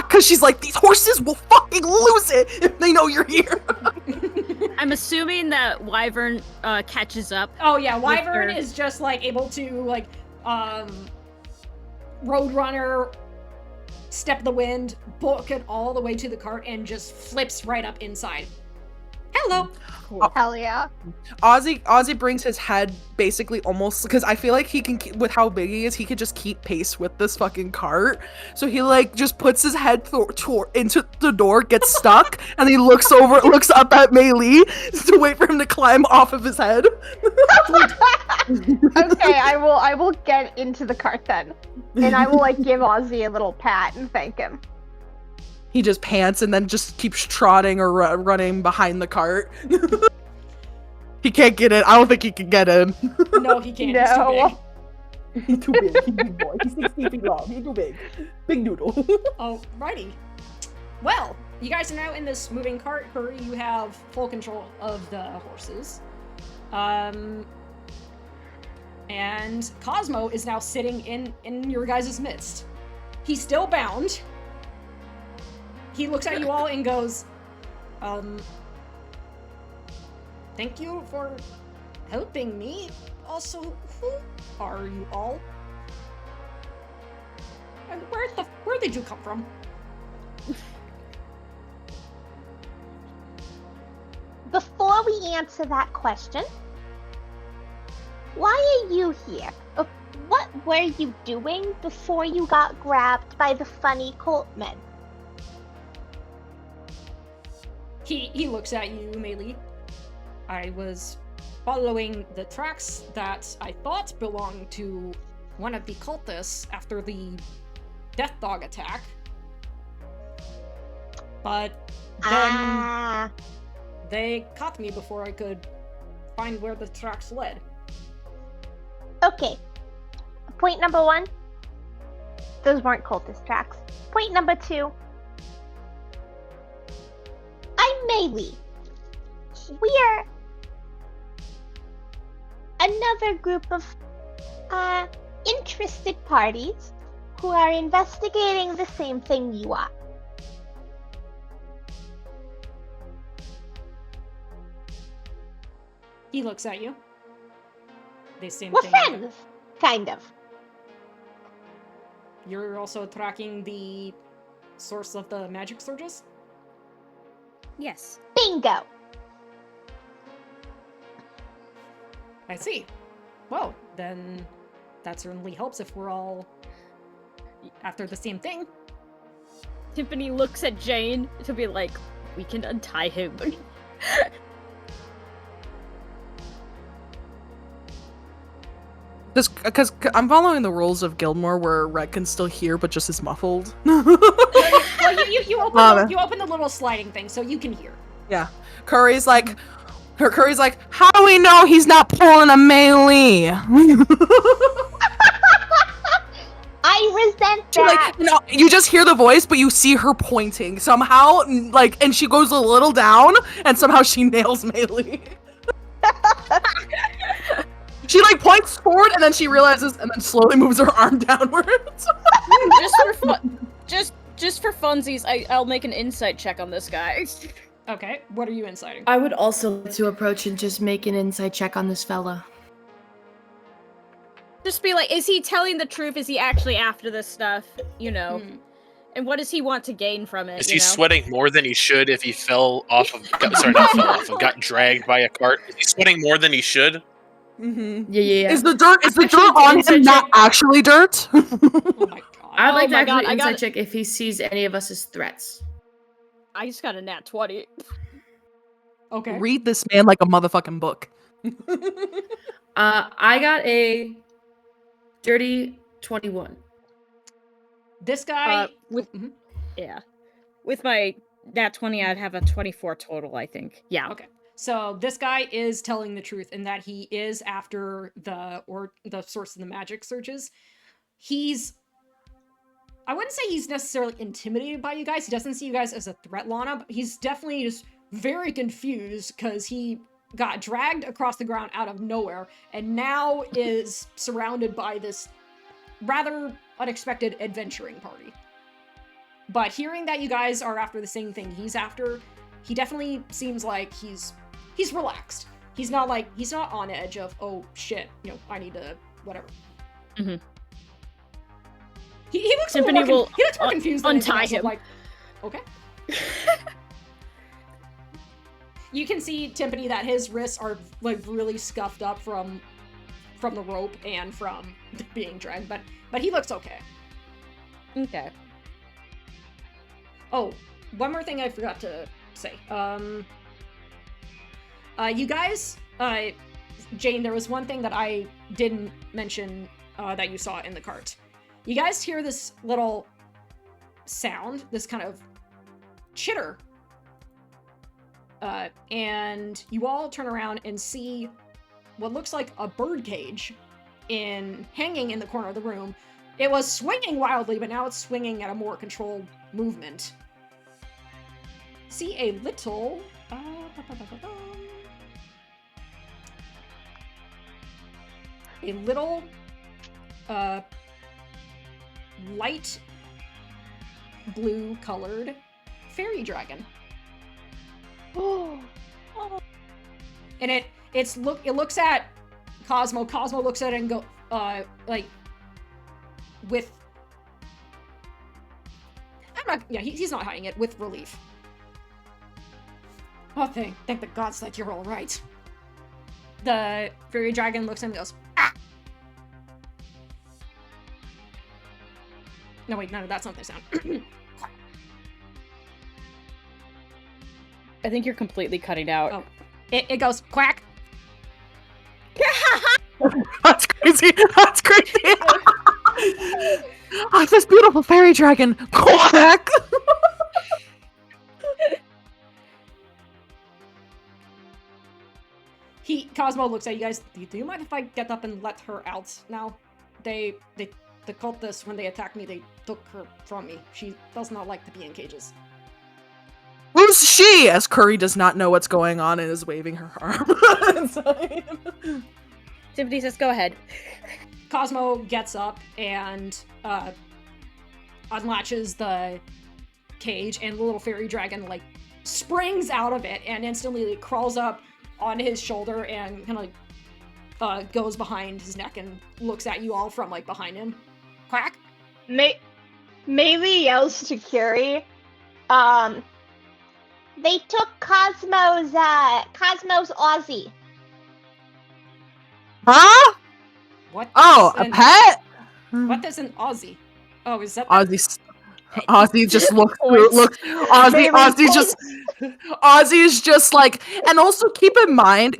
because she's like, these horses will fucking lose it if they know you're here. I'm assuming that Wyvern catches up. Oh yeah, Wyvern is just like able to like Roadrunner step the wind, book it all the way to the cart, and just flips right up inside. Hello. Cool. Hell yeah. Ozzy brings his head basically almost because I feel like he can, with how big he is, he could just keep pace with this fucking cart. So he like just puts his head into the door, gets stuck, and he looks up at Mei Li to wait for him to climb off of his head. Okay, I will get into the cart then, and I will like give Ozzy a little pat and thank him. He just pants and then just keeps trotting or running behind the cart. He can't get in. I don't think he can get in. No, he can't. No. He's too big. He's big boy. He's 60 feet long. He's too big. Big noodle. Alrighty. Well, you guys are now in this moving cart. Hurry, you have full control of the horses. And Cosmo is now sitting in your guys' midst. He's still bound. He looks at you all and goes, thank you for helping me. Also, who are you all? And where did you come from? Before we answer that question, why are you here? What were you doing before you got grabbed by the funny cult men? He looks at you, Mei Li. I was following the tracks that I thought belonged to one of the cultists after the Death Dog attack. But then they caught me before I could find where the tracks led. Okay. Point number 1. Those weren't cultist tracks. Point number 2. I'm Mei Li. We're another group of interested parties who are investigating the same thing you are. He looks at you. The same We're thing. friends, kind of. You're also tracking the source of the magic surges? Yes. Bingo. I see. Well, then that certainly helps if we're all after the same thing. Tiffany looks at Jane to be like, we can untie him. Just because I'm following the rules of Guildmore where Rhett can still hear but just is muffled. Well, you open the little sliding thing so you can hear. Yeah. Curry's like, how do we know he's not pulling a Mei Li? I resent She, that. like, no, you just hear the voice, but you see her pointing somehow, like, and she goes a little down, and somehow she nails Mei Li. She like points forward, and then she realizes, and then slowly moves her arm downwards. just for funsies, I'll make an insight check on this guy. Okay, what are you inciting? I would also like to approach and just make an inside check on this fella. Just be like, is he telling the truth? Is he actually after this stuff? You know? And what does he want to gain from it? Is he sweating more than he should if he fell off of... got dragged by a cart? Is he sweating more than he should? Mm-hmm. Yeah. Is the dirt on him not actually dirt? Oh my god. I'd like to my God, actually I inside got- check if he sees any of us as threats. I just got a nat 20. Okay. Read this man like a motherfucking book. I got a dirty 21. This guy Yeah. With my nat 20, I'd have a 24 total, I think. Yeah. Okay. So this guy is telling the truth in that he is after the source of the magic searches. I wouldn't say he's necessarily intimidated by you guys. He doesn't see you guys as a threat, Lana, but he's definitely just very confused because he got dragged across the ground out of nowhere and now is surrounded by this rather unexpected adventuring party. But hearing that you guys are after the same thing he's after, he definitely seems like he's relaxed. He's not on edge of, oh shit, I need to whatever. Mm-hmm. He looks Tiffany will he looks more confused than untie anything else. him. Like, okay. You can see Timpani that his wrists are like really scuffed up from the rope and from being dragged, but he looks okay. Okay. Oh, one more thing I forgot to say. You guys, Jane, there was one thing that I didn't mention that you saw in the cart. You guys hear this little sound, this kind of chitter. And you all turn around and see what looks like a bird cage hanging in the corner of the room. It was swinging wildly, but now it's swinging at a more controlled movement. See a little... a little... light blue colored fairy dragon. Oh. And it looks at Cosmo. Cosmo looks at it and go with he's not hiding it, with relief. Oh, thank the gods that you're all right. The fairy dragon looks at him and goes, ah! No, wait, no, that's not the sound. I think you're completely cutting out. Oh. It goes, quack. That's crazy. That's crazy. Oh, this beautiful fairy dragon. Quack. Cosmo looks at you guys. Do you mind if I get up and let her out now? The cultists, when they attacked me, they took her from me. She does not like to be in cages. Who's she? As Curry does not know what's going on and is waving her arm. Tiffany says, go ahead. Cosmo gets up and unlatches the cage, and the little fairy dragon springs out of it and instantly crawls up on his shoulder and kind of goes behind his neck and looks at you all from behind him. Quack. Maybe yells to Curie. They took Cosmo's Aussie. Huh? What? Oh, a pet? What is an Aussie? Oh, is that Ozzy just looks Ozzy's just and also keep in mind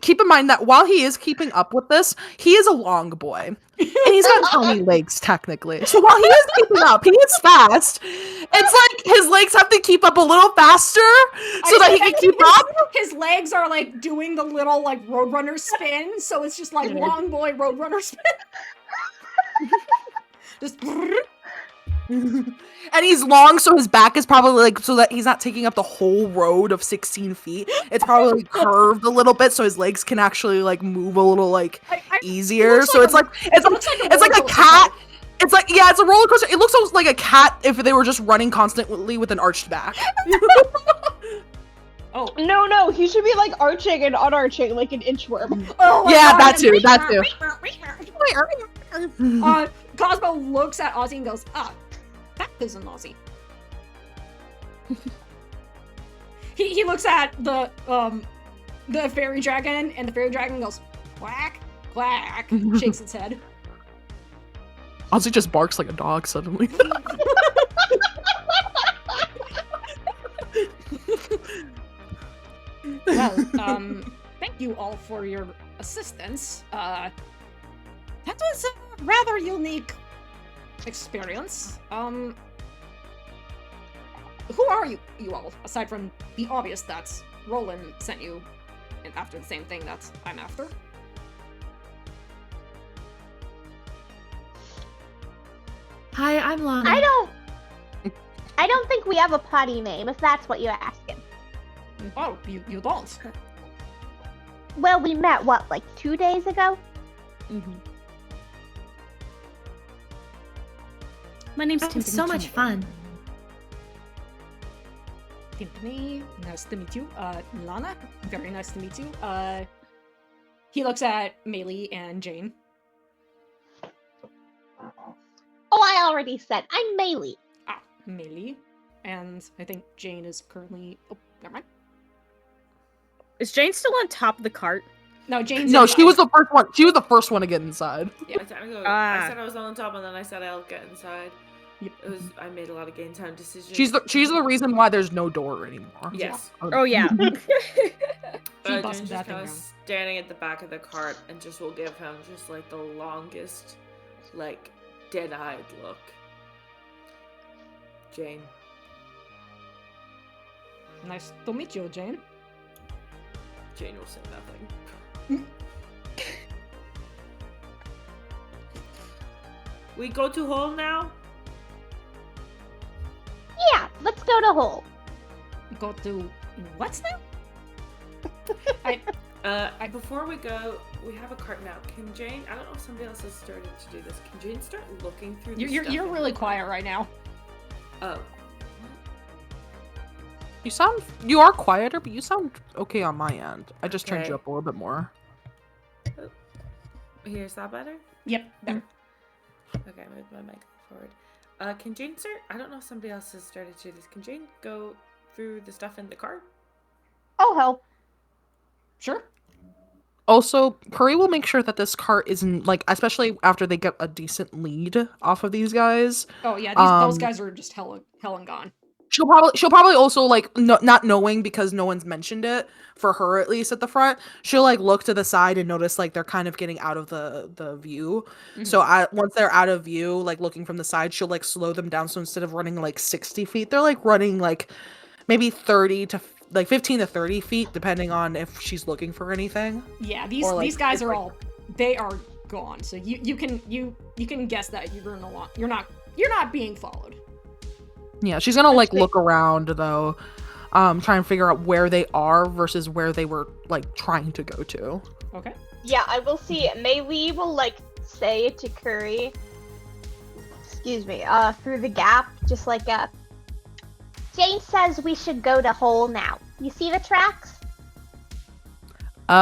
that while he is keeping up with this, he is a long boy. And he's got tiny legs technically. So while he is keeping up, he is fast. It's his legs have to keep up a little faster so that he can keep up. His legs are doing the little Roadrunner spin, so it's just long boy Roadrunner spin. Just and he's long, so his back is probably so that he's not taking up the whole road of 16 feet. It's probably curved a little bit, so his legs can actually move a little easier. So it's like a cat. It's it's a roller coaster. It looks almost like a cat if they were just running constantly with an arched back. Oh no, he should be arching and unarching like an inchworm. Oh yeah, that too. Cosmo looks at Ozzy and goes, that isn't Aussie. he looks at the fairy dragon, and the fairy dragon goes, quack, quack, shakes its head. Ozzy just barks like a dog suddenly. Well, thank you all for your assistance. That was a rather unique experience. Who are you all, aside from the obvious that Roland sent you after the same thing I'm after. Hi, I'm Lana. I don't think we have a potty name, if that's what you're asking. Oh, you don't? Well, we met, what, like 2 days ago? Mm-hmm. My name's That was Timpani. so much fun. Timpani, nice to meet you. Lana, very nice to meet you. He looks at Meili and Jane. Oh, I already said, I'm Meili. Ah, Meili. And I think Jane is currently... Oh, never mind. Is Jane still on top of the cart? No, Jane's No, inside. she was the first one. She was the first one to get inside. Yeah, I said I was on top, and then I said I'll get inside. Yep. I made a lot of game time decisions. She's the reason why there's no door anymore. Yes. Oh yeah. She Jane's busted just that kind thing of down. standing at the back of the cart and just will give him just like the longest, like, dead-eyed look. Jane. Nice to meet you, Jane. Jane will say nothing. We go to hole now? Yeah, let's go to Hole. Go to... What's now? Before we go, we have a cart now. Can Jane? I don't know if somebody else has started to do this. Can Jane start looking through? The stuff You're in really the quiet cart? right now. Oh. You are quieter, but you sound okay on my end. I just turned Okay. you up a little bit more. Here's that better? Yep, better. Okay, move my mic forward. Can Jane start? I don't know if somebody else has started to do this. Can Jane go through the stuff in the cart? Oh, hell. Sure. Also, Curry will make sure that this cart isn't like, especially after they get a decent lead off of these guys. Oh yeah, those guys are just hell and gone. She'll probably also like not knowing because no one's mentioned it for her at least at the front. She'll like look to the side and notice like they're kind of getting out of the view. Mhm. So once they're out of view, like looking from the side, she'll like slow them down. So instead of running like 60 feet, they're like running like maybe 30 to like 15 to 30 feet, depending on if she's looking for anything. Yeah, Or, like, these guys it's are like- they are gone. So you can guess that you're not being followed. Yeah, she's gonna like That's look around though, try and figure out where they are versus where they were like trying to go to. Okay. Yeah, I will see. Meili will like say to Curry, excuse me, through the gap, just like Jane says we should go to Hole now. You see the tracks? Do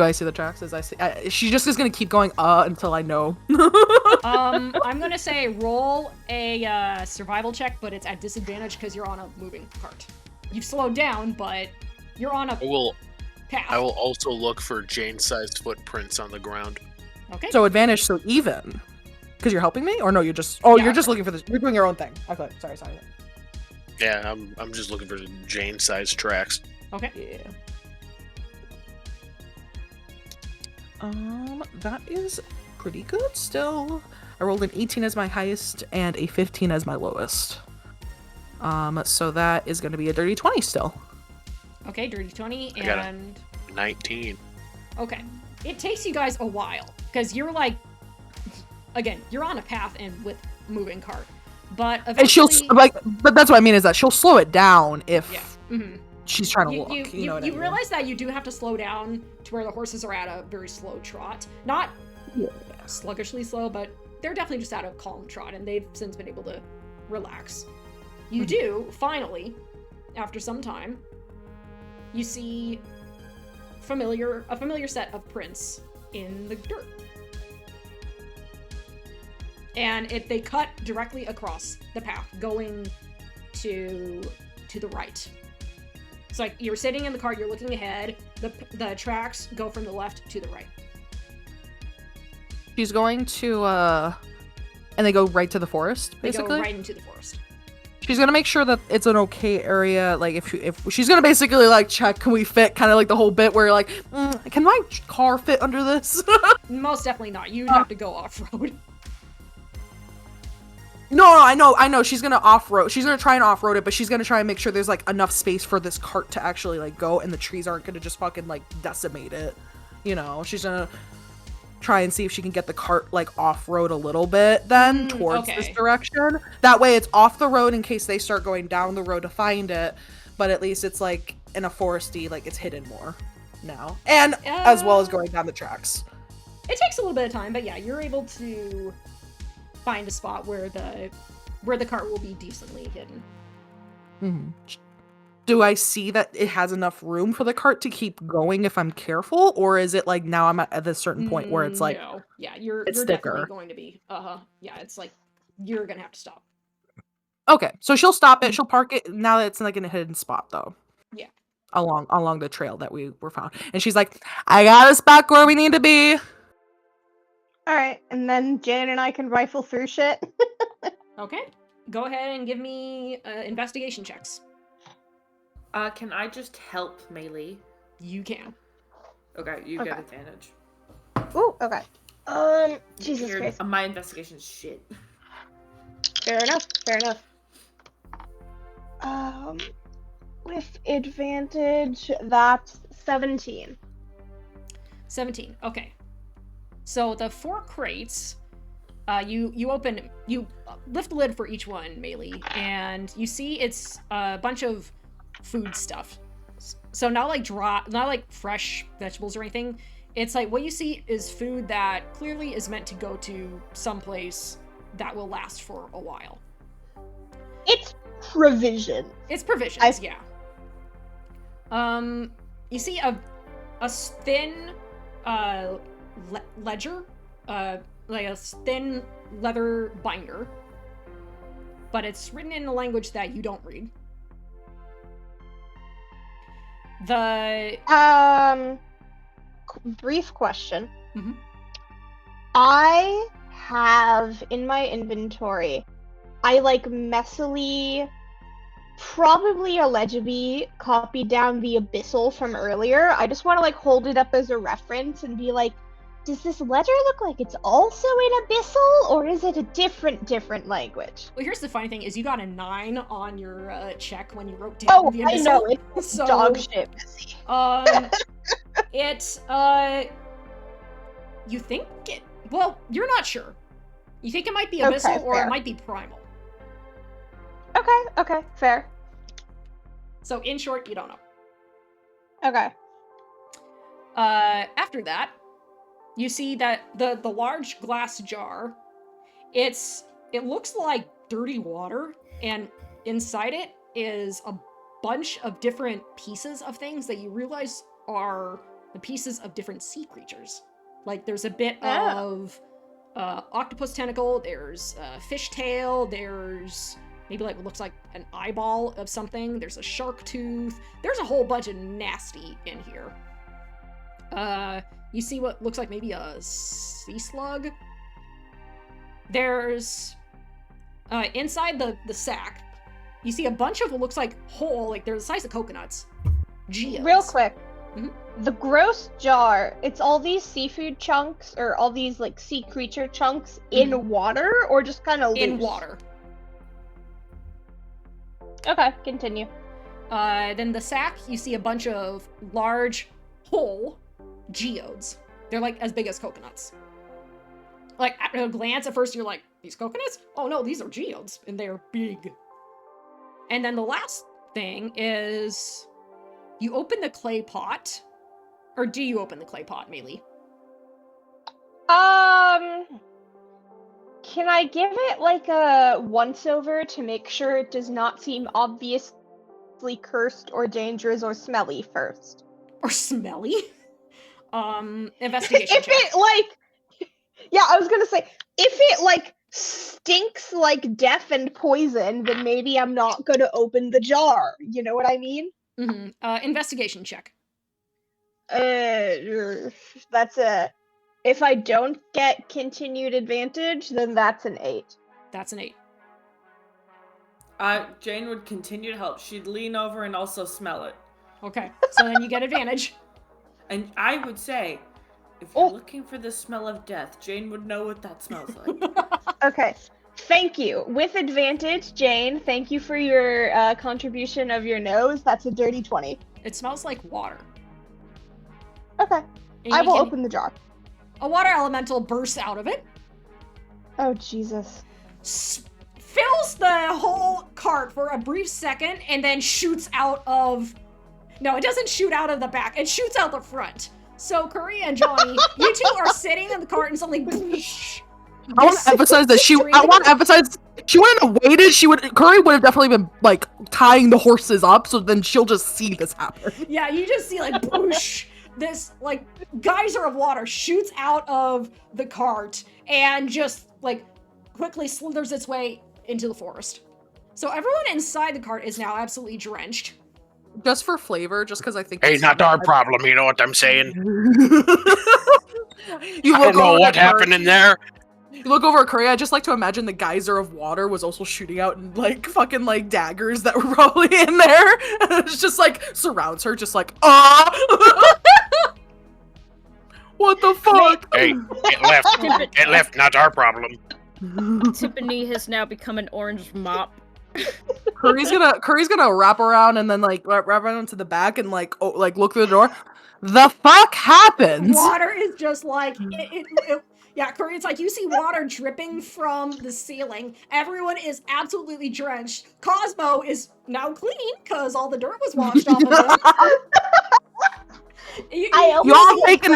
I see the tracks? As I see, she just is gonna keep going until I know. I'm gonna say roll a survival check, but it's at disadvantage because you're on a moving cart. You've slowed down, but you're on a path. I will also look for Jane-sized footprints on the ground. Okay. So advantage, so even, because you're helping me, or no? You're just you're Yeah. just looking for this. You're doing your own thing. I thought. Sorry. Yeah, I'm just looking for Jane-sized tracks. Okay. Yeah. That is pretty good still. I rolled an 18 as my highest and a 15 as my lowest. So that is going to be a dirty 20 still. Okay, dirty 20 I got it. and 19. okay. It takes you guys a while because you're like, again, you're on a path and with moving cart, but And she'll eventually, but that's what I mean is that she'll slow it down if yeah. Mhm. she's trying to You, look. you, know what I mean? realize that you do have to slow down to where the horses are at a very slow trot. Not Yeah. sluggishly slow, but they're definitely just at a calm trot, and they've since been able to relax. You do, finally, after some time, you see a familiar set of prints in the dirt. And they cut directly across the path, going to the right. It's like you're sitting in the cart, you're looking ahead, the tracks go from the left to the right. She's going to and they go right to the forest, They basically. go right into the forest. She's gonna make sure that it's an okay area. Like if she's gonna basically like check, can we fit? Kind of like the whole bit where you're like, can my car fit under this? Most definitely not. You'd have to go off-road. No, I know. She's gonna off-road. She's gonna try and off-road it, but she's gonna try and make sure there's like enough space for this cart to actually like go, and the trees aren't gonna just fucking like decimate it. You know, she's gonna try and see if she can get the cart like off-road a little bit then towards this direction. That way, it's off the road in case they start going down the road to find it, but at least it's like in a foresty, like it's hidden more now, and as well as going down the tracks. It takes a little bit of time, but yeah, you're able to find a spot where the cart will be decently hidden. Mm-hmm. Do I see that it has enough room for the cart to keep going if I'm careful, or is it like now I'm at this certain point where it's like no. Yeah, you're it's definitely thicker. going to be. Yeah, it's like you're gonna have to stop. Okay, so she'll stop it. She'll park it now that it's like in a hidden spot though. Yeah. Along the trail that we were found, and she's like, "I got us back where we need to be." All right, and then Jan and I can rifle through shit. Okay, go ahead and give me investigation checks. Can I just help melee? You can. Okay, you get advantage. Ooh, okay. Jesus Here, Christ. my investigation's shit. Fair enough. With advantage, that's 17. 17. Okay. So the 4 crates, you lift the lid for each one, Melee, and you see it's a bunch of food stuff. So not like fresh vegetables or anything. It's like what you see is food that clearly is meant to go to someplace that will last for a while. It's provision. It's provisions, yeah. You see a thin ledger, like a thin leather binder, but it's written in a language that you don't read. Brief question. Mm-hmm. I have in my inventory, I like messily, probably illegibly copied down the abyssal from earlier. I just want to like hold it up as a reference and be like, does this letter look like it's also in abyssal, or is it a different language? Well, here's the funny thing: is you got a 9 on your check when you wrote down the abyssal. I know it's so, dog shit messy. It's you think it? Well, you're not sure. You think it might be abyssal or it might be primal. Okay, fair. So in short, you don't know. Okay. After that, you see that the large glass jar, it looks like dirty water, and inside it is a bunch of different pieces of things that you realize are the pieces of different sea creatures. Like there's a bit of octopus tentacle, there's a fish tail, there's maybe like what looks like an eyeball of something, there's a shark tooth, there's a whole bunch of nasty in here. You see what looks like maybe a sea slug. There's inside the sack, you see a bunch of what looks like whole, like they're the size of coconuts, geodes. Real quick. Mm-hmm. The gross jar, it's all these seafood chunks, or all these like sea creature chunks in water, or just kind of loose? In water. Okay, continue. Then the sack, you see a bunch of large whole geodes. They're like as big as coconuts. Like at a glance, at first you're like, these coconuts? Oh no, these are geodes, and they're big. And then the last thing is, you open the clay pot, or do you open the clay pot, Melee? Can I give it like a once-over to make sure it does not seem obviously cursed or dangerous or smelly first? Or smelly? Investigation If check. it like, yeah, I was gonna say, if it like stinks like death and poison, then maybe I'm not gonna open the jar. You know what I mean? Mm-hmm. Investigation check. That's a. If I don't get continued advantage, then that's an 8. That's an 8. Jane would continue to help. She'd lean over and also smell it. Okay, so then you get advantage. And I would say, if you're looking for the smell of death, Jane would know what that smells like. Okay, Thank you. With advantage, Jane, thank you for your contribution of your nose. That's a dirty 20. It smells like water. Okay. And I you will can- open the jar. A water elemental bursts out of it, Oh, Jesus. fills the whole cart for a brief second, and then shoots out of... No, it doesn't shoot out of the back. It shoots out the front. So, Curry and Johnny, you two are sitting in the cart and suddenly... I want to emphasize that she wouldn't have waited. Curry would have definitely been like tying the horses up, so then she'll just see this happen. Yeah, you just see like boosh, this like geyser of water shoots out of the cart and just like quickly slithers its way into the forest. So everyone inside the cart is now absolutely drenched. Just for flavor, just because I think Hey, it's not our problem. You know what I'm saying? You I don't know over what at happened in there. You look over at Curry. I just like to imagine the geyser of water was also shooting out like fucking like daggers that were probably in there. It's just like surrounds her, just like what the fuck? Hey, it left. It left. Not our problem. Tiffany has now become an orange mop. Curry's gonna wrap around and then like wrap around to the back and like look through the door. The fuck happens? Water is just like yeah, Curry, it's like you see water dripping from the ceiling. Everyone is absolutely drenched. Cosmo is now clean because all the dirt was washed off of him. Y'all taking?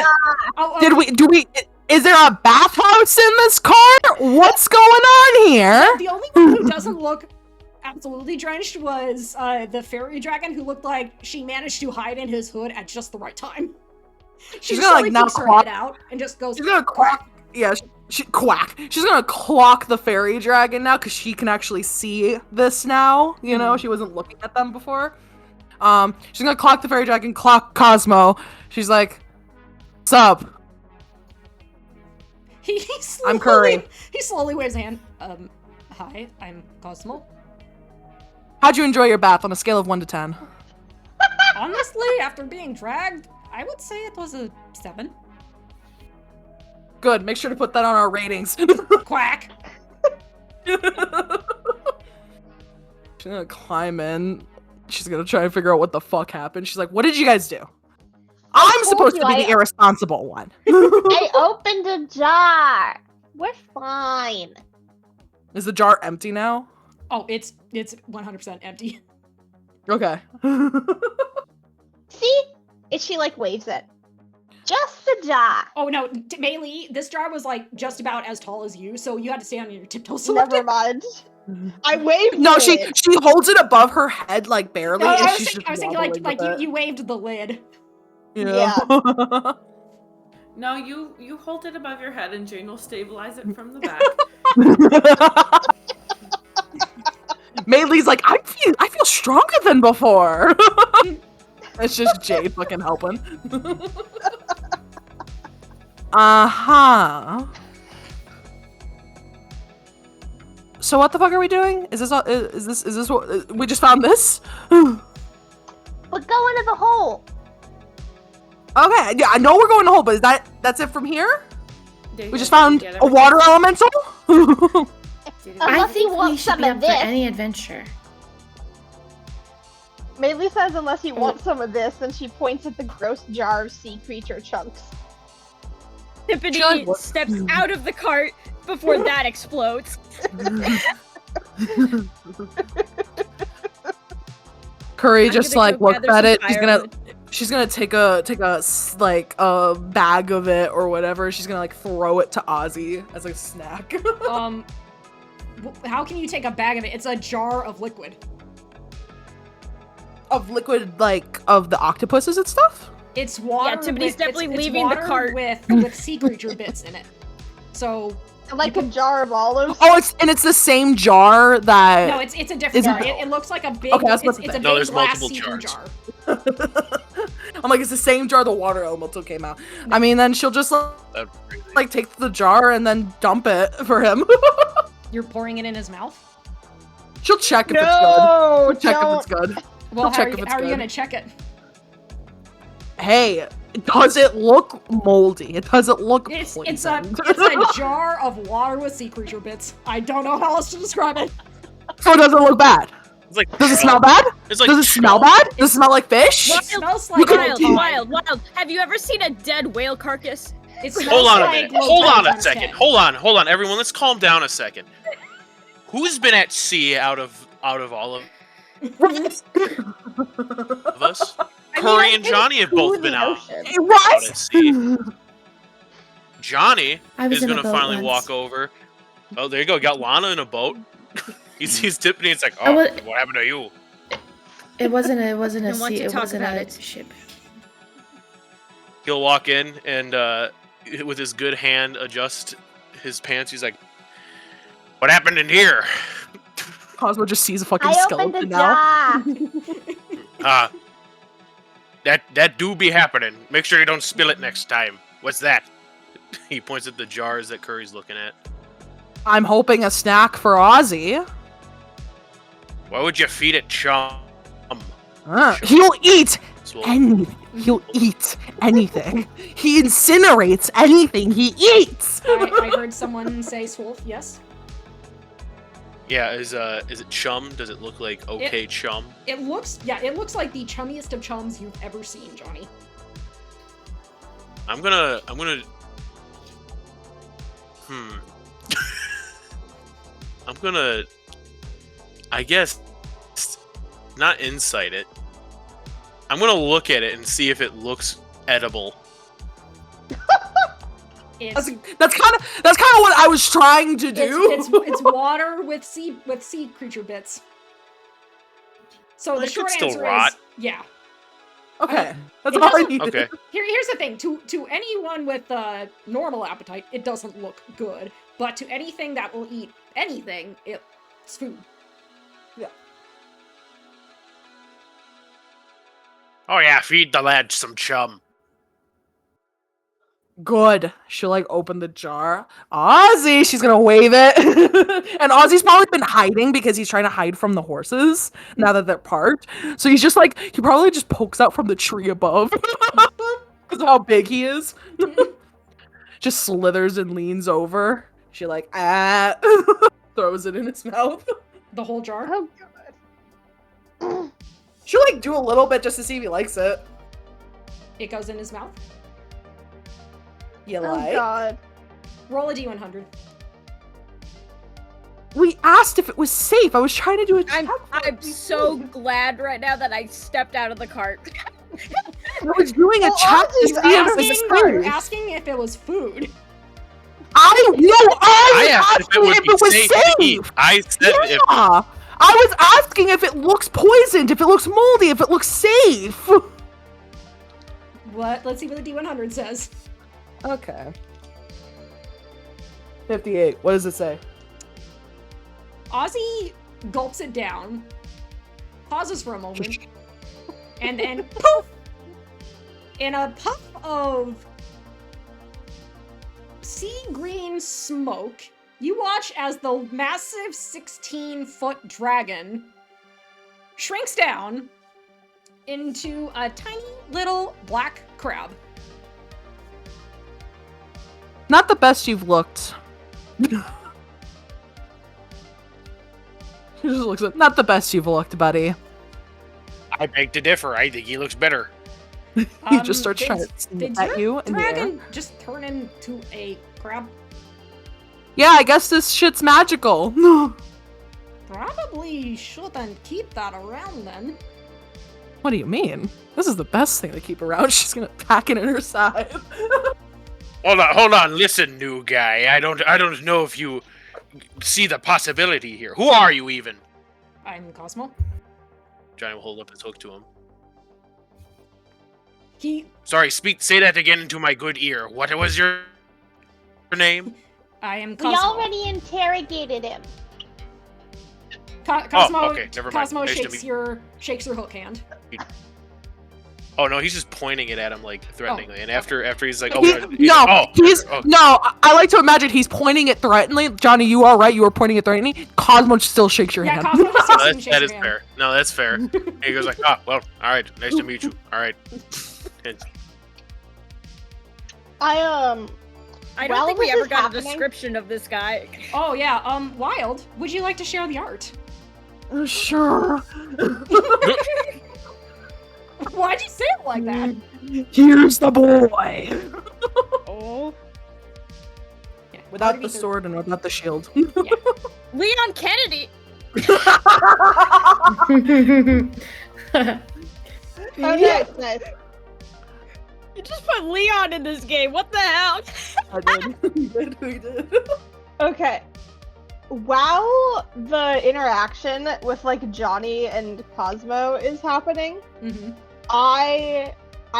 Is there a bathhouse in this car? What's going on here? The only one who doesn't look absolutely drenched was the fairy dragon, who looked like she managed to hide in his hood at just the right time. She's gonna like now her head out and just goes. She's gonna quack. Yeah, she quack. She's gonna clock the fairy dragon now because she can actually see this now. You know, she wasn't looking at them before. She's gonna clock the fairy dragon, clock Cosmo. She's like, "Sup?" I'm Curry. He slowly waves a hand. Hi, I'm Cosmo. How'd you enjoy your bath on a scale of 1 to 10? Honestly, after being dragged, I would say it was a 7. Good. Make sure to put that on our ratings. Quack. She's gonna climb in. She's gonna try and figure out what the fuck happened. She's like, "What did you guys do? I'm supposed to be the irresponsible one." I opened a jar. We're fine. Is the jar empty now? Oh, it's 100% empty. Okay. See? She like waves it. Just the jar. Oh no, Meili, this jar was like just about as tall as you, so you had to stay on your tiptoes to lift Never it. mind. I waved. No, the she lid. holds it above her head like barely. No, and I was she's thinking, just like wobbling with you waved the lid. it. Yeah. No, you hold it above your head and Jane will stabilize it from the back. Meili's like, I feel stronger than before. It's just Jade fucking helping. Uh-huh. So what the fuck are we doing? Is this what we just found this? But go into the hole. Okay, yeah, I know we're going to hole, but that's it from here? Yeah, We just found yeah, a water elemental? I Unless think you want we should some be of up for this. any adventure. Meili says unless you want some of this, and she points at the gross jar of sea creature chunks. Tiffany John, what- steps out of the cart before that explodes. Curry I'm just gonna like go looks gather at some it. She's gonna take a like a bag of it or whatever. She's gonna like throw it to Ozzy as a snack. How can you take a bag of it? It's a jar of liquid. Of liquid, like of the octopuses and stuff. It's water. Yeah, Tiffany's definitely it's leaving the water cart. with sea creature bits in it. So Like a jar of olives. Oh, it's the same jar that. no, it's a different Is jar. it- It looks like a big. Okay, I was about it's to a say. big No, there's glass multiple see-through jars. jar. I'm like, it's the same jar the water elemental came out. I mean, then she'll just That'd be crazy. like take the jar and then dump it for him. You're pouring it in his mouth. She'll check if it's No, good. Check don't. if it's good. Well, I'll check if how it's are you good. gonna check it? Hey, Does it look moldy? It doesn't look It's poisoned. a jar of water with sea creature bits. I don't know how else to describe it. So it doesn't look bad. It's like Does it smell bad? It's like Does it smell chum. bad? Does it smell like fish? It smells like Wild. Have you ever seen a dead whale carcass? It smells Hold on a like minute. Hold on a Time's second. head. Hold on, everyone. Let's calm down a second. Who's been at sea out of all of us? Corey and Johnny have both been out at sea. Johnny I was is in a gonna boat finally once. walk over. Oh, there you go. Got Lana in a boat. He sees Tiffany. It's like, I oh, was- what happened to you? It wasn't a Don't want sea. to It talk wasn't about a it. ship. He'll walk in and with his good hand adjust his pants. He's like, what happened in here? Cosmo just sees a fucking I opened skeleton the now. jar. That do be happening. Make sure you don't spill it next time. What's that? He points at the jars that Curry's looking at. I'm hoping a snack for Ozzy. Why would you feed it chum? He'll eat Swole. anything. He'll eat anything. He incinerates anything he eats. I heard someone say Swolf, yes. Yeah, is it chum? Does it look like okay chum? It looks like the chummiest of chums you've ever seen, Johnny. I'm gonna I'm gonna I guess not insight it. I'm gonna look at it and see if it looks edible. It's That's kind of what I was trying to do. it's water with sea creature bits. So the It could short still answer rot. is yeah. Okay, that's It all I doesn't- needed. Okay. Here's the thing. To anyone with a normal appetite, it doesn't look good. But to anything that will eat anything, it's food. Oh yeah, feed the lad some chum. Good. She'll like open the jar. Ozzy, she's gonna wave it. And Ozzy's probably been hiding because he's trying to hide from the horses now that they're parked. So he's just like he probably just pokes out from the tree above. Because of how big he is. Just slithers and leans over. She like throws it in his mouth. The whole jar. Oh god. She'll like do a little bit just to see if he likes it. It goes in his mouth. You Oh like? god. Roll a d100. We asked if it was safe. I was trying to do a check. I'm so glad right now that I stepped out of the cart. I was doing a Well, check to see Ozzy's if it was You're safe. asking if it was food. I I was asked if asking it would if be it was safe to eat. safe. I said Yeah. if I was asking if it looks poisoned, if it looks moldy, if it looks safe. What? Let's see what the d100 says. Okay. 58. What does it say? Ozzy gulps it down, pauses for a moment, and then poof! In a puff of sea green smoke, you watch as the massive 16-foot dragon shrinks down into a tiny little black crab. Not the best you've looked. He just looks at not the best you've looked, buddy. I beg to differ. I think he looks better. He just starts trying to Did sneak at you your in the air. dragon just turn into a crab? Yeah, I guess this shit's magical. Probably shouldn't keep that around then. What do you mean? This is the best thing to keep around. She's gonna pack it in her side. Hold on. Listen, new guy. I don't know if you see the possibility here. Who are you even? I'm Cosmo. Johnny will hold up his hook to him. He Sorry, say that again into my good ear. What was your name? I am We Cosmo. already interrogated him. Cosmo, okay, never mind. Cosmo Nice to shakes meet- shakes your hook hand. Oh no, he's just pointing it at him like threateningly. And after he's like, He- oh, no. I like to imagine he's pointing it threateningly. Johnny, you are right. You are pointing it threateningly. Cosmo still shakes your Yeah, hand. Cosmo just No, takes and shakes that is your hand. fair. No, that's fair. And he goes like, well, all right, nice to meet you. All right. And I I While don't think we this ever is got happening- a description of this guy. Oh yeah, Wild, would you like to share the art? Sure. Why'd you say it like that? Here's the boy. Oh. Yeah, Without Art of the Ether- sword and without the shield. Leon Kennedy! Oh, nice, nice. You just put Leon in this game, what the hell? I did. We did. Okay. While the interaction with like Johnny and Cosmo is happening, Mhm. I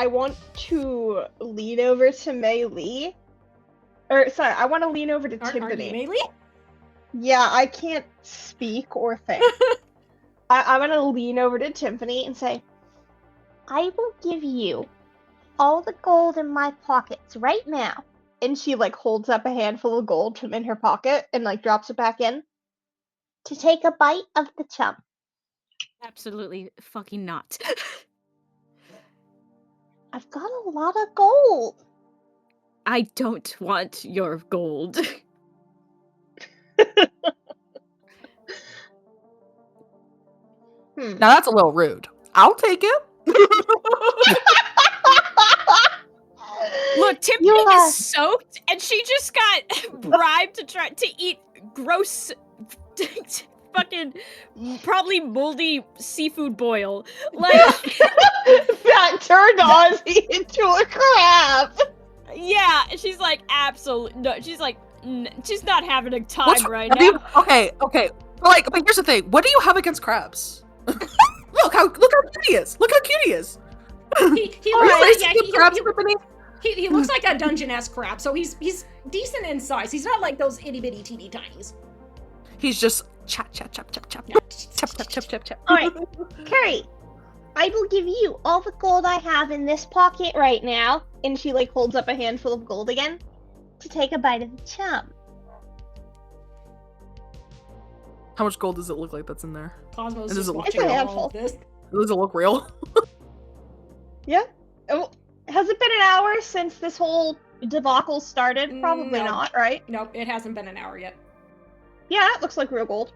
want to lean over to Mei Lee. Or sorry, I want to lean over to Are you Tiffany. Melee? Yeah, I can't speak or think. I'm gonna lean over to Tiffany and say, I will give you all the gold in my pockets right now. and she like holds up a handful of gold from in her pocket and like drops it back in. To take a bite of the chum. Absolutely fucking not. I've got a lot of gold. I don't want your gold. Hmm. Now that's a little rude. I'll take it. Look, Tiffany You are- is soaked, and she just got bribed to try to eat gross, fucking, probably moldy seafood boil. Like, That turned Ozzy into a crab. yeah, she's like, absolutely no. She's like, she's not having a time What's- right have now. you- okay. But here's the thing. What do you have against crabs? look how cute he is. Look how cute he is. He Are looks you like, racing yeah, with crabs, Tiffany? he looks like a dungeon-esque crab, so he's decent in size. He's not like those itty-bitty teeny tinies. He's just chop chop chop chop chop Yeah. chop chop chop chop chop. Alright, Curry, I will give you all the gold I have in this pocket right now. And she like holds up a handful of gold again. To take a bite of the chum. How much gold does it look like that's in there? Cosmo's It just doesn't look watching real. all of this. Does it look real? Yeah. Oh, has it been an hour since this whole debacle started? Probably No. not, right? Nope, it hasn't been an hour yet. Yeah, it looks like real gold.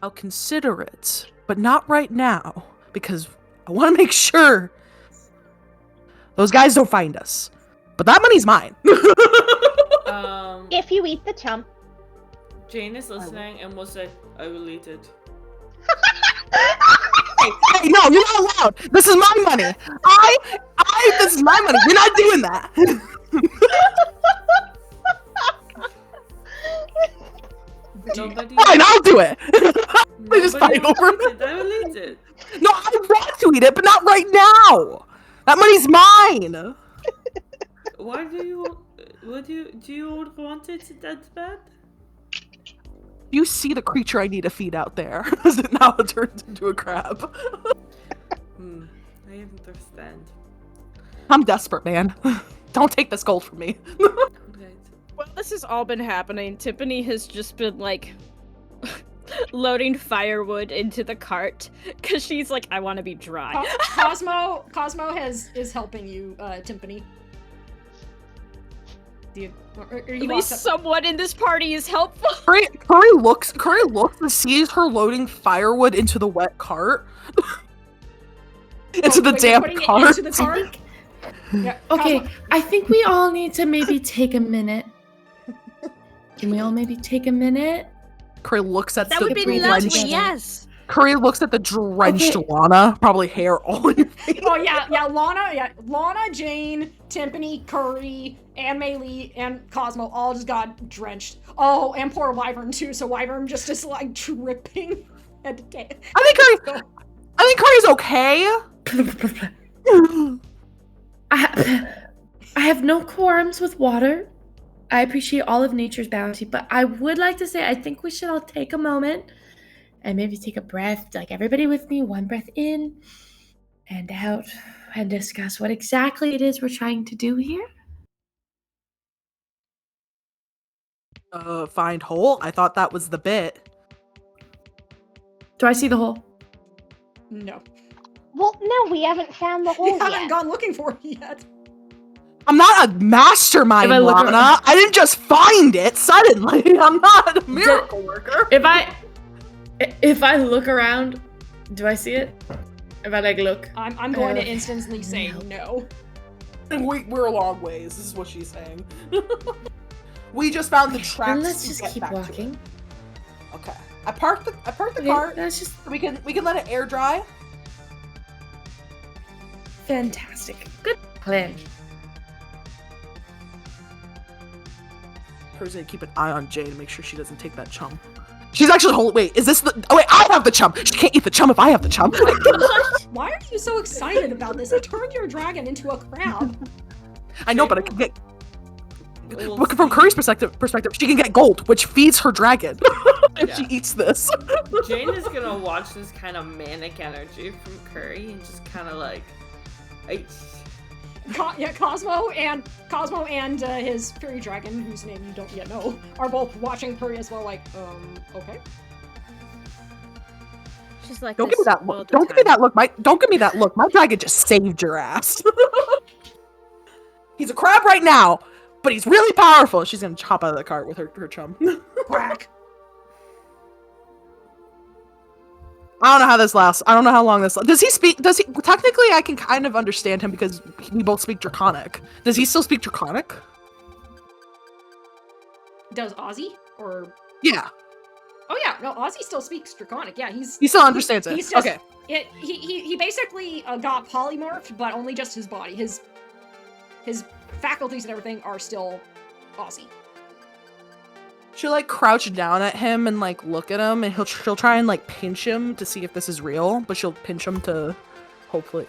I'll consider it, but not right now, because I want to make sure those guys don't find us. But that money's mine. If you eat the chum. Jane is listening and will say, I will eat it. Hey, no, you're not allowed. This is my money. This is my money. You're not doing that. Nobody. Fine, I'll do it. We just Nobody fight will over eat it. I will eat it. No, I want to eat it, but not right now. That money's mine. Why do you? Do you want it that bad? You see the creature I need to feed out there. Is it now turned into a crab? I understand. I'm desperate, man. Don't take this gold from me. Right. Well, this has all been happening. Tiffany has just been like loading firewood into the cart because she's like, I want to be dry. Cosmo is helping you, Timpani. Dude, or At he least walks up. someone in this party is helpful. Curry looks and sees her loading firewood into the wet cart. Into the Wait, you're damp putting it cart. into the cart? Yeah, Okay, Cosmo- I think we all need to maybe take a minute. Can we all maybe take a minute? Curry looks at That the would be breathe lovely, together. yes. Curry looks at the drenched Okay. Lana, probably hair all in your face. Oh yeah, Lana, Jane, Timpani, Curry, and Maylee, and Cosmo all just got drenched. Oh, and poor Wyvern too. So Wyvern just is like dripping at the tail. I think Curry's okay. I have no quorums with water. I appreciate all of nature's bounty, but I would like to say I think we should all take a moment and maybe take a breath, like everybody with me, one breath in and out, and discuss what exactly it is we're trying to do here. Find hole? I thought that was the bit. Do I see the hole? No. Well, no, we haven't found the You hole haven't yet. gone looking for it yet. I'm not a mastermind, If I look Lana. around- I didn't just find it suddenly. I'm not a miracle worker. If I look around, do I see it? If I like look, I'm going to instantly say no. We're a long ways. This is what she's saying. We just found the tracks. then let's to just get keep back to walking. it. Okay. I parked the Okay, cart. that's just We can let it air dry. fantastic. Good plan. Per's gonna keep an eye on Jay to make sure she doesn't take that chum. She's actually wait, is this the oh wait, I have the chum! She can't eat the chum if I have the chum. Why are you so excited about this? I turned your dragon into a crab. I know, but I can get from Curry's perspective, she can get gold, which feeds her dragon if she eats this. Jane is gonna watch this kind of manic energy from Curry and just kind of like, Cosmo and his fairy dragon, whose name you don't yet know, are both watching Curry as well, like, okay. She's like, Don't give me this that all look. the Don't give me time. that look. Don't give me that look. My dragon just saved your ass. He's a crab right now, but he's really powerful. She's gonna hop out of the cart with her chum. Quack. I don't know how this lasts. I don't know how long this lasts. Does he speak? Technically, I can kind of understand him because we both speak Draconic. Does he still speak Draconic? Does Ozzy? Or... Yeah. Oh yeah, no, Ozzy still speaks Draconic. Yeah, He still understands it. He's just, Okay. He basically got polymorphed, but only just his body. His faculties and everything are still Ozzy. She'll like crouch down at him and like look at him, and she'll try and like pinch him to see if this is real. But she'll pinch him to hopefully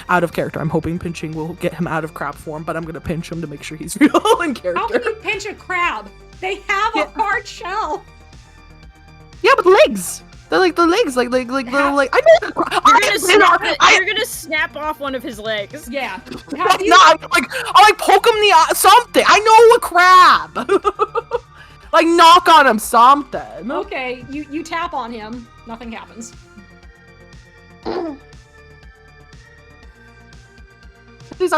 out of character. I'm hoping pinching will get him out of crab form, but I'm gonna pinch him to make sure he's real in character. How can you pinch a crab? They have a hard shell. Yeah, but legs. They're like the legs, like little like. I know. You're gonna snap off one of his legs. Yeah. I'll like poke him the eye, something. I know a crab. Like knock on him something. Okay, you tap on him, nothing happens. He's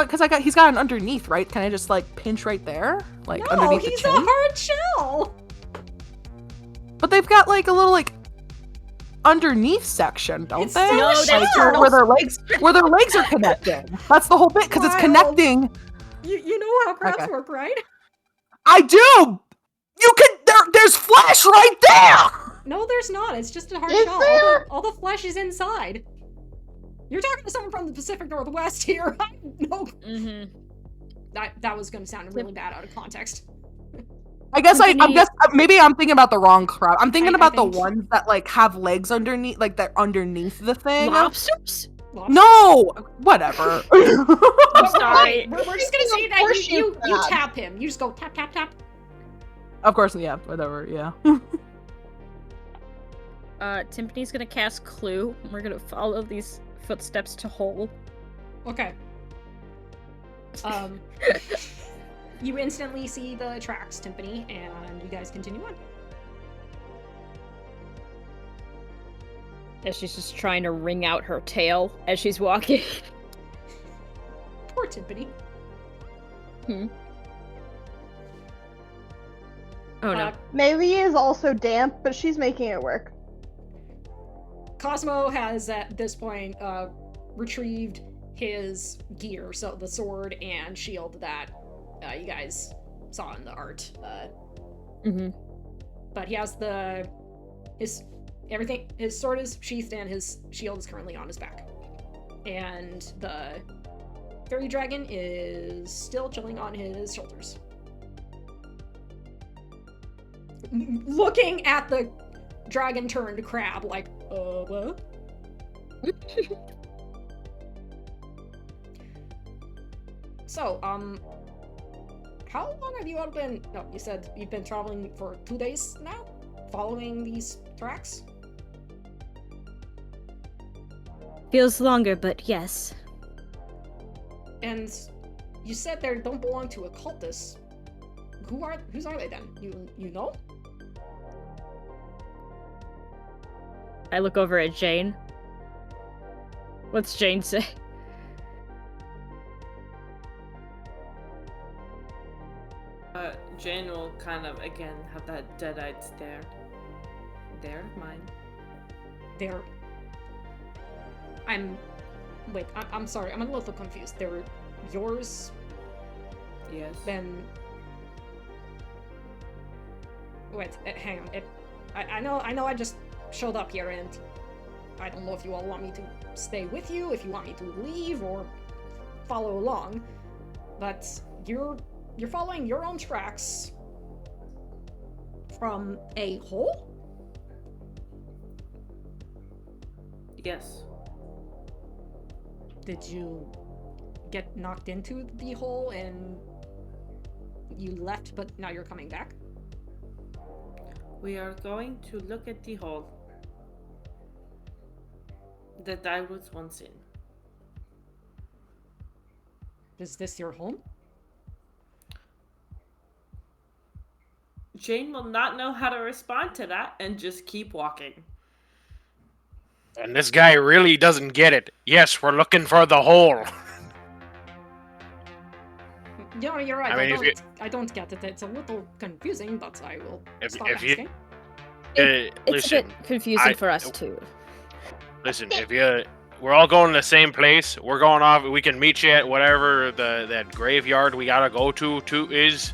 got an underneath, right? Can I just like pinch right there, like No, underneath the he's chin? a hard shell. But they've got like a little like underneath section, don't It's they? still a No, that's shell. where their legs are connecting. That's the whole bit because it's Wild. connecting. You know how crabs Okay. work, right? I do. You can. There's flesh right there. No, there's not. It's just a hard Is shell. there? All the flesh is inside. You're talking to someone from the Pacific Northwest here. No, Mm-hmm. that was going to sound really bad out of context. I guess Tiffany- maybe I'm thinking about the wrong crab. I'm thinking I about think- the ones that like have legs underneath, like they're underneath the thing. Lobsters? No, whatever. I'm sorry. We're just gonna say that Horseshoe you crab. tap him. You just go tap tap tap. Of course, yeah, whatever, yeah. Timpani's gonna cast Clue. We're gonna follow these footsteps to hole. Okay. You instantly see the tracks, Timpani, and you guys continue on. As she's just trying to wring out her tail as she's walking. Poor Timpani. Oh no. Melee is also damp, but she's making it work. Cosmo has at this point retrieved his gear, so the sword and shield that you guys saw in the art. Mm-hmm. But he has his sword is sheathed and his shield is currently on his back. And the fairy dragon is still chilling on his shoulders. Looking at the dragon turned crab like, what? So, how long have you all been, no, you said you've been traveling for 2 days now? Following these tracks? Feels longer, but yes. And you said they don't belong to a cultist. Whose are they then? You know? I look over at Jane. What's Jane say? Jane will kind of again have that dead-eyed stare. They're mine. They're. Wait, I'm sorry. I'm a little confused. They're yours. Yes. Then. Wait, hang on. I know. I just showed up here, and I don't know if you all want me to stay with you, if you want me to leave, or follow along. But you're following your own tracks from a hole? Yes. Did you get knocked into the hole and you left, but now you're coming back? We are going to look at the hole that I was once in. Is this your home? Jane will not know how to respond to that and just keep walking. And this guy really doesn't get it. Yes, we're looking for the hole. Yeah, you're right. I mean, I don't get it. It's a little confusing, but I will stop if you- asking. It's listen, a bit confusing I- for us too. Listen, we're all going to the same place. We're going off. We can meet you at whatever that graveyard we gotta go to is.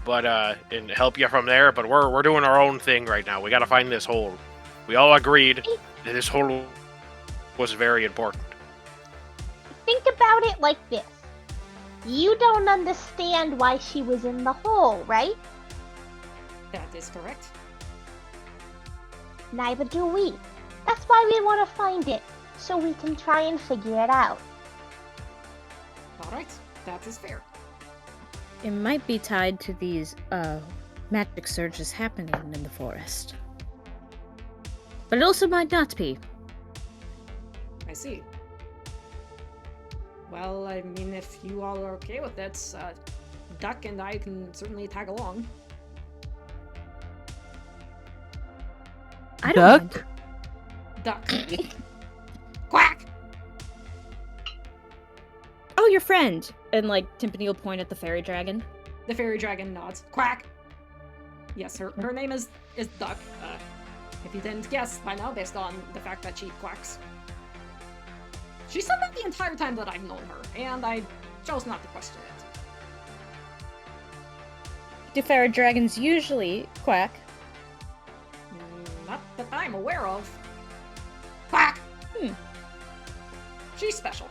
But and help you from there. But we're doing our own thing right now. We gotta find this hole. We all agreed that this hole was very important. Think about it like this. You don't understand why she was in the hole, right? That is correct. Neither do we. That's why we want to find it, so we can try and figure it out. Alright, that is fair. It might be tied to these magic surges happening in the forest. But it also might not be. I see. Well, I mean, if you all are okay with it, Duck and I can certainly tag along. I don't Duck? mind. Duck. Quack! Oh, your friend. And like Timpani will point at the fairy dragon. The fairy dragon nods. Quack! Yes, her name is Duck. If you didn't guess by now, based on the fact that she quacks. She said that the entire time that I've known her, and I chose not to question it. Do fairy dragons usually quack? Not that I'm aware of. Quack! She's special.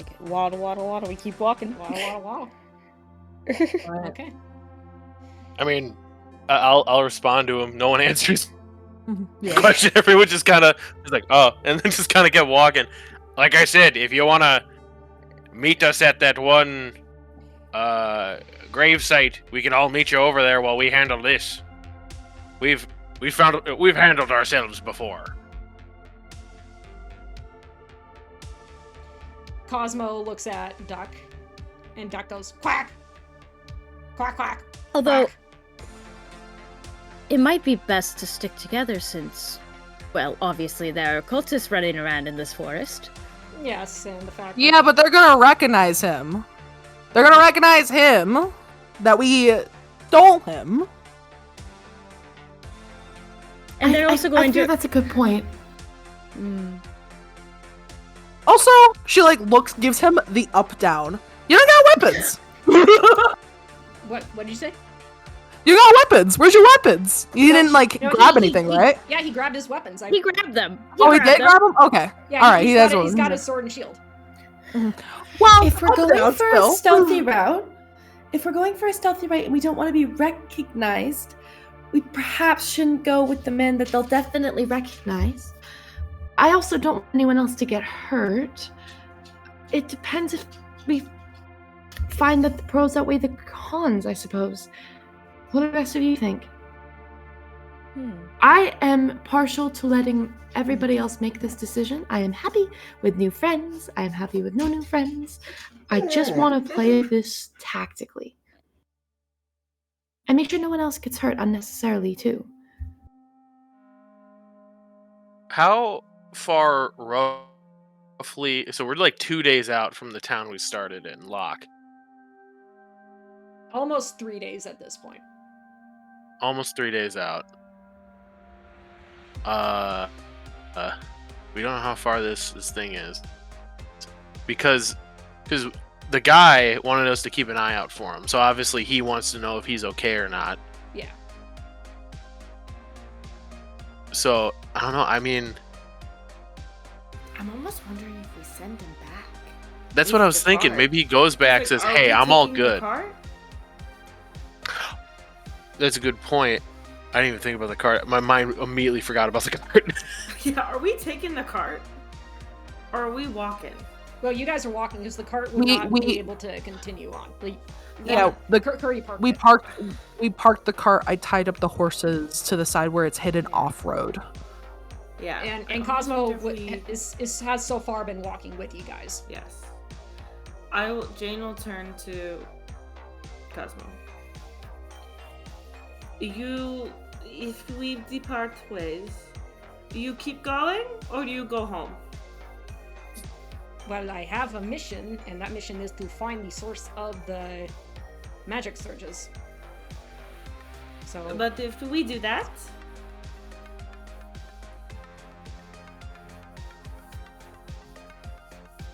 Okay, waddle, waddle, waddle. We keep walking. Waddle, waddle, waddle. Okay. I mean, I'll respond to him. No one answers Yeah. the question. Everyone just kind of is like, oh, and then just kind of get walking. Like I said, if you want to meet us at that one grave site, we can all meet you over there while we handle this. We've handled ourselves before. Cosmo looks at Duck, and Duck goes, quack! Quack, quack! Although, quack. it might be best to stick together since, well, obviously there are cultists running around in this forest. Yes, and the fact Yeah, that... but they're gonna recognize him. They're gonna recognize him, that we stole him. And they're also I going feel to... that's a good point. Also, she gives him the up down. You don't got weapons. What did you say? You got weapons. Where's your weapons? You didn't No, grab he- anything, he- right? Yeah, he grabbed his weapons. He grabbed them. Oh, he did grab them. Okay. Yeah, All right. He has he's got his sword and shield. Well, If we're up going down for still. a stealthy route, and we don't want to be recognized, we perhaps shouldn't go with the man that they'll definitely recognize. I also don't want anyone else to get hurt. It depends if we find that the pros outweigh the cons, I suppose. What do the rest of you think? I am partial to letting everybody else make this decision. I am happy with new friends. I am happy with no new friends. I just want to play this tactically. And make sure no one else gets hurt unnecessarily, too. How far roughly? So we're like 2 days out from the town we started in, Locke. Almost 3 days at this point. Almost 3 days out. We don't know how far this thing is. Because the guy wanted us to keep an eye out for him. So obviously he wants to know if he's okay or not. Yeah. So, I don't know. I mean, I'm almost wondering if we send him back. that's what I was thinking. Maybe he goes back, says, "Hey, I'm all good." That's a good point. I didn't even think about the cart. My mind immediately forgot about the cart. Yeah, are we taking the cart? Or are we walking? Well, you guys are walking because the cart will not be able to continue on. Curry parked. We parked the cart. I tied up the horses to the side where it's hidden off-road. Yeah. And Cosmo has so far been walking with you guys. Yes. Jane will turn to Cosmo. If we depart ways, do you keep going or do you go home? Well, I have a mission, and that mission is to find the source of the magic surges. So, but if we do that,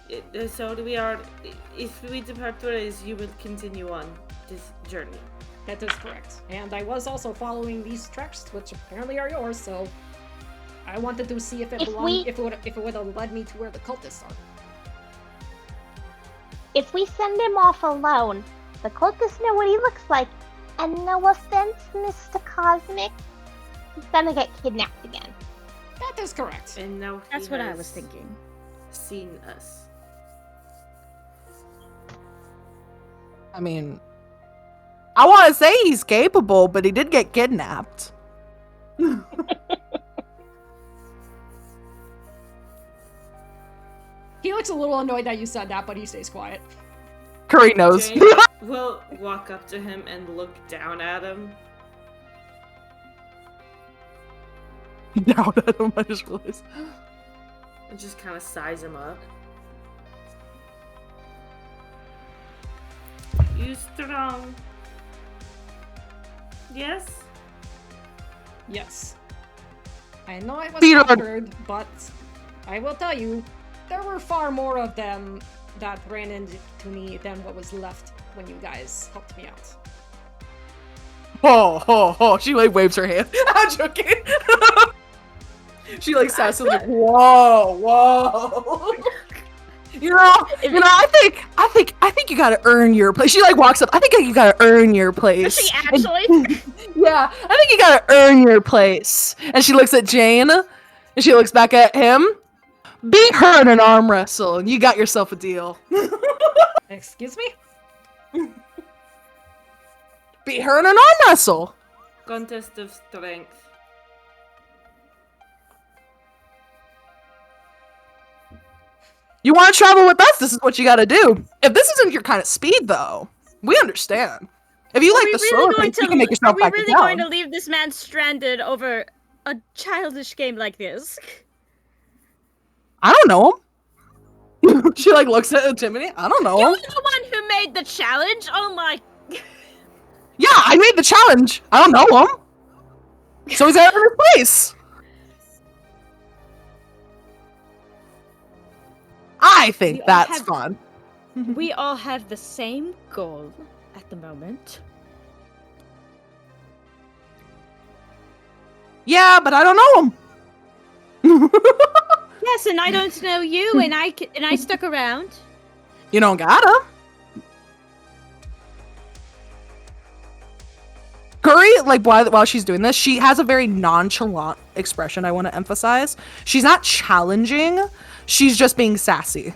if we depart ways, you will continue on this journey. That is correct. And I was also following these tracks, which apparently are yours, so I wanted to see if it would have led me to where the cultists are. If we send him off alone, the cultists know what he looks like, and no offense, Mr. Cosmic, he's gonna get kidnapped again. That is correct. And now That's what I was thinking. Seen us. I mean, I want to say he's capable, but he did get kidnapped. He looks a little annoyed that you said that, but he stays quiet. Curry knows. Jane will walk up to him and look down at him. Down at him, I just realized. And just kind of size him up. You strong. Yes? Yes. I know I was captured, but I will tell you, there were far more of them that ran into me than what was left when you guys helped me out. Oh, she like waves her hand. I'm joking. She like says like, whoa. I think you gotta earn your place. She like walks up. I think you gotta earn your place. Does she actually? Yeah, I think you gotta earn your place. And she looks at Jane, and she looks back at him. Beat her in an arm wrestle, and you got yourself a deal. Excuse me? Beat her in an arm wrestle. Contest of strength. You want to travel with us? This is what you gotta do. If this isn't your kind of speed, though, we understand. If you like the slower things, you can make yourself back in town. Are we really going to leave this man stranded over a childish game like this? I don't know him. She like looks at Timothy. I don't know him. You're the one who made the challenge? Oh my... Yeah, I made the challenge. I don't know him. So he's out of his place. I think that's fun. We all have the same goal at the moment. Yeah, but I don't know him. Yes, and I don't know you, and I stuck around. You don't gotta. Curry, like while she's doing this, she has a very nonchalant expression. I want to emphasize. She's not challenging. She's just being sassy.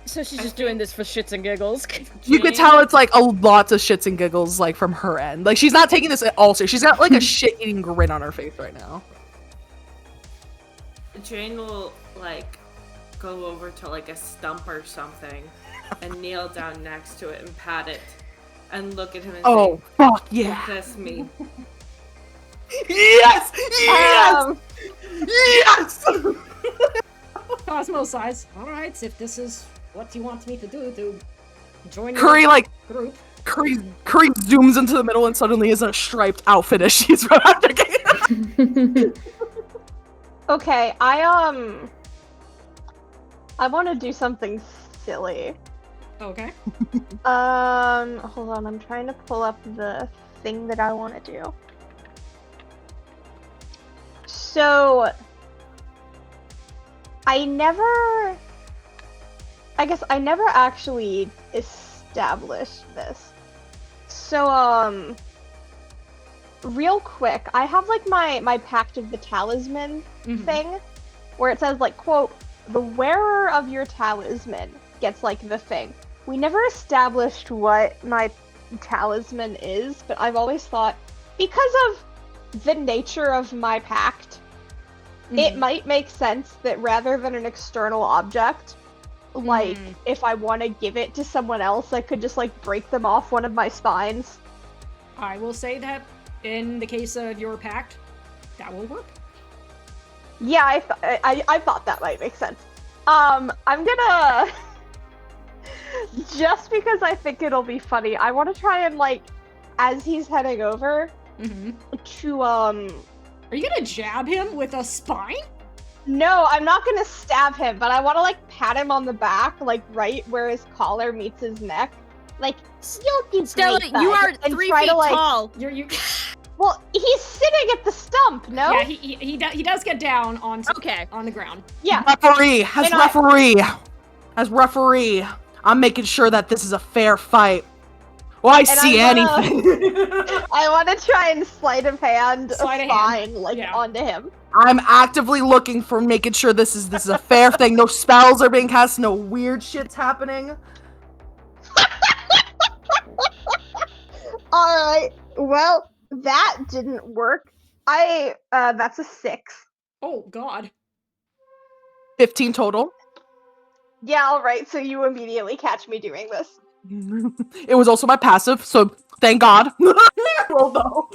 So she's just doing this for shits and giggles. You could tell it's like a lot of shits and giggles, like from her end. Like she's not taking this at all serious. She's got like a shit-eating grin on her face right now. Jane will like go over to like a stump or something and kneel down next to it and pat it and look at him and Oh, fuck yeah. say, "Kiss me." Yes! Yes! Yes! Cosmo sighs. Alright, if this is what you want me to do to join Curry, your like, group. Curry zooms into the middle and suddenly is in a striped outfit as she's running. Okay, I want to do something silly. Okay. Hold on, I'm trying to pull up the thing that I want to do. So, I guess I never actually established this. So, real quick, I have like my Pact of the Talisman thing, where it says like, quote, the wearer of your talisman gets like the thing. We never established what my talisman is, but I've always thought, because of the nature of my pact, it might make sense that rather than an external object, like, if I want to give it to someone else, I could just, like, break them off one of my spines. I will say that in the case of your pact, that will work. Yeah, I thought that might make sense. I'm gonna... just because I think it'll be funny, I want to try and, like, as he's heading over, to, Are you gonna jab him with a spine? No, I'm not gonna stab him, but I want to, like, pat him on the back, like, right where his collar meets his neck. Like, you'll do Stella, great, you bud, are and 3 try feet to, like, tall. You. Well, he's sitting at the stump, no? Yeah, he does get down on the ground. Yeah. Referee, I'm making sure that this is a fair fight. Well, I see anything. I want to try and sleight of hand Sleight of spine, hand. like, Yeah. onto him. I'm actively looking for making sure this is a fair thing. No spells are being cast. No weird shit's happening. Alright, well, that didn't work. That's a 6. Oh, God. 15 total. Yeah, alright, so you immediately catch me doing this. It was also my passive, so thank God. Roll though.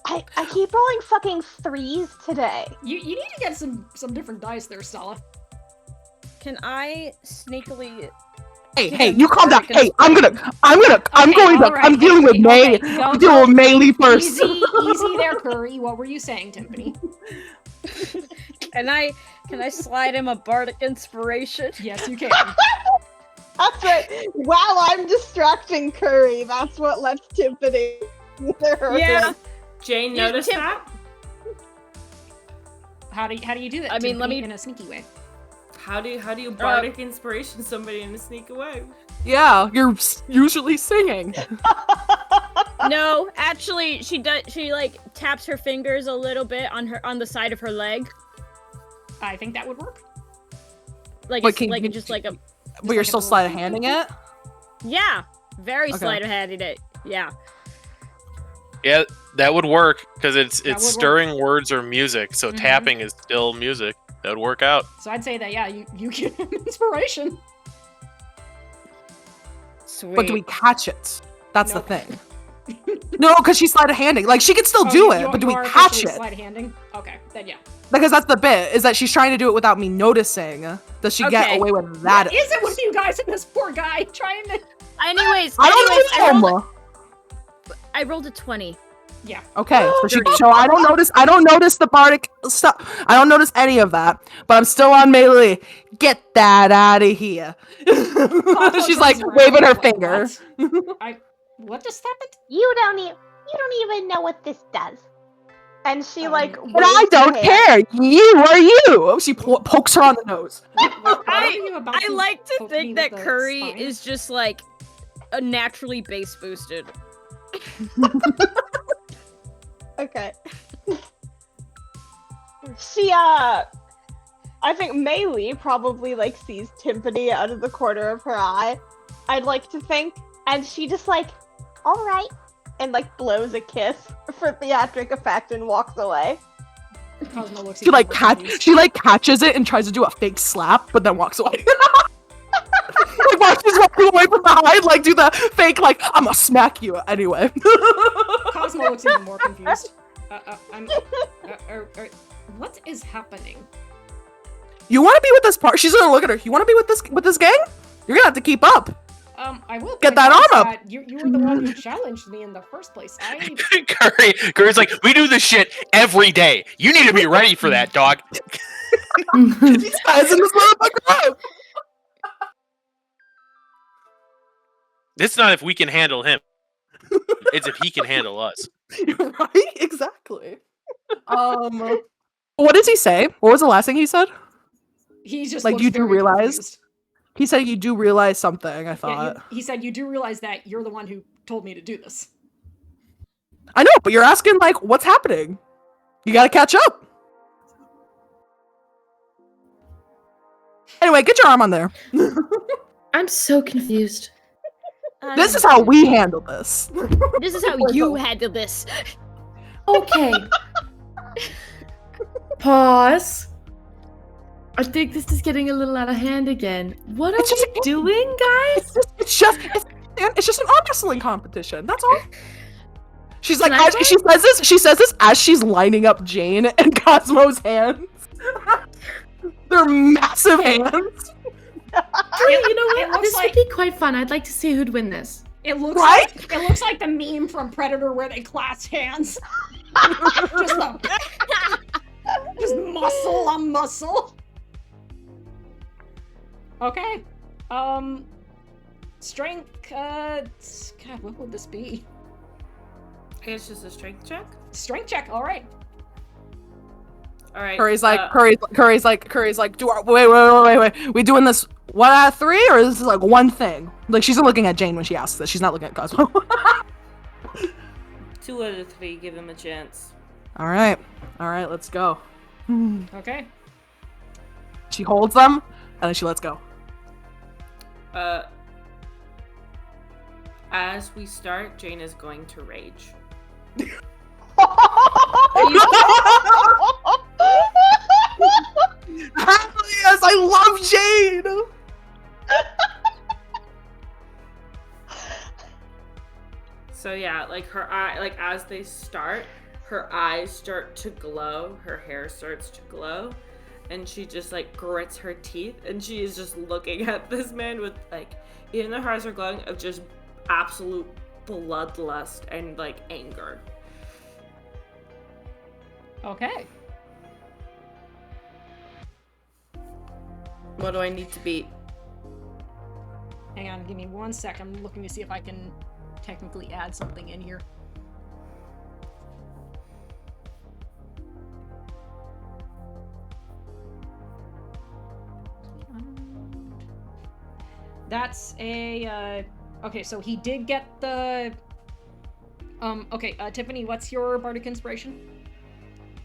I keep rolling fucking 3s today. You need to get some different dice there, Stella. Can I sneakily... Hey, you calm down. Hey, I'm dealing with May. I'm dealing Go. with Maylee first. Easy there, Curry. What were you saying, Timpani? Can I slide him a bardic inspiration? Yes, you can. That's right. While I'm distracting Curry, that's what lets Timpani. Yeah. Jane noticed that? How do you do that? I mean, let me in a sneaky way. How do you bardic inspiration somebody in a sneak away? Yeah, you're usually singing. No, actually, she like taps her fingers a little bit on the side of her leg. I think that would work. Like But it's can like you- just like a But you're like a still little- sleight of handing it? yeah, very Okay. sleight of handed it. Yeah. Yeah, that would work because That it's would stirring words or music, so tapping is still music. That would work out. So I'd say that you give him inspiration. Sweet. But do we catch it? That's Nope. the thing. No, because she's sleight of handing. Like, she can still do it, but do we are catch officially it? Sleight of handing. Okay, then yeah. Because that's the bit, is that she's trying to do it without me noticing. Does she get Okay. away with that? What is it with you guys and this poor guy trying to? Anyways, I don't know. I rolled a 20. Yeah. Okay, so I don't notice the bardic stuff. I don't notice any of that, but I'm still on melee. Get that out of here. She's like waving her finger. What just happened? You don't even know what this does. And she, like, But I waves don't her hand. care. You are you. She pokes her on the nose. I like to poke me think with that the Curry spine? is just like a naturally base boosted. Okay. She, I think Maylee probably, like, sees Timpani out of the corner of her eye, I'd like to think, and she just, like, alright, and, like, blows a kiss for theatric effect and walks away. Cosmo looks She even like more confused. catches it and tries to do a fake slap, but then walks away. like while she's walking away from behind, like do the fake like I'm gonna smack you anyway. Cosmo looks even more confused. What is happening? You want to be with this part? She's gonna look at her. You want to be with this gang? You're gonna have to keep up. I will Get point that out arm up. that you were the one who challenged me in the first place. Curry's like, we do this shit every day. You need to be ready for that, dog. These guys in this motherfucker up. It's not if we can handle him. It's if he can handle us. Right? Exactly. What does he say? What was the last thing he said? He just Like, looks you do very realize? confused. He said you do realize something, I Yeah, thought. he said you do realize that you're the one who told me to do this. I know, but you're asking, like, what's happening? You gotta catch up. Anyway, get your arm on there. I'm so confused. This is how we handle this. This is how you handle this. Okay. Pause. I think this is getting a little out of hand again. What are we doing, guys? It's just an arm wrestling competition. That's all. She's like, Can I she says this as she's lining up Jane and Cosmo's hands. They're massive hands. You know It what? looks This like- would be quite fun. I'd like to see who'd win this. It looks Right? like the meme from Predator where they clasp hands. just muscle on muscle. Okay. Strength. God, what would this be? I guess just a strength check. Strength check. All right. All right. Curry's like, wait. We doing this 1 out of 3, or is this like one thing? Like, she's looking at Jane when she asks this. She's not looking at Cosmo. 2 out of 3. Give him a chance. All right, let's go. Okay. She holds them, and then she lets go. As we start, Jane is going to rage. Yes, I love Jane. So yeah, like her eye, like as they start, her eyes start to glow, her hair starts to glow, and she just like grits her teeth, and she is just looking at this man with like, even though her eyes are glowing, of just absolute bloodlust and like anger. Okay. What do I need to beat? Hang on, give me 1 second. I'm looking to see if I can technically add something in here. That's a, okay, so he did get the, okay, Tiffany, what's your bardic inspiration?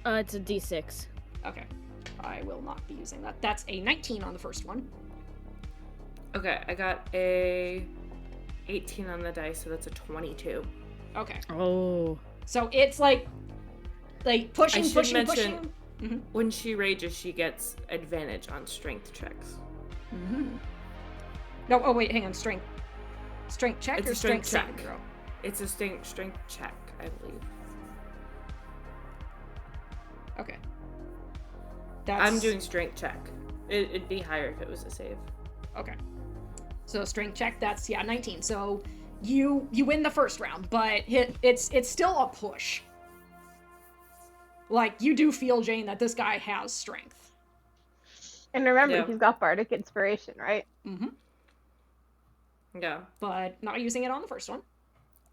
It's a D6. Okay, I will not be using that. That's a 19 on the first one. Okay, I got a 18 on the dice, so that's a 22. Okay, Oh. so it's like pushing. Mhm. When she rages, she gets advantage on strength checks. Mm-hmm. No, oh wait, hang on, strength check It's or a strength saving check. throw? It's a strength check, I believe. Okay. I'm doing strength check. It'd be higher if it was a save. Okay. So strength check, that's 19. So you win the first round, but it's still a push. Like, you do feel, Jane, that this guy has strength. And remember, Yeah. he's got bardic inspiration, right? Mm-hmm. Yeah. But not using it on the first one.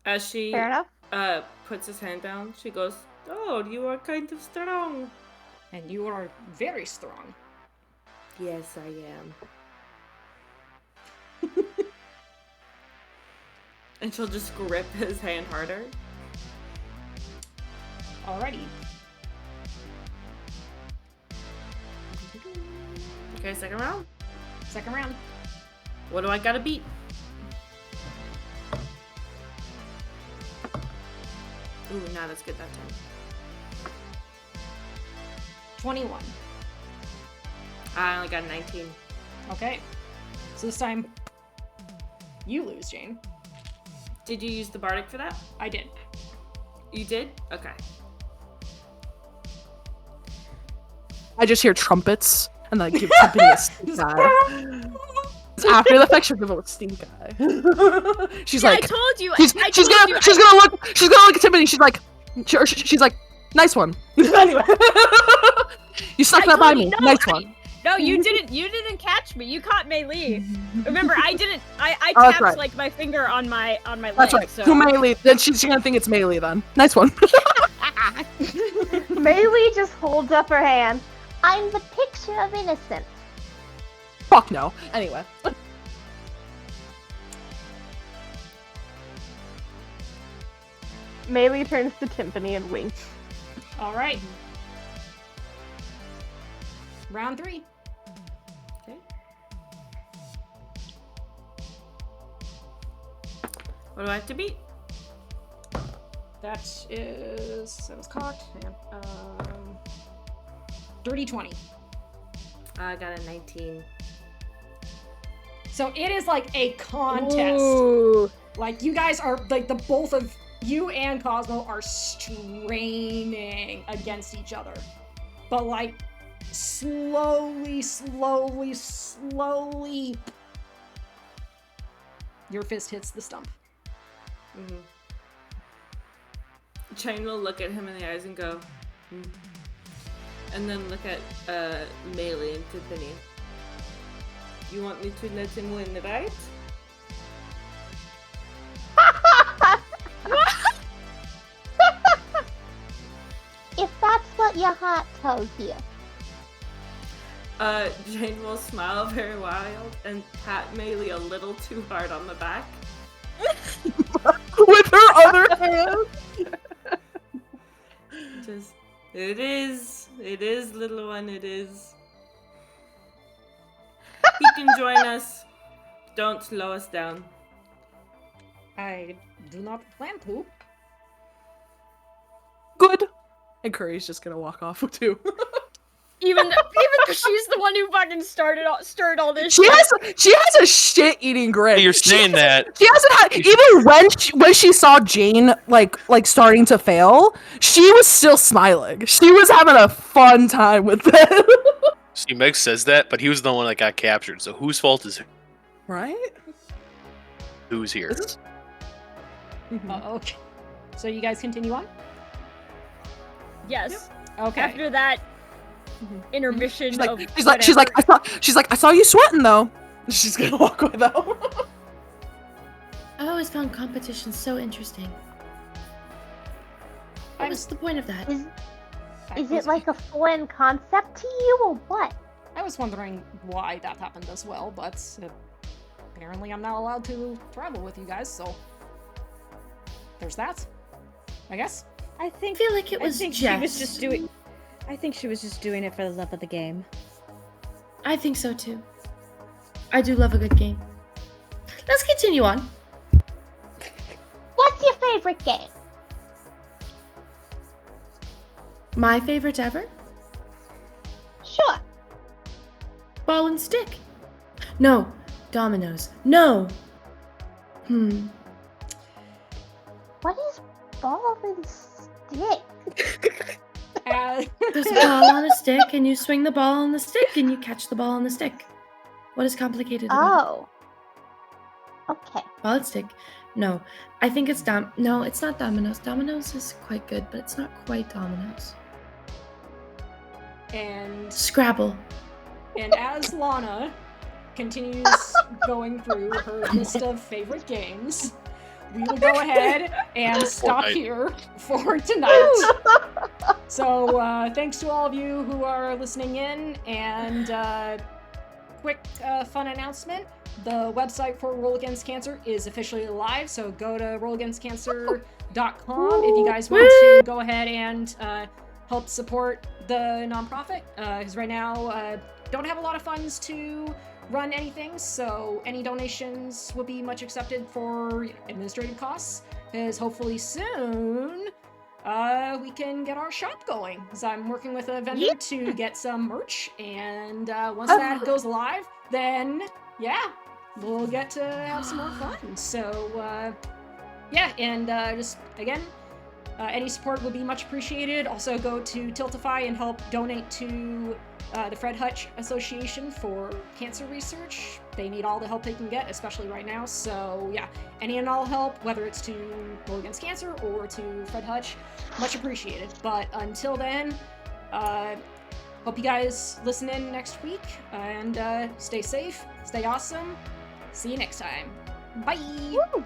As she Fair enough. puts his hand down, she goes, "Oh, you are kind of strong." And you are very strong. Yes, I am. And she'll just grip his hand harder. Alrighty. Okay, second round. Second round. What do I gotta beat? Ooh, nah, that's good that time. 21. I only got a 19. Okay. So this time, You lose, Jane. Did you use the bardic for that? I did. You did? Okay. I just hear trumpets and like give Tiffany a stink eye. After the effect, she'll give it a stink eye. She's Yeah, like, I told you. she's gonna look at Tiffany. She's like, she's like, nice one. Anyway, you snuck that by me. Nice one. No, you didn't. You didn't catch me. You caught Melee. Remember, I didn't. I Oh, that's tapped right. like my finger on my That's leg. right. So. Who Melee? Then she's gonna think it's Melee. Then nice one. Melee just holds up her hand. I'm the picture of innocence. Fuck no. Anyway. Melee turns to Timpani and winks. All right. Round 3. Okay. What do I have to beat? That was cocked. Dirty 20. I got a 19. So it is like a contest. Ooh. Like you guys are like the both of you and Cosmo are straining against each other. But like slowly your fist hits the stump. Mm-hmm. Jane will look at him in the eyes and go, and then look at Melee and Tiffany. You want me to let him win, right? If that's what your heart tells you. Jane will smile very wild and pat Melee a little too hard on the back. With her other hand. Just, it is, little one, it is. He can join us. Don't slow us down. I do not plan to. Good. And Curry's just gonna walk off too. Even though she's the one who fucking stirred all this. She shit. has a shit-eating grin. You're saying that. She hasn't had even when she saw Jane like starting to fail, she was still smiling. She was having a fun time with it. See, Meg says that, but he was the one that got captured. So whose fault is it? Right? Who's here? Okay. So you guys continue on? Yes. Okay. After that intermission She's of like, I saw you sweating though. She's gonna walk away though. I always found competition so interesting. What was the point of that? Is it like a foreign concept to you or what? I was wondering why that happened as well, but apparently I'm not allowed to travel with you guys, so there's that. I guess. I think feel like it was I think Jess. she was just doing. I think she was just doing it for the love of the game. I think so too. I do love a good game. Let's continue on. What's your favorite game? My favorite ever? Sure. Ball and stick. No. Dominoes. No. What is ball and stick? There's a ball on a stick, and you swing the ball on the stick, and you catch the ball on the stick. What is complicated about it? Oh. Okay. Ball and stick. No. I think it's No, it's not dominoes. Dominoes is quite good, but it's not quite dominoes. And Scrabble. as Lana continues going through her list of favorite games, we will go ahead and stop Fortnite. here for tonight. So thanks to all of you who are listening in, and quick fun announcement. The website for Roll Against Cancer is officially live, so go to rollagainstcancer.com if you guys want to go ahead and help support the nonprofit, because right now don't have a lot of funds to run anything, so any donations will be much accepted for administrative costs, because hopefully soon we can get our shop going, because I'm working with a vendor to get some merch, and once that goes live, then yeah, we'll get to have some more fun. So, yeah, and just again, any support will be much appreciated. Also, go to Tiltify and help donate to the Fred Hutch Association for cancer research. They need all the help they can get, especially right now. So, yeah, any and all help, whether it's to Roll Against Cancer or to Fred Hutch, much appreciated. But until then, hope you guys listen in next week and stay safe, stay awesome. See you next time. Bye! Woo!